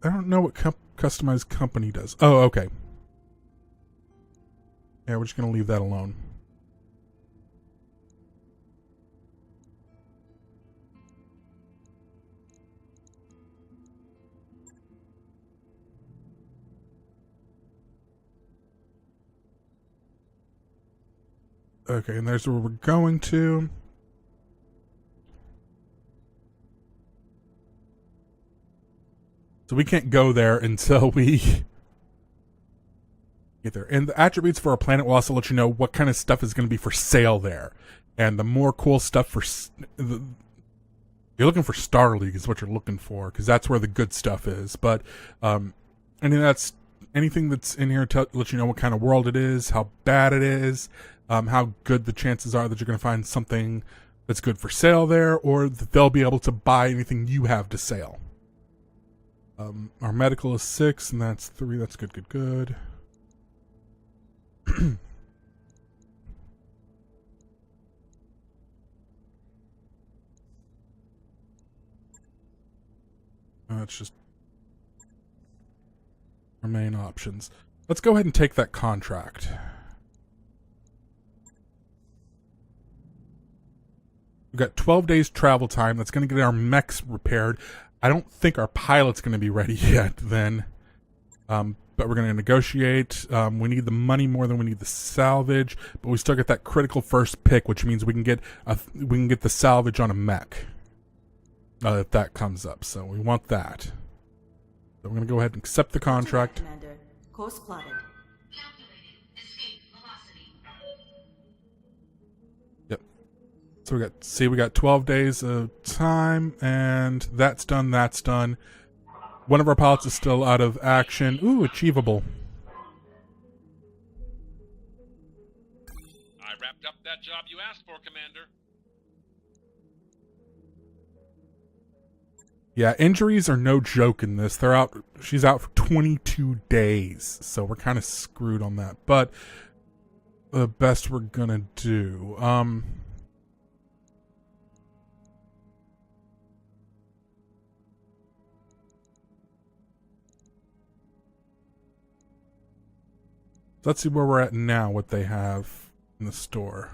[SPEAKER 1] I don't know what customized company does. Oh, okay. Yeah, we're just going to leave that alone. Okay, and there's where we're going to. So we can't go there until we get there. And the attributes for our planet will also let you know what kind of stuff is going to be for sale there. And the more cool stuff for... you're looking for Star League is what you're looking for, because that's where the good stuff is. But anything that's in here to let you know what kind of world it is, how bad it is, how good the chances are that you're going to find something that's good for sale there, or that they'll be able to buy anything you have to sell. Our medical is 6, and that's 3. That's good, good, good. That's just our main options. Let's go ahead and take that contract. We've got 12 days travel time. That's going to get our mechs repaired. I don't think our pilot's going to be ready yet then. But we're going to negotiate. We need the money more than we need the salvage, but we still get that critical first pick, which means we can get the salvage on a mech if that comes up. So we want that. So we're going to go ahead and accept the contract.
[SPEAKER 2] Commander, course plotted.
[SPEAKER 3] Calculating escape velocity.
[SPEAKER 1] Yep. So we got 12 days of time, and that's done. That's done. One of our pilots is still out of action. Ooh, achievable.
[SPEAKER 12] I wrapped up that job you asked for, Commander.
[SPEAKER 1] Yeah, injuries are no joke in this. She's out for 22 days, so we're kind of screwed on that. But the best we're gonna do. Let's see where we're at now, what they have in the store.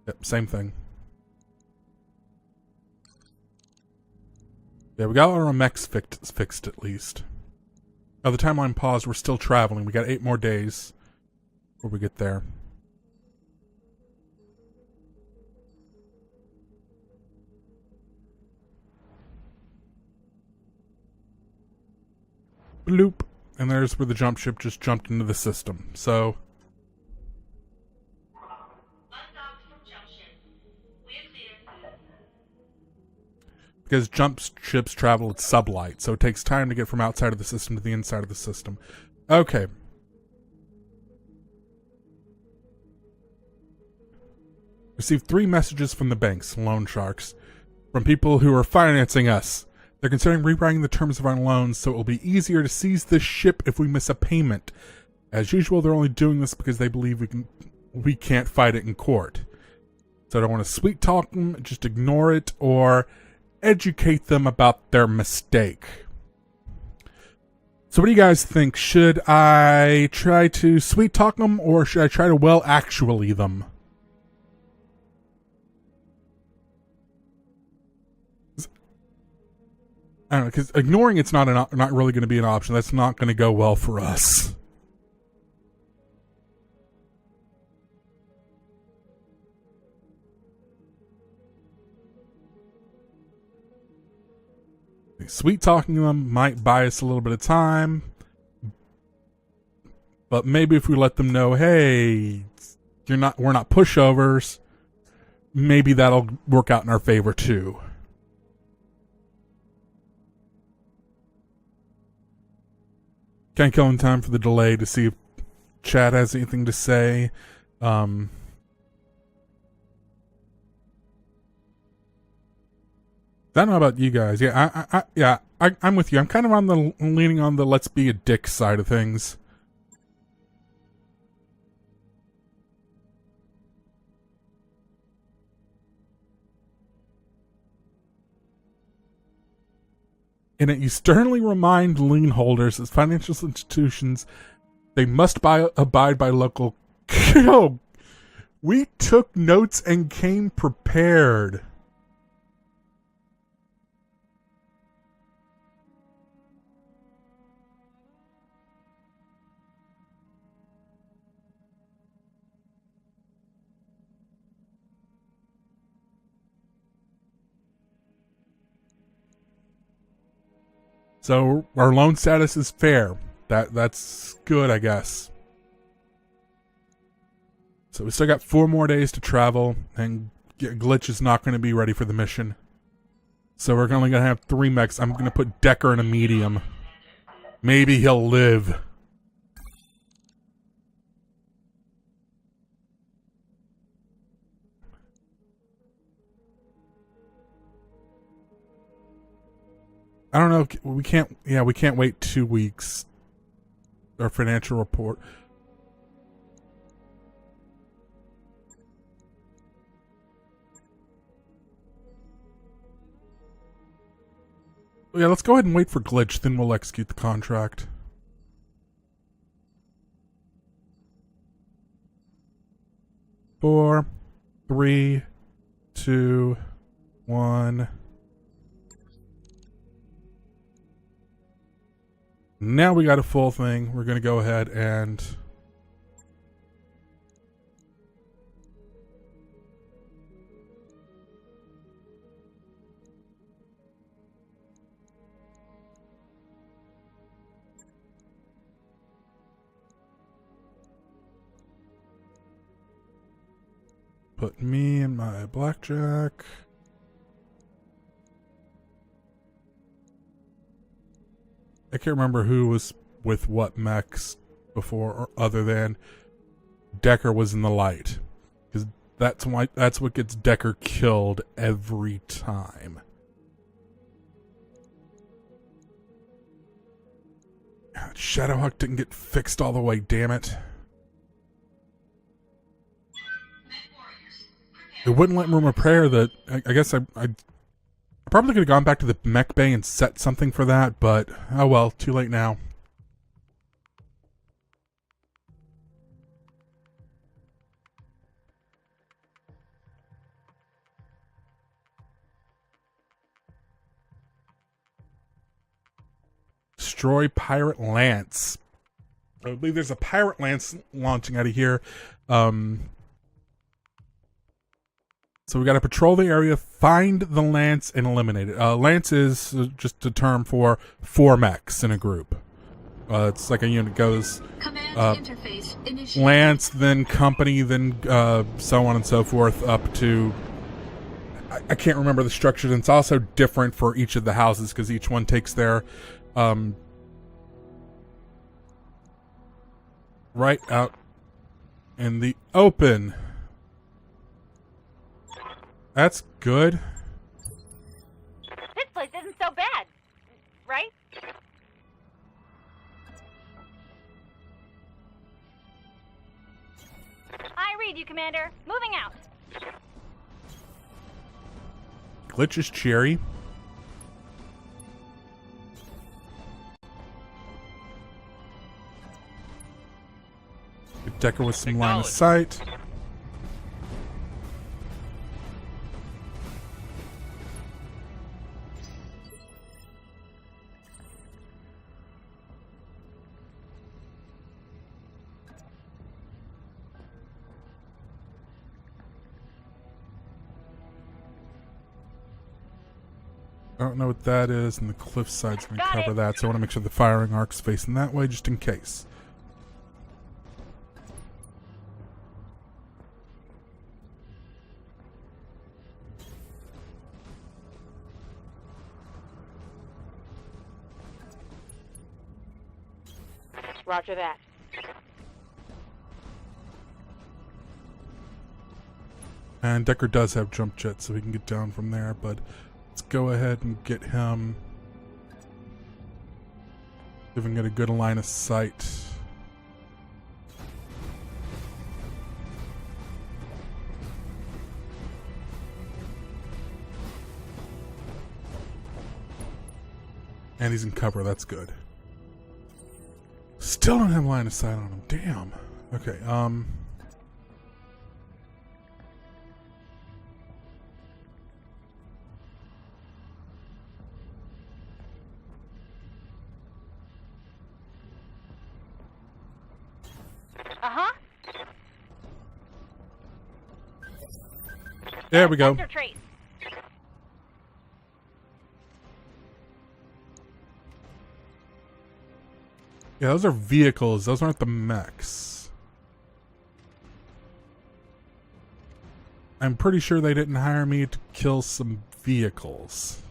[SPEAKER 1] Yep, same thing. Yeah, we got our mechs fixed at least. Now the timeline paused, we're still traveling. We got 8 more days before we get there. Bloop. And there's where the jump ship just jumped into the system. So because jump ships travel at sublight, so it takes time to get from outside of the system to the inside of the system. Okay. Received 3 messages from the banks, loan sharks, from people who are financing us. They're considering rewriting the terms of our loans so it will be easier to seize this ship if we miss a payment. As usual, they're only doing this because they believe we can't fight it in court. So I don't want to sweet talk them, just ignore it, or educate them about their mistake. So what do you guys think? Should I try to sweet talk them, or should I try to well actually them? I don't know, because ignoring it's not really going to be an option. That's not going to go well for us. Sweet talking them might buy us a little bit of time, but maybe if we let them know, hey, we're not pushovers, maybe that'll work out in our favor too. Can't kill in time for the delay to see if Chad has anything to say. I don't know about you guys. Yeah, I'm with you. I'm kind of leaning on the let's be a dick side of things. In it, you sternly remind lien holders as financial institutions they must abide by local. We took notes and came prepared. So our loan status is fair. That's good, I guess. So we still got 4 more days to travel, and Glitch is not going to be ready for the mission. So we're only going to have 3 mechs. I'm going to put Decker in a medium. Maybe he'll live. I don't know. We can't wait 2 weeks. Our financial report. Yeah, let's go ahead and wait for Glitch, then we'll execute the contract. Four, 3, 2, 1. Now we got a full thing. We're going to go ahead and put me in my blackjack. I can't remember who was with what mechs before, or other than Decker was in the light, because that's what gets Decker killed every time. Shadowhawk didn't get fixed all the way. Damn it! It wouldn't let me repair the. I guess I probably could have gone back to the mech bay and set something for that, but oh well, too late now. destroy pirate lance. I believe there's a pirate lance launching out of here. So we got to patrol the area, find the lance, and eliminate it. Lance is just a term for 4 mechs in a group. It's like a unit goes lance, then company, then so on and so forth, up to... I can't remember the structure, and it's also different for each of the houses because each one takes their... right out in the open. That's good.
[SPEAKER 10] This place isn't so bad, right? I read you, Commander. Moving out.
[SPEAKER 1] Glitch is cherry. Good Decker with some line of sight. I don't know what that is, and the cliffside's going to cover that, so I want to make sure the firing arc's facing that way, just in case.
[SPEAKER 10] Roger that.
[SPEAKER 1] And Decker does have jump jets, so we can get down from there, but let's go ahead and get him. See if we can get a good line of sight. And he's in cover, that's good. Still don't have line of sight on him. Damn. Okay,
[SPEAKER 10] Uh-huh.
[SPEAKER 1] there we go.
[SPEAKER 10] Sector trace.
[SPEAKER 1] Yeah, those are vehicles. Those aren't the mechs. I'm pretty sure they didn't hire me to kill some vehicles.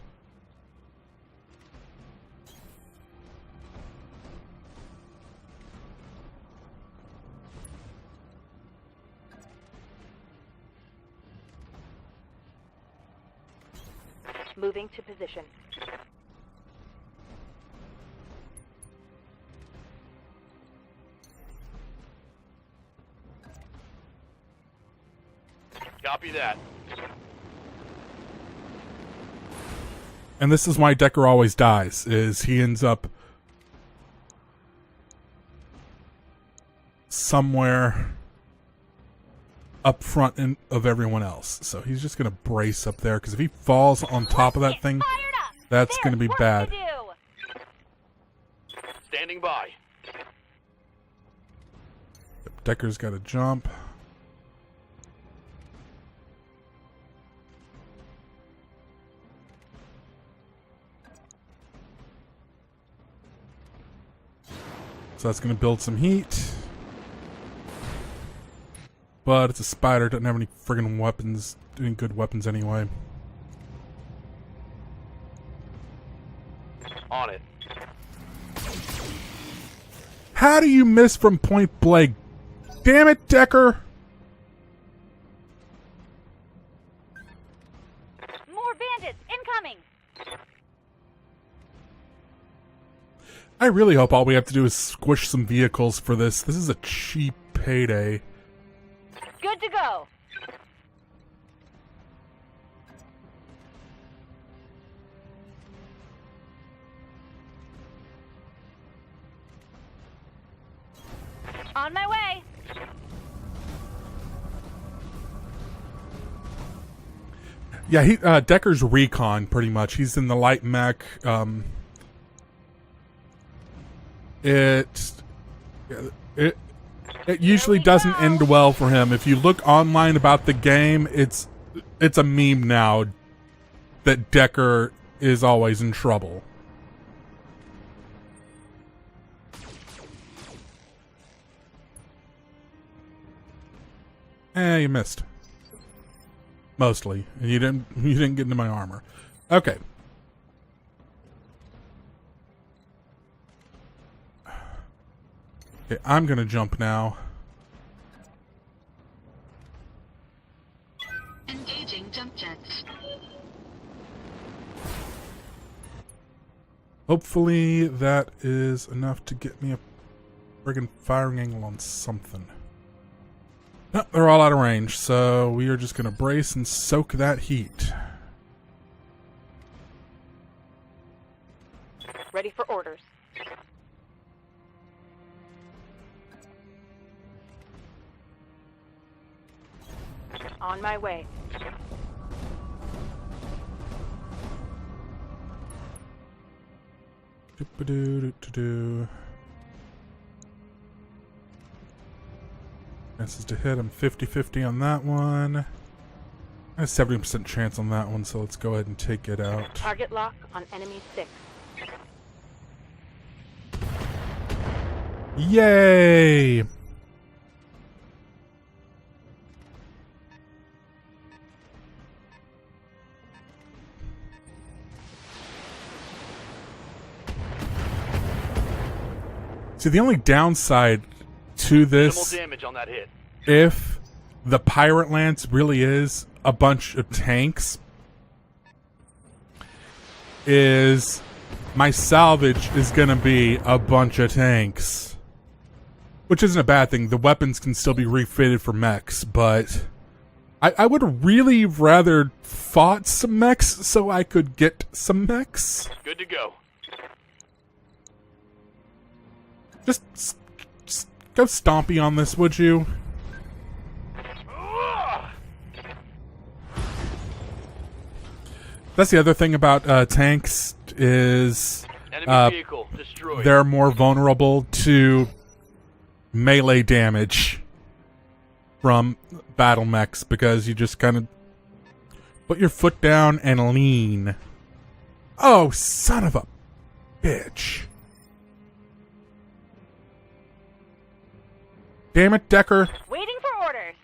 [SPEAKER 10] Moving to position.
[SPEAKER 11] Copy that.
[SPEAKER 1] And this is why Decker always dies, is he ends up somewhere up front of everyone else. So he's just going to brace up there, because if he falls on top of that thing, that's going to be bad.
[SPEAKER 11] Standing by.
[SPEAKER 1] Decker's got to jump. So that's going to build some heat. But it's a spider, doesn't have any friggin' weapons, any good weapons anyway.
[SPEAKER 11] On it.
[SPEAKER 1] How do you miss from point blank? Damn it, Decker!
[SPEAKER 10] More bandits incoming.
[SPEAKER 1] I really hope all we have to do is squish some vehicles for this. This is a cheap payday.
[SPEAKER 10] Good to go. On my way.
[SPEAKER 1] Yeah, he Decker's recon pretty much. He's in the light mech. it usually doesn't end well for him. If you look online about the game, it's a meme now that Decker is always in trouble. You missed. Mostly. And you didn't get into my armor. Okay. Okay, I'm gonna jump now.
[SPEAKER 3] Engaging jump jets.
[SPEAKER 1] Hopefully that is enough to get me a friggin' firing angle on something. No, they're all out of range, so we are just gonna brace and soak that heat.
[SPEAKER 10] Ready for orders. On my way.
[SPEAKER 1] Doop-a-doo-doo-doo-doo. Chances to hit. I'm 50-50 on that one. I have a 70% chance on that one, so let's go ahead and take it out.
[SPEAKER 10] Target lock on enemy 6.
[SPEAKER 1] Yay! See, the only downside to this,
[SPEAKER 11] minimal damage on that hit.
[SPEAKER 1] if the Pirate Lance really is a bunch of tanks, is my salvage is going to be a bunch of tanks. Which isn't a bad thing. The weapons can still be refitted for mechs, but I would really rather fought some mechs so I could get some mechs.
[SPEAKER 11] Good to go.
[SPEAKER 1] Just go stompy on this, would you? That's the other thing about tanks is
[SPEAKER 11] Enemy vehicle destroyed.
[SPEAKER 1] they're more vulnerable to melee damage from battle mechs because you just kind of put your foot down and lean. Oh, son of a bitch. Damn it, Decker.
[SPEAKER 10] Waiting for orders.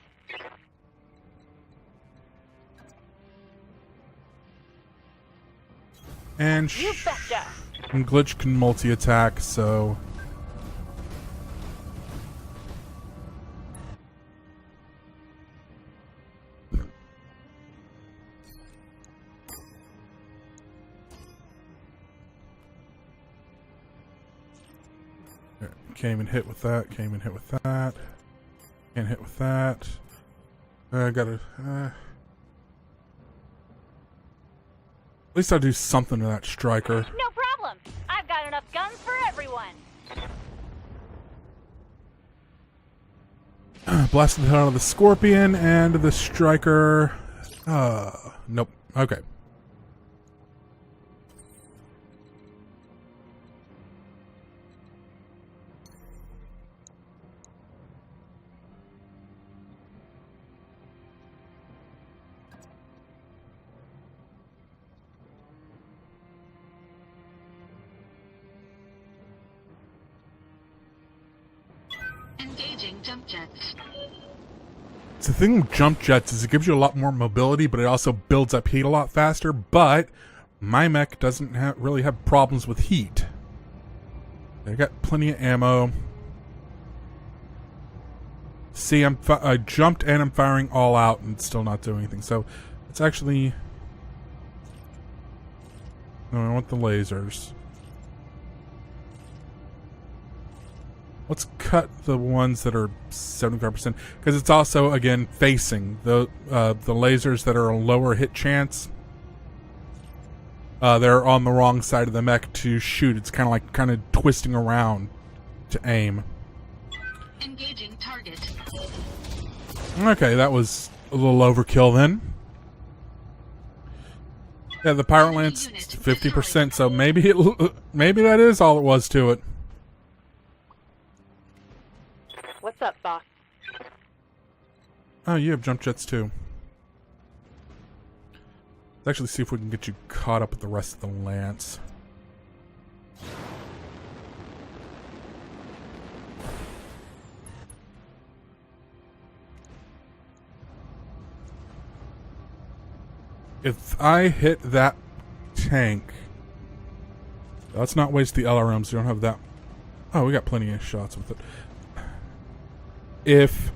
[SPEAKER 1] And
[SPEAKER 10] You betcha.
[SPEAKER 1] Glitch can multi-attack, so... Can't even hit with that, can't even hit with that. Can't hit with that. I gotta... At least I'll do something to that striker.
[SPEAKER 10] No problem. I've got enough guns for everyone.
[SPEAKER 1] Blasted the hell out of the Scorpion and the striker. Nope. Okay.
[SPEAKER 3] Engaging jump jets.
[SPEAKER 1] So the thing with jump jets is it gives you a lot more mobility, but it also builds up heat a lot faster. But my mech doesn't really have problems with heat. I got plenty of ammo. See, I jumped and I'm firing all out and still not doing anything. So it's actually... No, I want the lasers. Let's cut the ones that are 75%, because it's also, again, facing. The lasers that are a lower hit chance, they're on the wrong side of the mech to shoot. It's kind of twisting around to aim.
[SPEAKER 3] Engaging target.
[SPEAKER 1] Okay, that was a little overkill then. Yeah, the Pirate Lance 50%, so maybe that is all it was to it.
[SPEAKER 10] What's up, boss?
[SPEAKER 1] Oh, you have jump jets too. Let's actually see if we can get you caught up with the rest of the Lance. If I hit that tank, let's not waste the LRMs. We don't have that. Oh, we got plenty of shots with it. If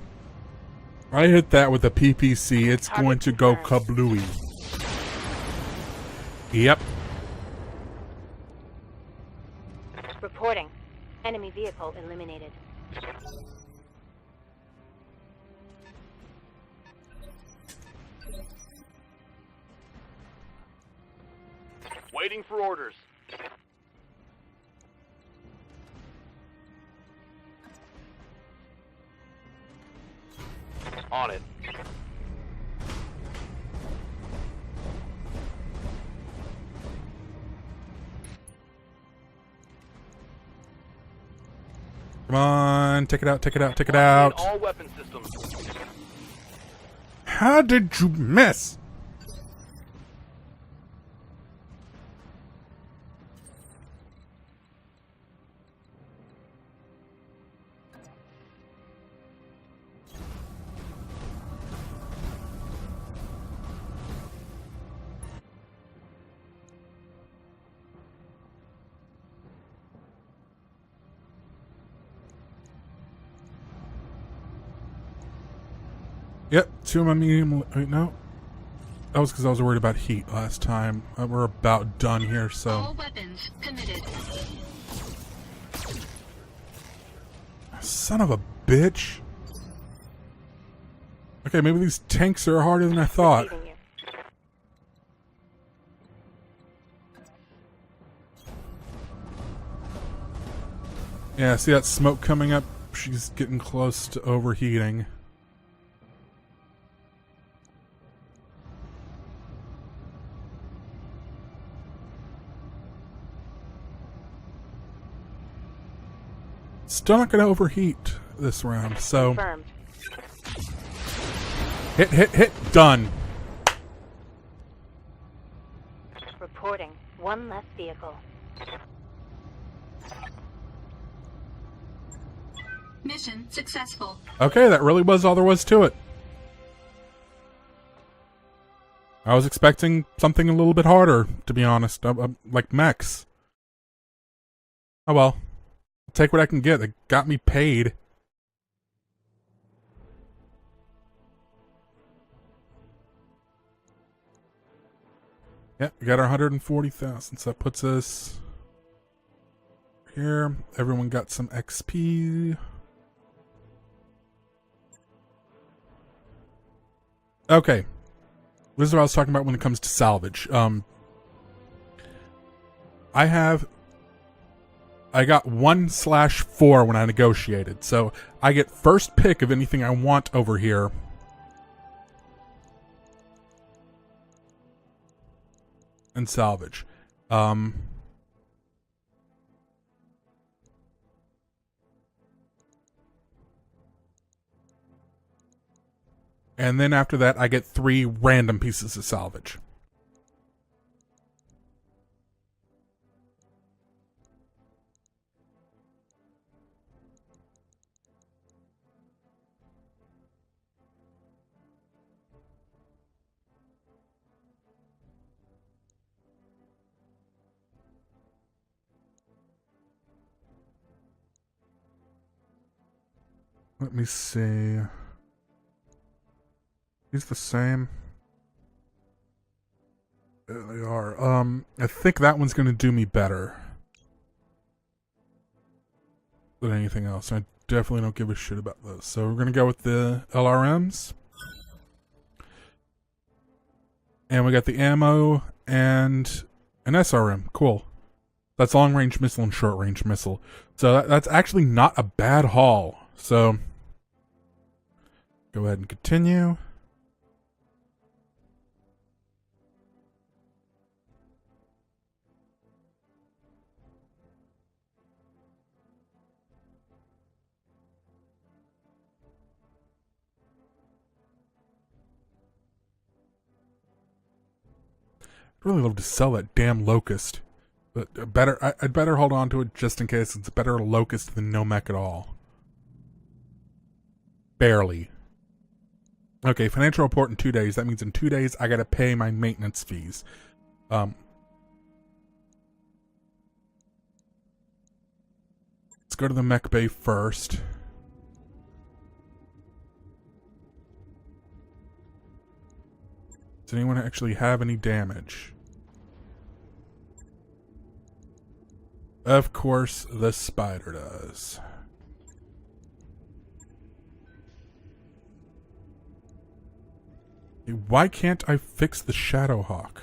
[SPEAKER 1] I hit that with a PPC, it's going to go kablooey. Yep.
[SPEAKER 10] Reporting. Enemy vehicle eliminated.
[SPEAKER 11] Waiting for orders. On it.
[SPEAKER 1] Come on, take it out, take it out, take it out.
[SPEAKER 11] All weapon systems.
[SPEAKER 1] How did you miss? Yep, 2 of my medium. Wait, no. That was because I was worried about heat last time. We're about done here, so.
[SPEAKER 3] All weapons committed.
[SPEAKER 1] Son of a bitch. Okay, maybe these tanks are harder than I thought. Yeah, see that smoke coming up? She's getting close to overheating. Still not going to overheat this round, so...
[SPEAKER 10] Confirmed.
[SPEAKER 1] Hit, hit, hit, done.
[SPEAKER 10] Reporting. One less vehicle.
[SPEAKER 3] Mission successful.
[SPEAKER 1] Okay, that really was all there was to it. I was expecting something a little bit harder, to be honest. Like mechs. Oh well. I'll take what I can get. It got me paid. Yep, we got our 140,000, so that puts us here. Everyone got some XP. Okay. This is what I was talking about when it comes to salvage. I got 1/4 when I negotiated, so I get first pick of anything I want over here. And salvage. And then after that, I get 3 random pieces of salvage. Let me see. These the same. There they are. I think that one's going to do me better than anything else. I definitely don't give a shit about those. So we're going to go with the LRMs. And we got the ammo and an SRM. Cool. That's long range missile and short range missile. So that's actually not a bad haul. So go ahead and continue. I'd really love to sell that damn locust. But I'd better hold on to it just in case. It's better a locust than no mech at all. Barely. Okay, financial report in 2 days. That means in 2 days I gotta pay my maintenance fees. Let's go to the mech bay first. Does anyone actually have any damage? Of course, the spider does. Why can't I fix the Shadowhawk?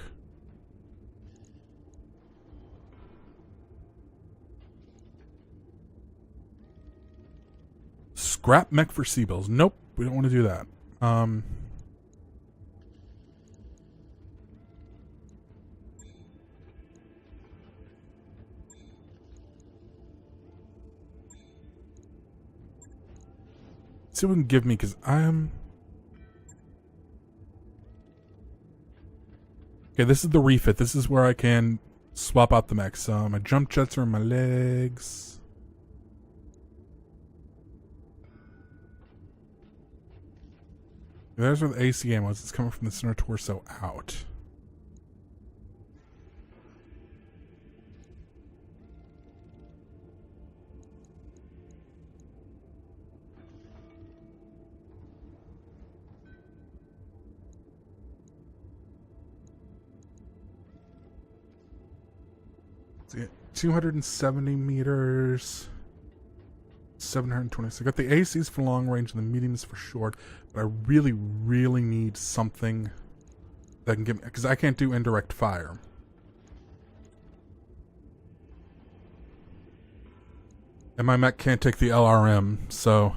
[SPEAKER 1] Scrap mech for Seabills. Nope, we don't want to do that. See what we can give me, because I'm... Okay, this is the refit. This is where I can swap out the mechs. So my jump jets are in my legs. There's where the AC ammo is. It's coming from the center torso out. So yeah, 270 meters. 726. I got the ACs for long range and the mediums for short, but I really, really need something that can give me, because I can't do indirect fire. And my mech can't take the LRM, so...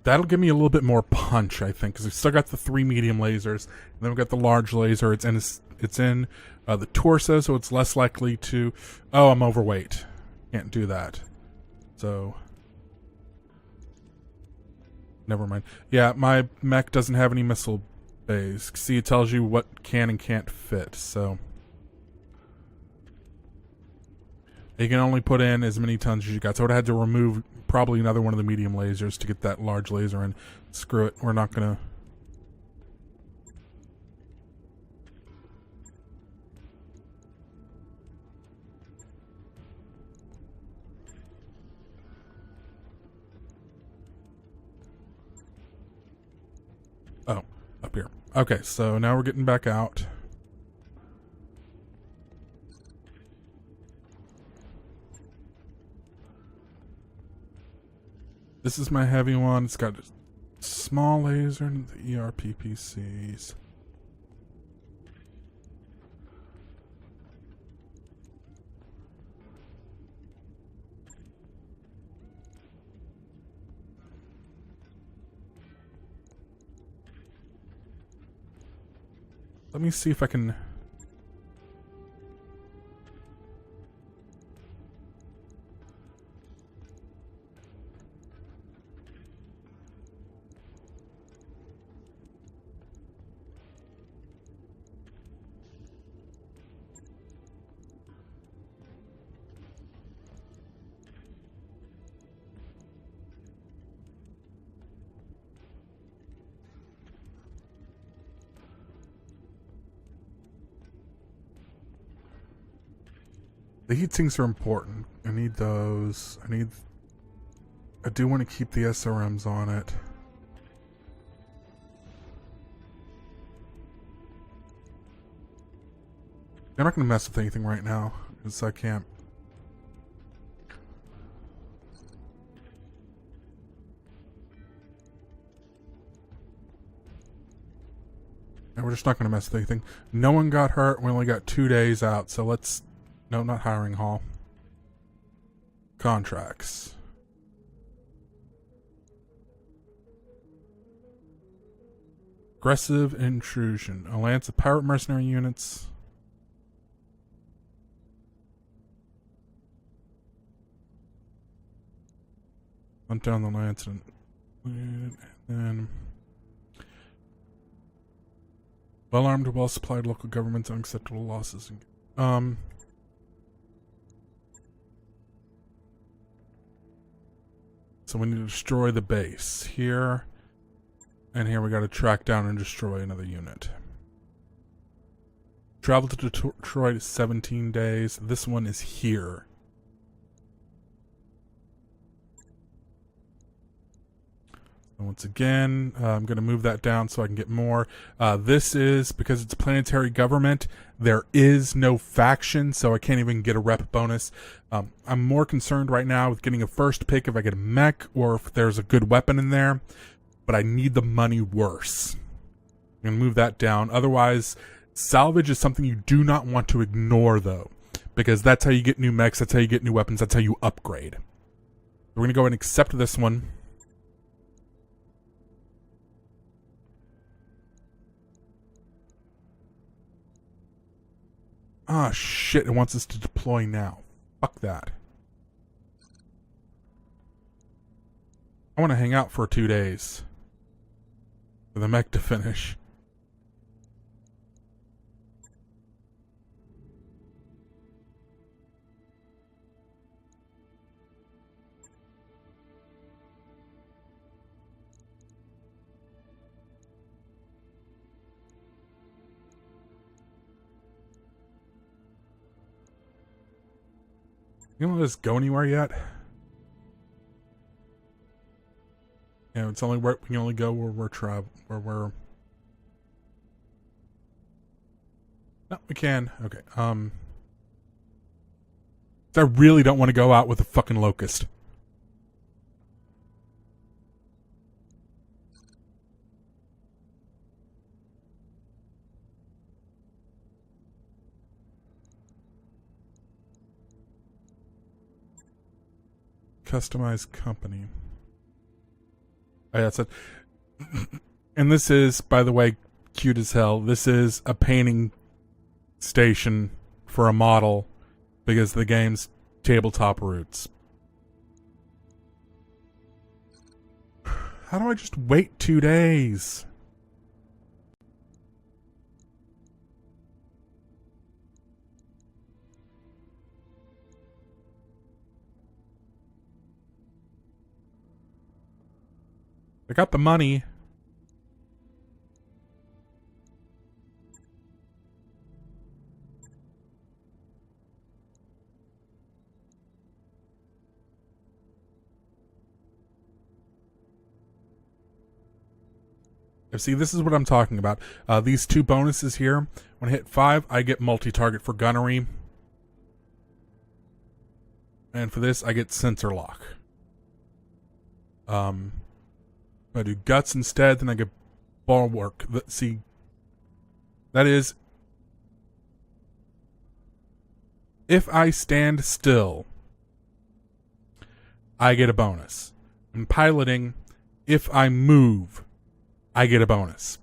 [SPEAKER 1] That'll give me a little bit more punch, I think, because we've still got the 3 medium lasers, and then we've got the large laser. It's in the torso, so it's less likely to... Oh, I'm overweight. Can't do that. So... Never mind. Yeah, my mech doesn't have any missile bays. See, it tells you what can and can't fit, so... You can only put in as many tons as you got. So I would have had to remove probably another one of the medium lasers to get that large laser in. Screw it. We're not going to... Oh, up here. Okay, so now we're getting back out. This is my heavy one. It's got a small laser and the ERPPCs. Let me see if I can... The heat sinks are important. I need those. I do want to keep the SRMs on it. I'm not going to mess with anything right now, because I can't. And we're just not going to mess with anything. No one got hurt. We only got 2 days out, so let's... No, not hiring hall. Contracts. Aggressive intrusion. Alliance of pirate mercenary units. Hunt down the alliance and then well armed, well supplied local governments, unacceptable losses. So we need to destroy the base here, and here we got to track down and destroy another unit. Travel to Detroit is 17 days. This one is here. And once again, I'm going to move that down so I can get more. This is, because it's a planetary government, there is no faction, so I can't even get a rep bonus. I'm more concerned right now with getting a first pick if I get a mech or if there's a good weapon in there, but I need the money worse. I'm going to move that down. Otherwise, salvage is something you do not want to ignore, though, because that's how you get new mechs, that's how you get new weapons, that's how you upgrade. We're going to go ahead and accept this one. Ah, shit, it wants us to deploy now. Fuck that. I want to hang out for 2 days for the mech to finish. You don't let us go anywhere yet? Yeah, it's only where we can only go where we're No, we can. Okay. I really don't want to go out with a fucking locust. Customize company. Oh, yeah, that's it. And this is, by the way, cute as hell. This is a painting station for a model because the game's tabletop roots. How do I just wait 2 days? I got the money. See, this is what I'm talking about. These 2 bonuses here. When I hit 5, I get multi-target for gunnery. And for this, I get sensor lock. If I do guts instead, then I get bulwark. See, that is, if I stand still, I get a bonus. In piloting, if I move, I get a bonus.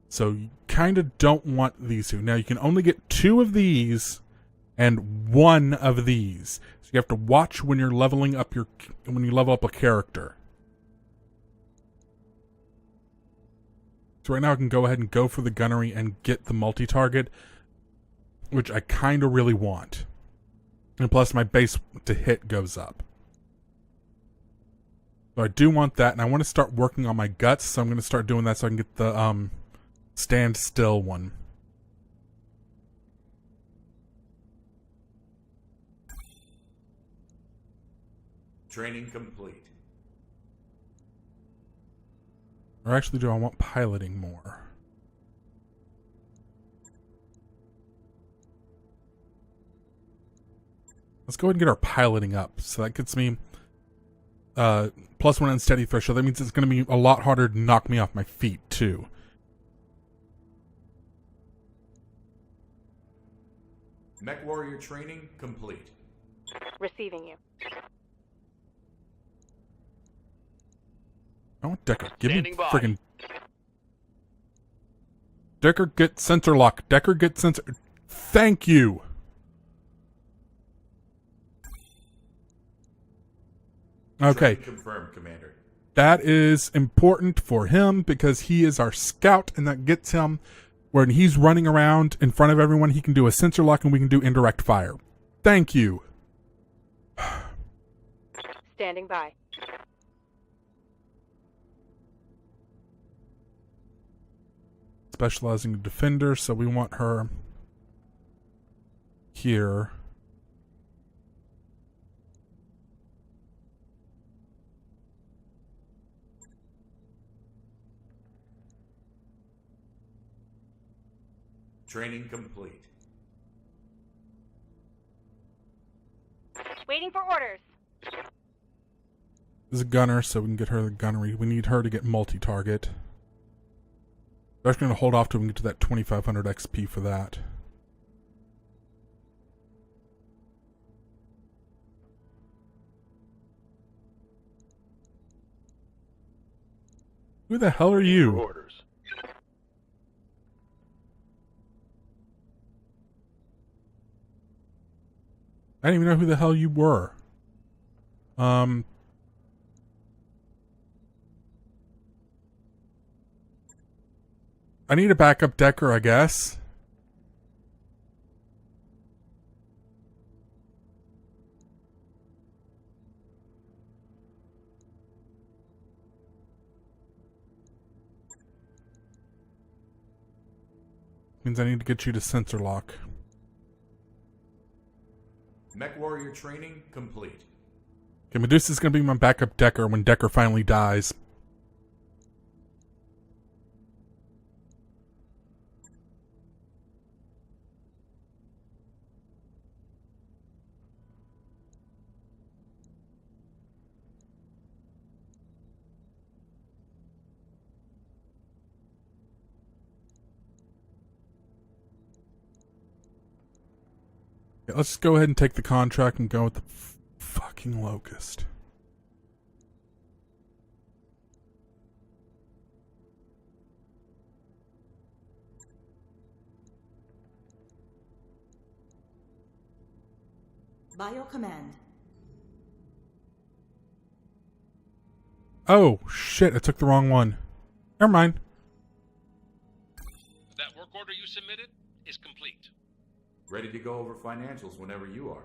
[SPEAKER 1] So you kind of don't want these 2. Now you can only get 2 of these and 1 of these. So you have to watch when you're leveling up when you level up a character. So right now I can go ahead and go for the gunnery and get the multi-target, which I kind of really want. And plus my base to hit goes up. So I do want that, and I want to start working on my guts, so I'm going to start doing that so I can get the stand still one.
[SPEAKER 13] Training complete.
[SPEAKER 1] Or actually, do I want piloting more? Let's go ahead and get our piloting up. So that gets me +1 unsteady threshold. That means it's going to be a lot harder to knock me off my feet, too.
[SPEAKER 13] Mech warrior training complete.
[SPEAKER 10] Receiving you.
[SPEAKER 1] I want Decker. Give me friggin'. Decker, get sensor lock. Decker, get sensor... Thank you! Okay.
[SPEAKER 13] Training confirmed, Commander.
[SPEAKER 1] That is important for him because he is our scout, and that gets him when he's running around in front of everyone, he can do a sensor lock and we can do indirect fire. Thank you.
[SPEAKER 10] Standing by.
[SPEAKER 1] Specializing in defender, so we want her here.
[SPEAKER 13] Training complete.
[SPEAKER 10] Waiting for orders.
[SPEAKER 1] This is a gunner, so we can get her the gunnery. We need her to get multi-target. I'm just going to hold off till we get to that 2500 XP for that. Who the hell are you?
[SPEAKER 11] Orders.
[SPEAKER 1] I didn't even know who the hell you were. I need a backup Decker, I guess. Means I need to get you to sensor lock.
[SPEAKER 13] Mech Warrior training complete.
[SPEAKER 1] Okay, Medusa's gonna be my backup Decker when Decker finally dies. Yeah, let's just go ahead and take the contract and go with the fucking Locust.
[SPEAKER 14] Bio command.
[SPEAKER 1] Oh, shit, I took the wrong one. Never mind.
[SPEAKER 12] That work order you submitted is complete.
[SPEAKER 13] Ready to go over financials whenever you are.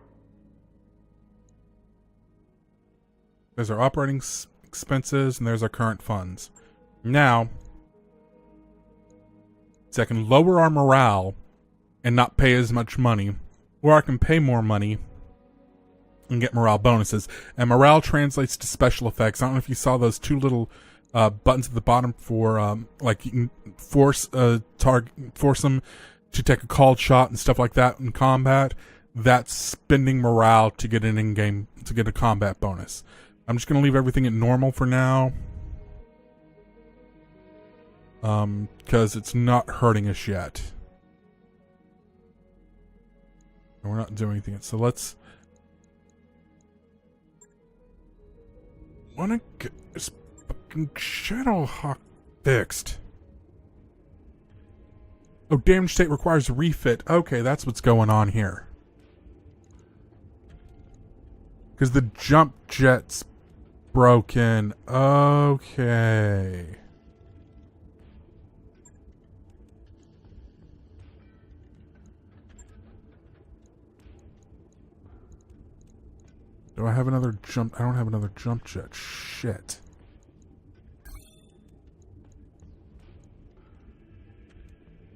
[SPEAKER 1] There's our operating expenses, and there's our current funds. Now, so I can lower our morale and not pay as much money, or I can pay more money and get morale bonuses. And morale translates to special effects. I don't know if you saw those two little buttons at the bottom for like you can force them to take a called shot and stuff like that in combat. That's spending morale to get an in-game, to get a combat bonus. I'm just going to leave everything at normal for now. Because it's not hurting us yet. And we're not doing anything yet. So let's... wanna get this fucking Shadowhawk fixed. Oh, damage state requires a refit. Okay, that's what's going on here. Because the jump jet's broken. Okay. Do I have another jump? I don't have another jump jet. Shit.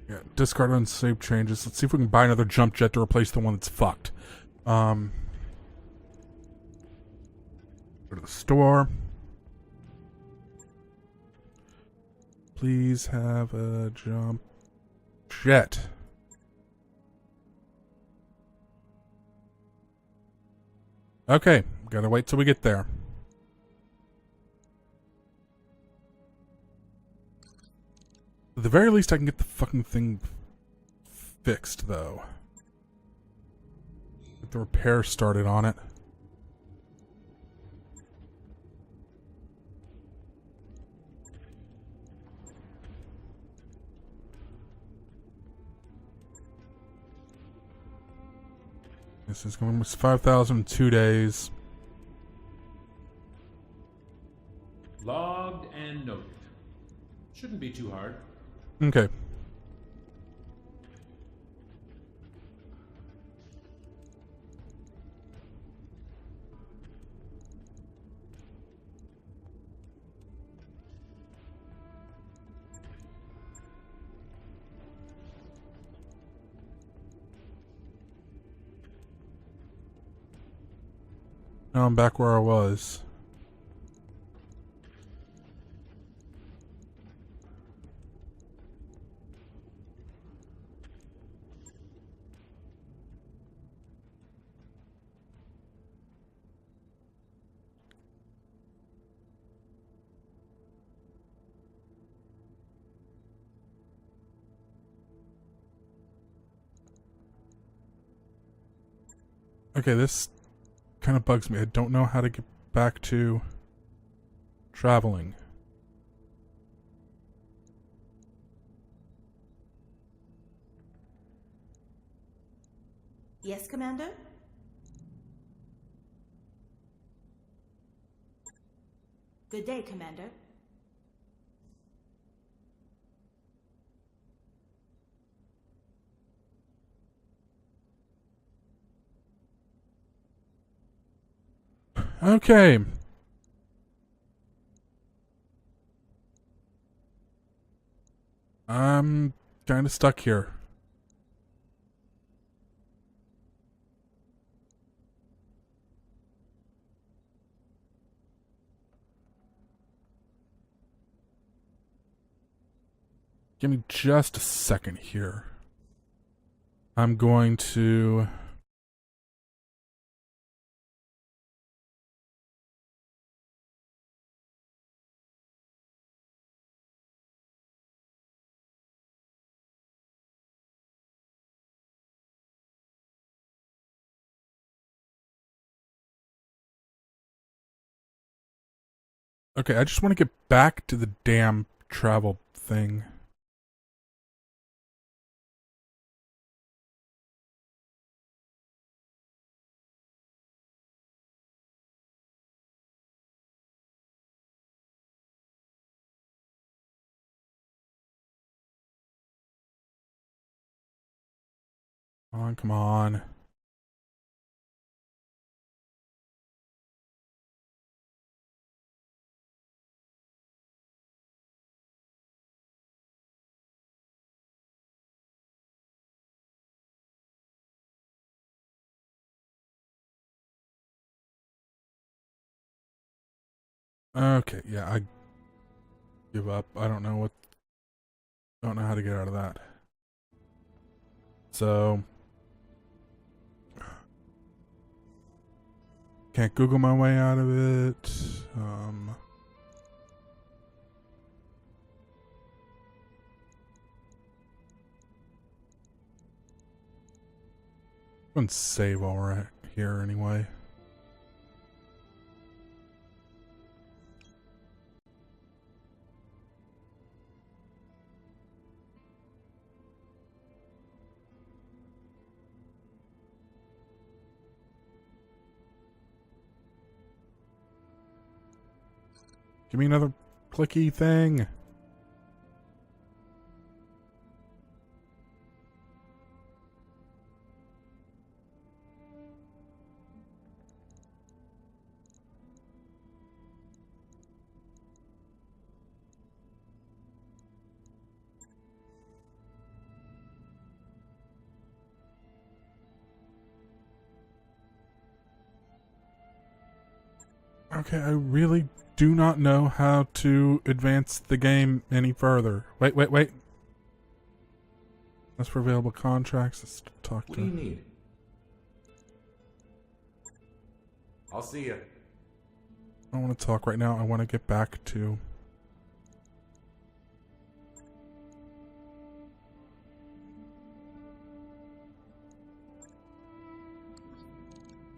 [SPEAKER 1] Yeah, discard unsaved changes. Let's see if we can buy another jump jet to replace the one that's fucked. Go to the store. Please have a jump jet. Okay, gotta wait till we get there. At the very least, I can get the fucking thing fixed, though. Get the repair started on it. This is going to be 5,000 in 2 days.
[SPEAKER 14] Logged and noted. Shouldn't be too hard.
[SPEAKER 1] Okay. Now I'm back where I was. Okay, this kind of bugs me. I don't know how to get back to traveling.
[SPEAKER 15] Yes, Commander? Good day, Commander.
[SPEAKER 1] Okay. I'm kind of stuck here. Give me just a second here. I'm going to... Okay, I just want to get back to the damn travel thing. Come on, come on. Okay, yeah, I give up. I don't know how to get out of that. So can't Google my way out of it. I'm gonna save while we're here anyway. Give me another clicky thing. Okay, I really do not know how to advance the game any further. Wait. That's for available contracts. Let's talk to...
[SPEAKER 13] What do you need? I'll see you.
[SPEAKER 1] I don't want to talk right now. I want to get back to...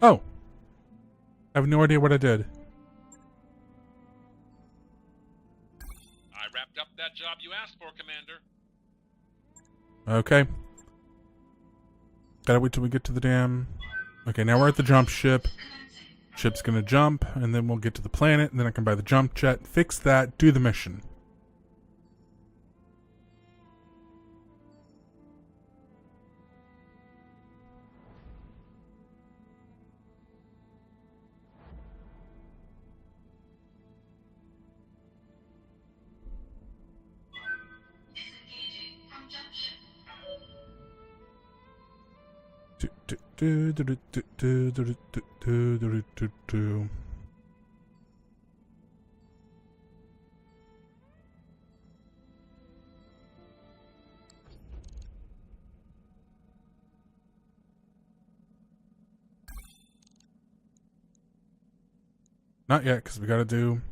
[SPEAKER 1] Oh! I have no idea what I did.
[SPEAKER 12] I wrapped up that job you asked for, Commander.
[SPEAKER 1] Okay. Gotta wait till we get to the damn... Okay, now we're at the jump ship. Ship's gonna jump, and then we'll get to the planet, and then I can buy the jump jet, fix that, do the mission. Not yet, because we gotta do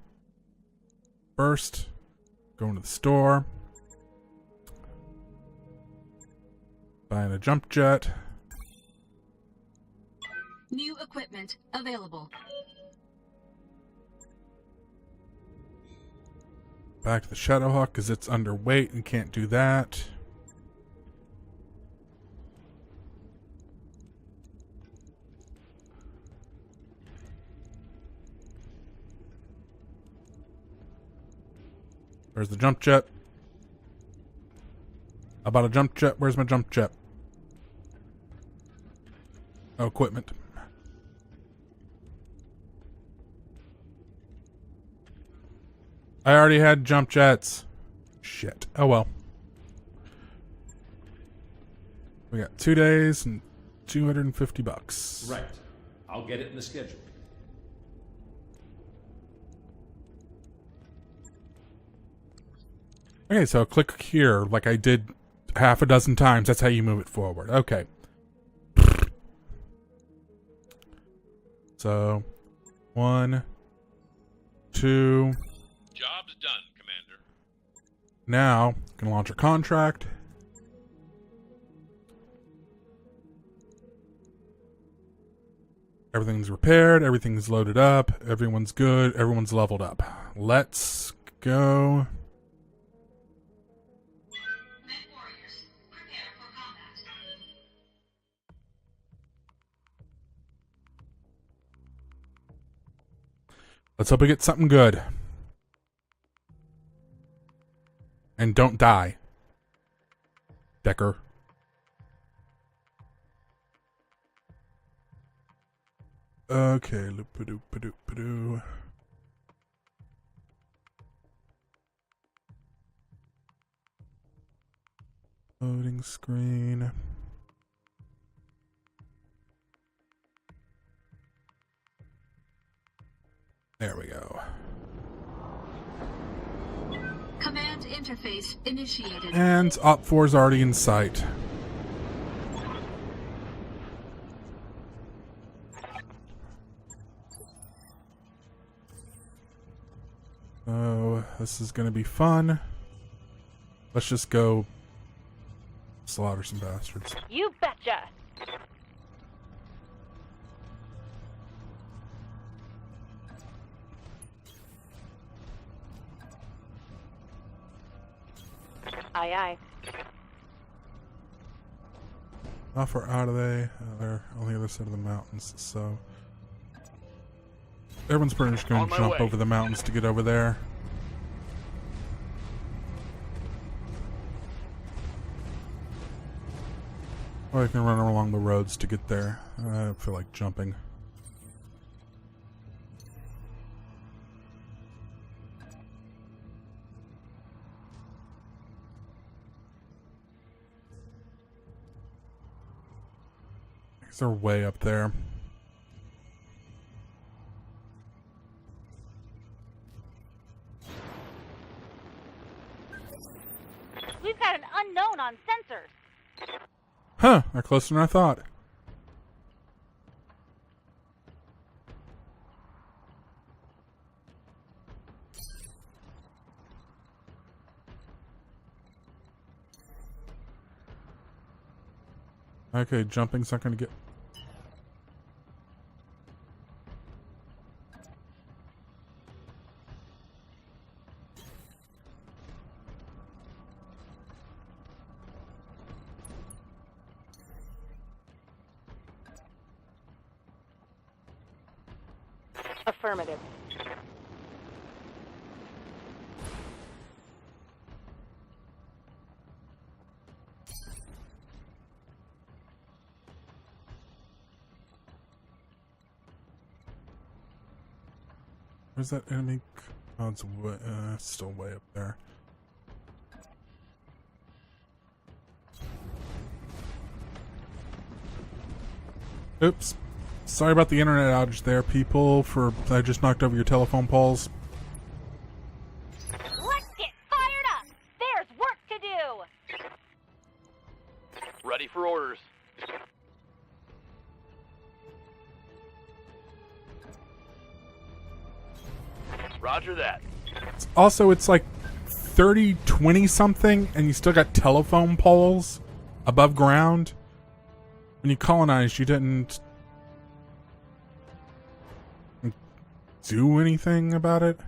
[SPEAKER 1] first going to the store, buying a jump jet.
[SPEAKER 3] New equipment available.
[SPEAKER 1] Back to the Shadowhawk because it's underweight and can't do that. Where's the jump jet? I bought a jump jet. Where's my jump jet? Oh, equipment. I already had jump jets. Shit. Oh well. We got 2 days and $250.
[SPEAKER 14] Right. I'll get it in the schedule.
[SPEAKER 1] Okay, so click here like I did half a dozen times. That's how you move it forward. Okay. So, 1, 2.
[SPEAKER 12] Job's done, Commander.
[SPEAKER 1] Now, can launch a contract. Everything's repaired, everything's loaded up, everyone's good, everyone's leveled up. Let's go. Let's hope we get something good. And don't die, Decker. Okay, loop-a-doop-a-doop-a-doo. Loading screen. There we go.
[SPEAKER 3] Command interface initiated.
[SPEAKER 1] And Op 4 is already in sight. Oh, this is gonna be fun. Let's just go slaughter some bastards.
[SPEAKER 10] You betcha. Aye, aye.
[SPEAKER 1] How far out are they? They're on the other side of the mountains, so everyone's pretty much going to jump over the mountains to get over there. Or I can run along the roads to get there. I don't feel like jumping. They're way up there.
[SPEAKER 10] We've got an unknown on sensors.
[SPEAKER 1] Huh, they're closer than I thought. Okay, jumping's not gonna get...
[SPEAKER 10] Affirmative.
[SPEAKER 1] Where's that enemy? Oh, it's way, still way up there. Oops. Sorry about the internet outage there, people, I just knocked over your telephone poles.
[SPEAKER 10] Let's get fired up! There's work to do!
[SPEAKER 11] Ready for orders. Roger that.
[SPEAKER 1] Also, it's like 30-20 something, and you still got telephone poles above ground. When you colonized, you didn't do anything about it.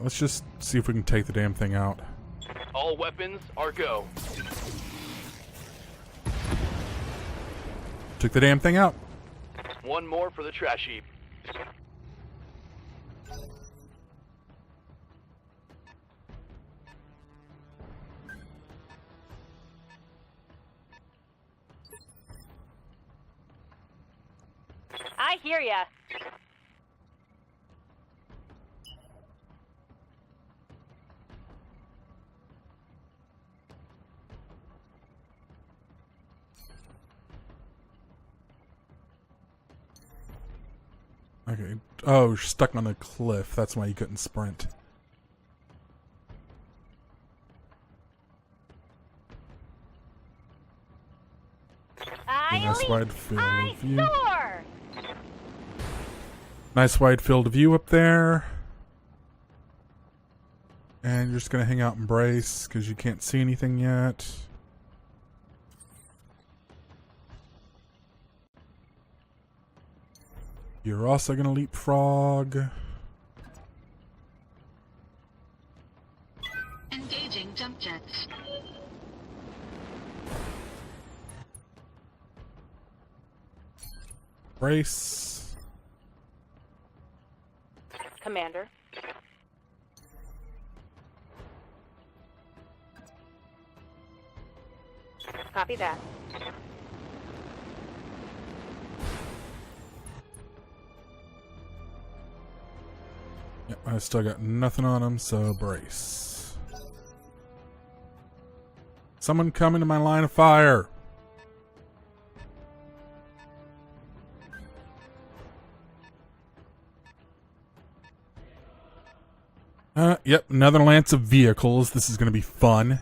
[SPEAKER 1] Let's just see if we can take the damn thing out.
[SPEAKER 11] All weapons are go.
[SPEAKER 1] Took the damn thing out.
[SPEAKER 11] One more for the trash heap.
[SPEAKER 10] I hear ya.
[SPEAKER 1] Okay. Oh, you're stuck on the cliff. That's why you couldn't sprint. Nice wide field of view.
[SPEAKER 10] Soar!
[SPEAKER 1] Nice wide field of view up there. And you're just gonna hang out and brace because you can't see anything yet. You're also gonna leapfrog.
[SPEAKER 3] Engaging jump jets.
[SPEAKER 1] Brace.
[SPEAKER 10] Commander. Copy that.
[SPEAKER 1] Yep, I still got nothing on him, so brace. Someone come into my line of fire. Yep, another lance of vehicles. This is going to be fun.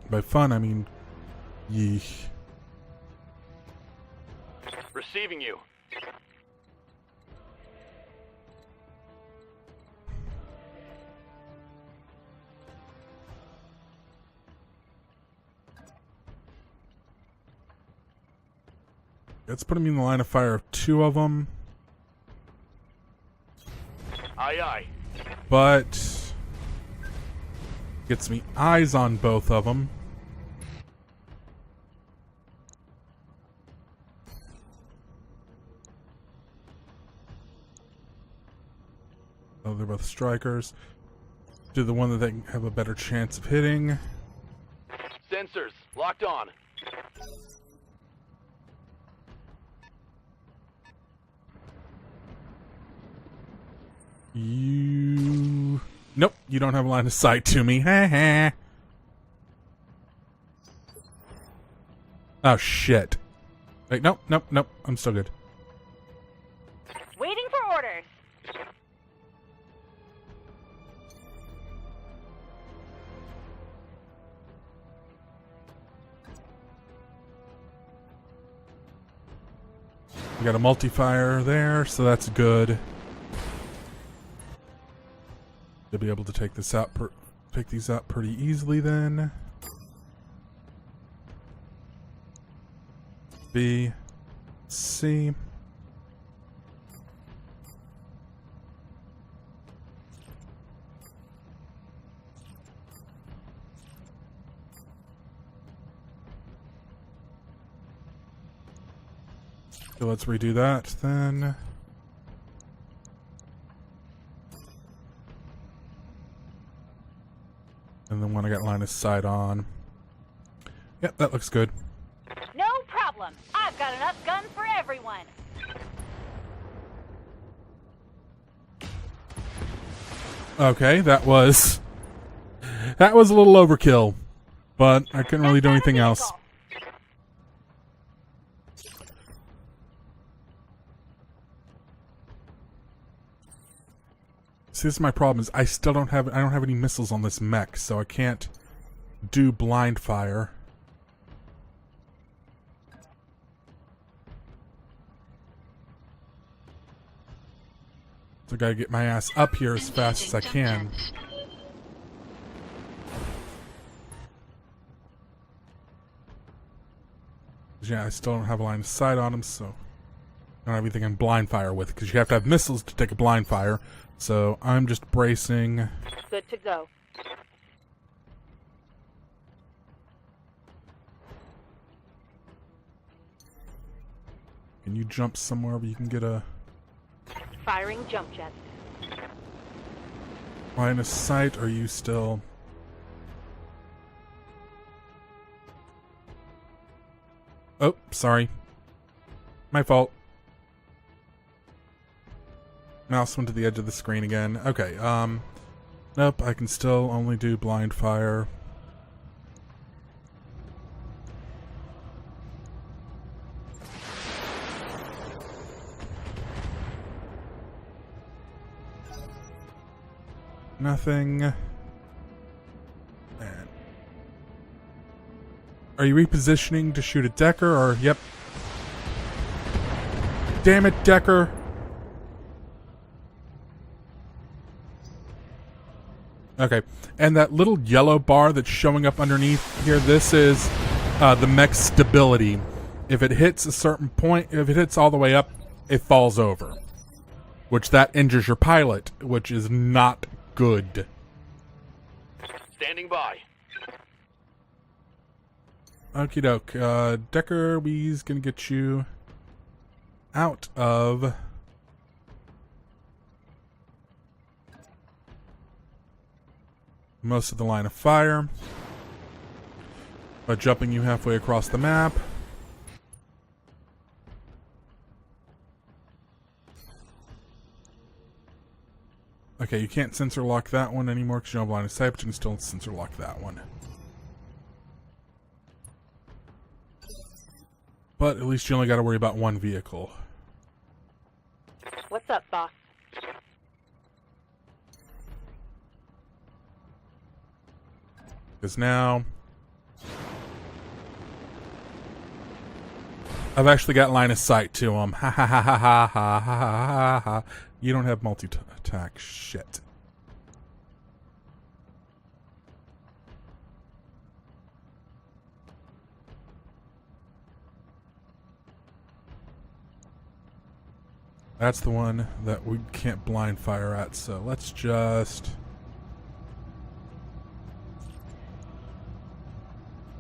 [SPEAKER 1] By fun, I mean, yeesh.
[SPEAKER 11] Receiving you.
[SPEAKER 1] Let's put him in the line of fire of two of them.
[SPEAKER 11] Aye, aye.
[SPEAKER 1] But gets me eyes on both of them. Oh, they're both strikers. Do the one that they have a better chance of hitting.
[SPEAKER 11] Sensors locked on.
[SPEAKER 1] You... Nope, you don't have a line of sight to me. Ha ha. Oh, shit. Wait, nope, nope, nope. I'm still good.
[SPEAKER 10] Waiting for orders.
[SPEAKER 1] We got a multi-fire there, so that's good. You'll be able to take this out, take these out pretty easily then. B, C. So let's redo that then. And then when I got line of sight on. Yep, that looks good.
[SPEAKER 10] No problem. I've got enough guns for everyone.
[SPEAKER 1] Okay, that was a little overkill, but I couldn't really do anything else. See, this is my problem, is I don't have any missiles on this mech, so I can't do blind fire. So I gotta get my ass up here as fast as I can. Yeah, I still don't have a line of sight on them, so I don't have anything in blind fire with, because you have to have missiles to take a blind fire. So I'm just bracing.
[SPEAKER 10] Good to go.
[SPEAKER 1] Can you jump somewhere where you can get a
[SPEAKER 10] Firing jump jets.
[SPEAKER 1] line of sight? Or are you still... Oh, sorry. My fault. Mouse went to the edge of the screen again. Okay, nope, I can still only do blind fire. Nothing. And are you repositioning to shoot at Decker, or... Yep. Damn it, Decker! Okay, and that little yellow bar that's showing up underneath here, this is the mech stability. If it hits a certain point, if it hits all the way up, it falls over. Which that injures your pilot, which is not good.
[SPEAKER 11] Standing by.
[SPEAKER 1] Okie doke. Decker, we's gonna get you out of... most of the line of fire by jumping you halfway across the map. Okay, you can't sensor lock that one anymore because you don't have line of sight, but you can still sensor lock that one. But at least you only got to worry about one vehicle.
[SPEAKER 10] What's up, boss?
[SPEAKER 1] Because now I've actually got line of sight to them. Ha ha ha ha ha ha ha ha ha. You don't have multi-attack. Shit. That's the one that we can't blind fire at, so let's just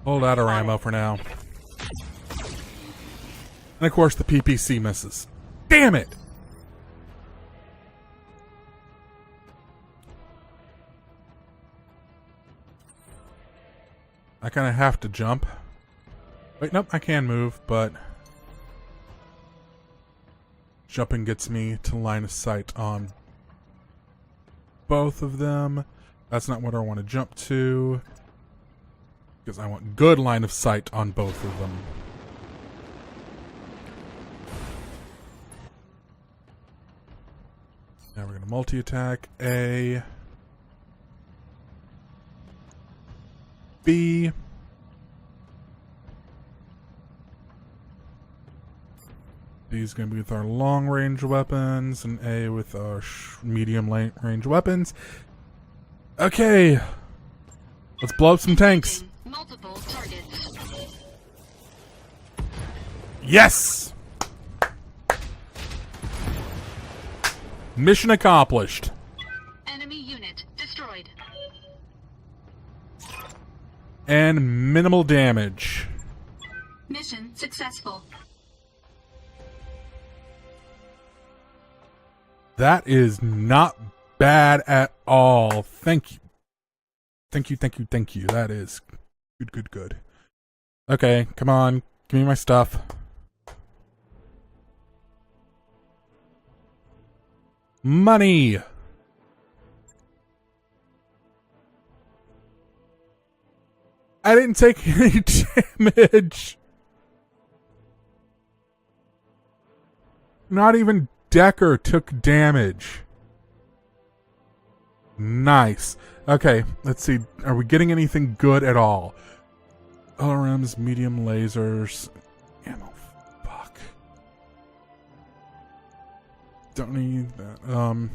[SPEAKER 1] hold out our ammo for now. And of course the PPC misses. Damn it! I kind of have to jump. Wait, nope, I can move, but jumping gets me to line of sight on both of them. That's not what I want to jump to, because I want good line of sight on both of them. Now we're going to multi-attack A, B, B is going to be with our long-range weapons, and A with our medium-range weapons. Okay, let's blow up some tanks.
[SPEAKER 3] Multiple targets.
[SPEAKER 1] Yes! Mission accomplished.
[SPEAKER 3] Enemy unit destroyed.
[SPEAKER 1] And minimal damage.
[SPEAKER 3] Mission successful.
[SPEAKER 1] That is not bad at all. Thank you. Thank you, thank you, thank you. That is good, good, good. Okay, come on. Give me my stuff. Money! I didn't take any damage. Not even Decker took damage. Nice. Okay, let's see. Are we getting anything good at all? LRMs, medium lasers. Ammo. Fuck. Don't need that.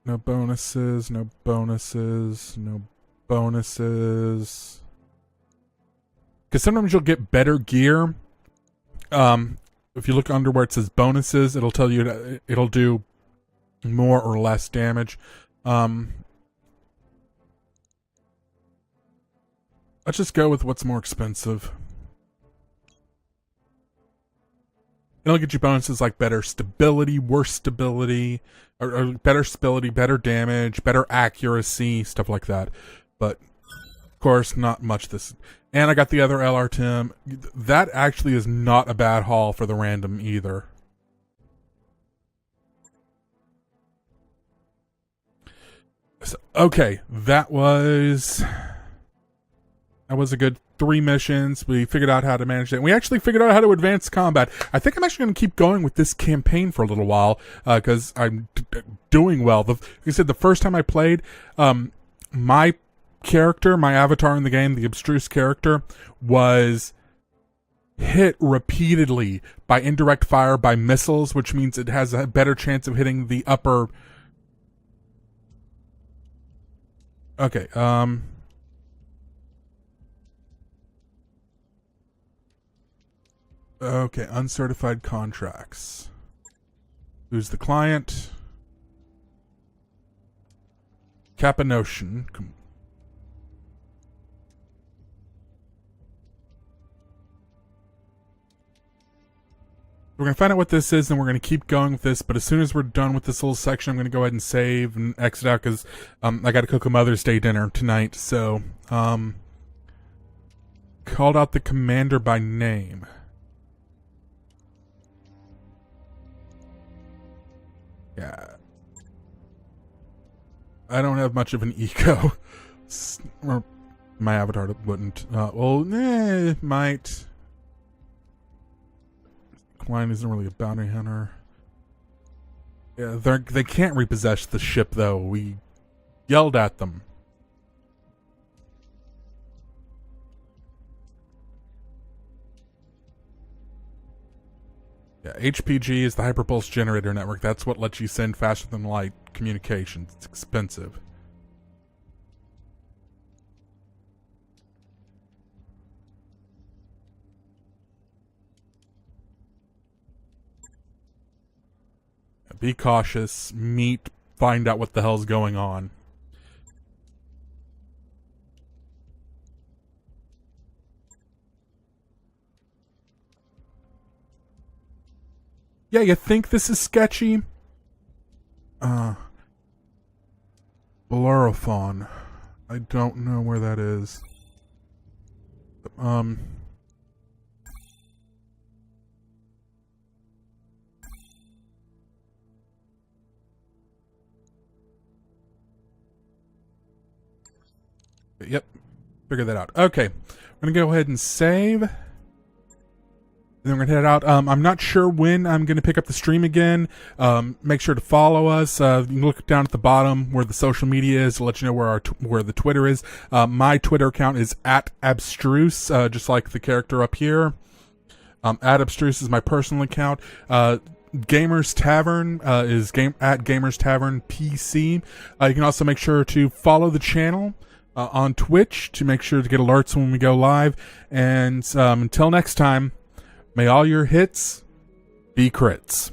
[SPEAKER 1] No bonuses, no bonuses, no bonuses. Because sometimes you'll get better gear. If you look under where it says bonuses, it'll tell you it'll do more or less damage. Let's just go with what's more expensive. It'll get you bonuses like better stability, worse stability, or better stability, better damage, better accuracy, stuff like that. But, of course, not much this. And I got the other LR Tim. That actually is not a bad haul for the random either. So, okay, that was a good 3 missions. We figured out how to manage it. And we actually figured out how to advance combat. I think I'm actually going to keep going with this campaign for a little while because I'm doing well. Like I said, the first time I played, my character, my avatar in the game, the abstruse character, was hit repeatedly by indirect fire by missiles, which means it has a better chance of hitting the upper. Okay, okay, uncertified contracts. Who's the client? Capanotion. We're going to find out what this is, and we're going to keep going with this, but as soon as we're done with this little section, I'm going to go ahead and save and exit out, because I got to cook a Mother's Day dinner tonight, so, called out the commander by name. Yeah. I don't have much of an eco. Or my avatar wouldn't. Might. Klein isn't really a bounty hunter. Yeah, they can't repossess the ship, though. We yelled at them. Yeah, HPG is the Hyperpulse Generator Network. That's what lets you send faster than light communications. It's expensive. Be cautious. Meet. Find out what the hell's going on. Yeah, you think this is sketchy? Bellerophon. I don't know where that is. Yep. Figure that out. Okay. I'm going to go ahead and save. And then we're going to head out. I'm not sure when I'm going to pick up the stream again. Make sure to follow us. You can look down at the bottom where the social media is to let you know where the Twitter is. My Twitter account is @abstruse, just like the character up here. @abstruse is my personal account. Gamers Tavern is @Gamers Tavern PC. You can also make sure to follow the channel on Twitch to make sure to get alerts when we go live. And until next time, may all your hits be crits.